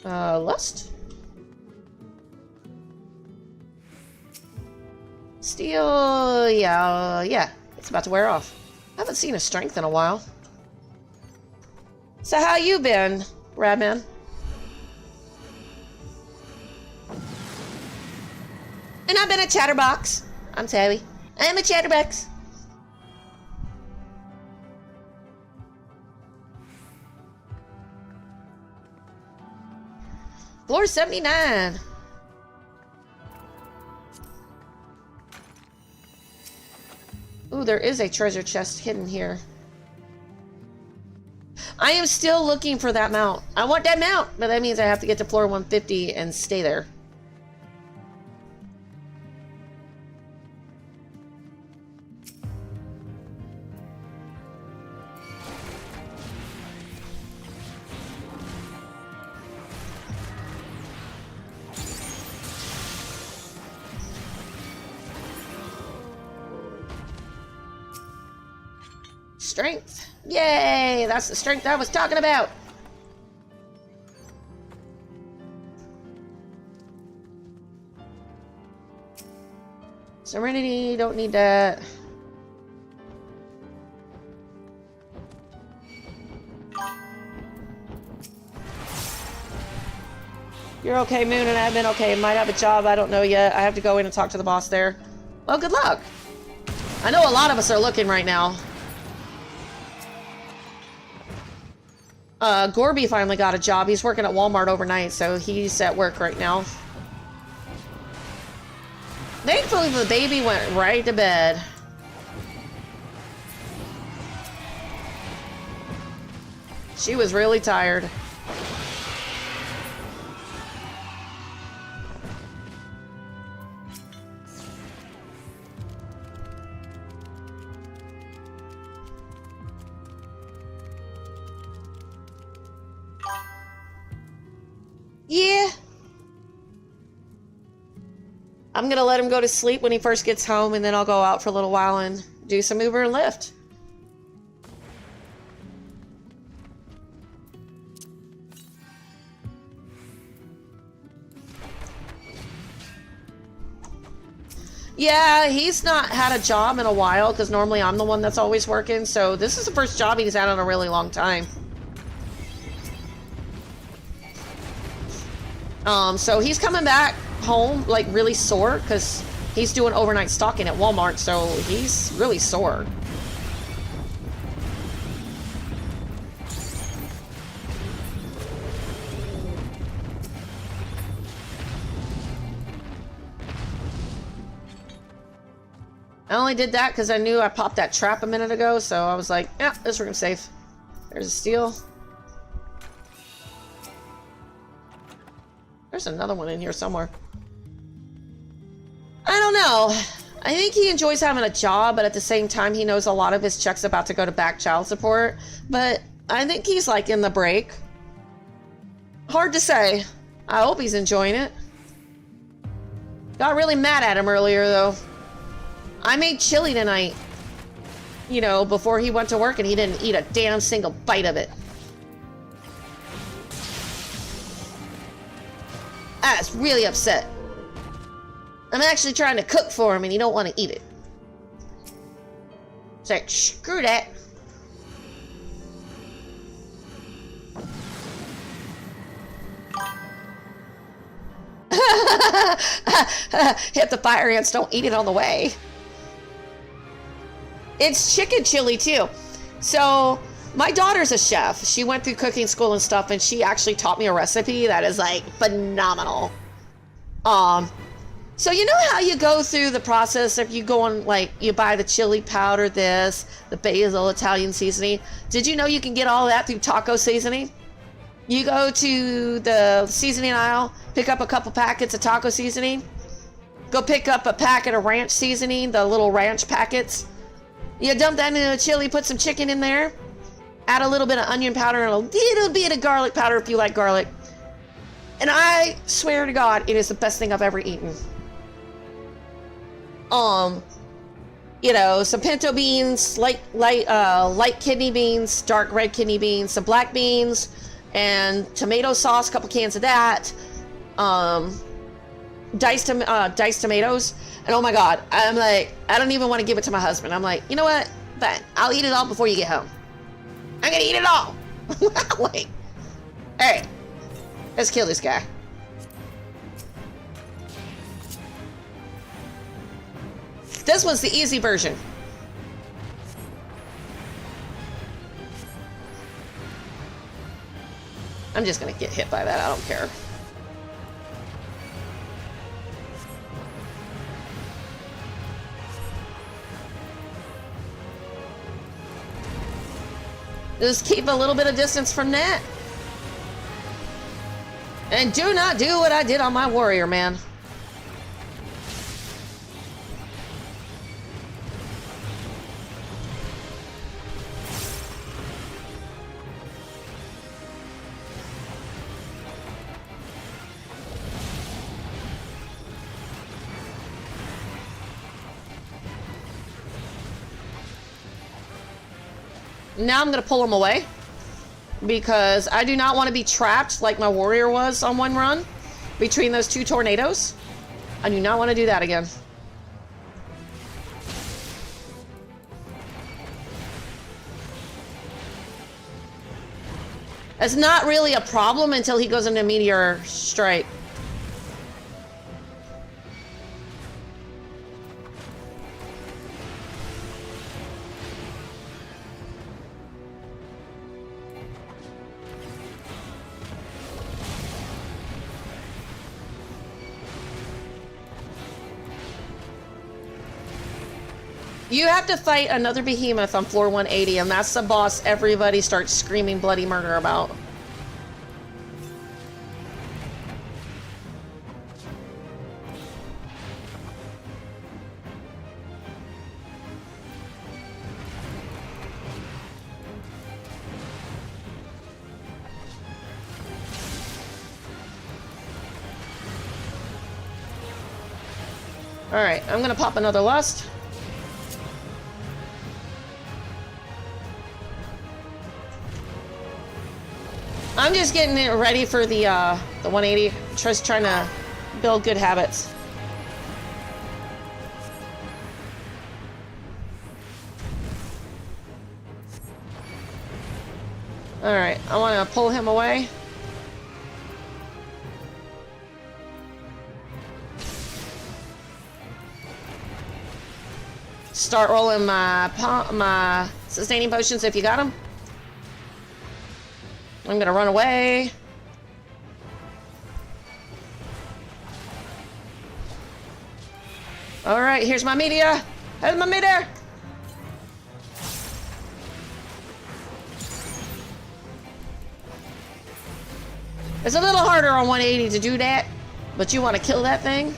S1: Lust? Steel, yeah, it's about to wear off. I haven't seen a strength in a while. So how you been, Radman? And I've been a chatterbox. I'm Tabby. I'm a chatterbox. Floor 79. Ooh, there is a treasure chest hidden here. I am still looking for that mount. I want that mount, but that means I have to get to floor 150 and stay there. Strength. Yay! That's the strength I was talking about. Serenity, don't need that. You're okay, Moon, and I've been okay. Might have a job, I don't know yet. I have to go in and talk to the boss there. Well, good luck. I know a lot of us are looking right now. Gorby finally got a job. He's working at Walmart overnight, so he's at work right now. Thankfully, the baby went right to bed. She was really tired. Yeah. I'm gonna let him go to sleep when he first gets home, and then I'll go out for a little while and do some Uber and Lyft. Yeah, he's not had a job in a while, because normally I'm the one that's always working, so this is the first job he's had in a really long time. So he's coming back home, like, really sore, because he's doing overnight stalking at Walmart, so he's really sore. I only did that because I knew I popped that trap a minute ago, so I was like, yeah, this room's safe. There's a steel. There's another one in here somewhere. I don't know. I think he enjoys having a job, but at the same time, he knows a lot of his check's about to go to back child support. But I think he's like in the break. Hard to say. I hope he's enjoying it. Got really mad at him earlier, though. I made chili tonight, you know, before he went to work, and he didn't eat a damn single bite of it. I was really upset. I'm actually trying to cook for him, and he don't want to eat it. It's like, screw that. If the fire ants don't eat it on the way. It's chicken chili too. So my daughter's a chef. She went through cooking school and stuff, and she actually taught me a recipe that is like phenomenal. So you know how you go through the process if you go on, like, you buy the chili powder, the basil, Italian seasoning. Did you know you can get all that through taco seasoning? You go to the seasoning aisle, pick up a couple packets of taco seasoning, go pick up a packet of ranch seasoning, the little ranch packets. You dump that into the chili, put some chicken in there, add a little bit of onion powder and a little bit of garlic powder if you like garlic. And I swear to God, it is the best thing I've ever eaten. You know, some pinto beans, light kidney beans, dark red kidney beans, some black beans, and tomato sauce, a couple cans of that. diced tomatoes, and oh my god, I'm like, I don't even want to give it to my husband. I'm like, you know what? Fine, I'll eat it all before you get home. I'm gonna eat it all. Like, all right, let's kill this guy. This was the easy version. I'm just gonna get hit by that. I don't care. Just keep a little bit of distance from that. And do not do what I did on my warrior, man. Now I'm going to pull him away because I do not want to be trapped like my warrior was on one run between those two tornadoes. I do not want to do that again. It's not really a problem until he goes into meteor strike. You have to fight another behemoth on floor 180, and that's the boss everybody starts screaming bloody murder about. Alright, I'm gonna pop another lust. I'm just getting it ready for the 180. Just trying to build good habits. All right, I want to pull him away. Start rolling my sustaining potions if you got them. I'm gonna run away. All right, here's my meteor. Here's my meteor. It's a little harder on 180 to do that, but you want to kill that thing.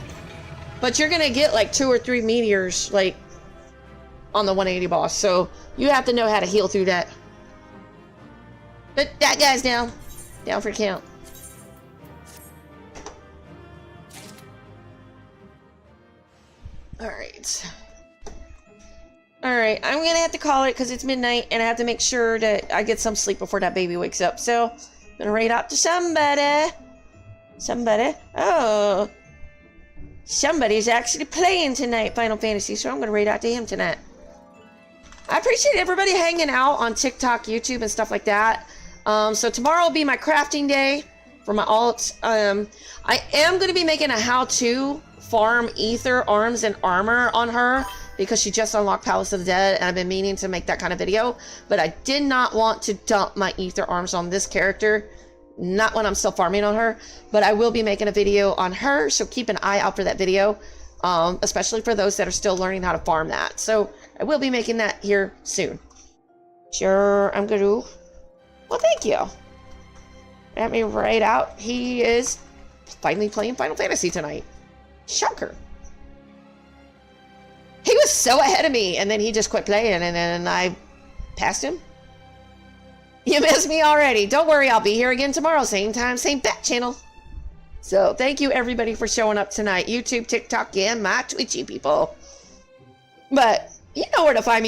S1: But you're gonna get like 2 or 3 meteors like on the 180 boss, so you have to know how to heal through that. But that guy's down. Down for count. Alright. Alright, I'm gonna have to call it because it's midnight and I have to make sure that I get some sleep before that baby wakes up. So, I'm gonna raid out to somebody. Somebody. Oh. Somebody's actually playing tonight, Final Fantasy, so I'm gonna raid out to him tonight. I appreciate everybody hanging out on TikTok, YouTube, and stuff like that. So tomorrow will be my crafting day for my alt. I am going to be making a how-to farm ether, arms, and armor on her because she just unlocked Palace of the Dead, and I've been meaning to make that kind of video. But I did not want to dump my ether arms on this character, not when I'm still farming on her. But I will be making a video on her, so keep an eye out for that video, especially for those that are still learning how to farm that. So I will be making that here soon. Sure, I'm going to... Well, thank you. Let me write out. He is finally playing Final Fantasy tonight. Shocker. He was so ahead of me, and then he just quit playing, and then I passed him. You missed me already. Don't worry, I'll be here again tomorrow. Same time, same bat channel. So, thank you, everybody, for showing up tonight. YouTube, TikTok, and my Twitchy people. But, you know where to find me.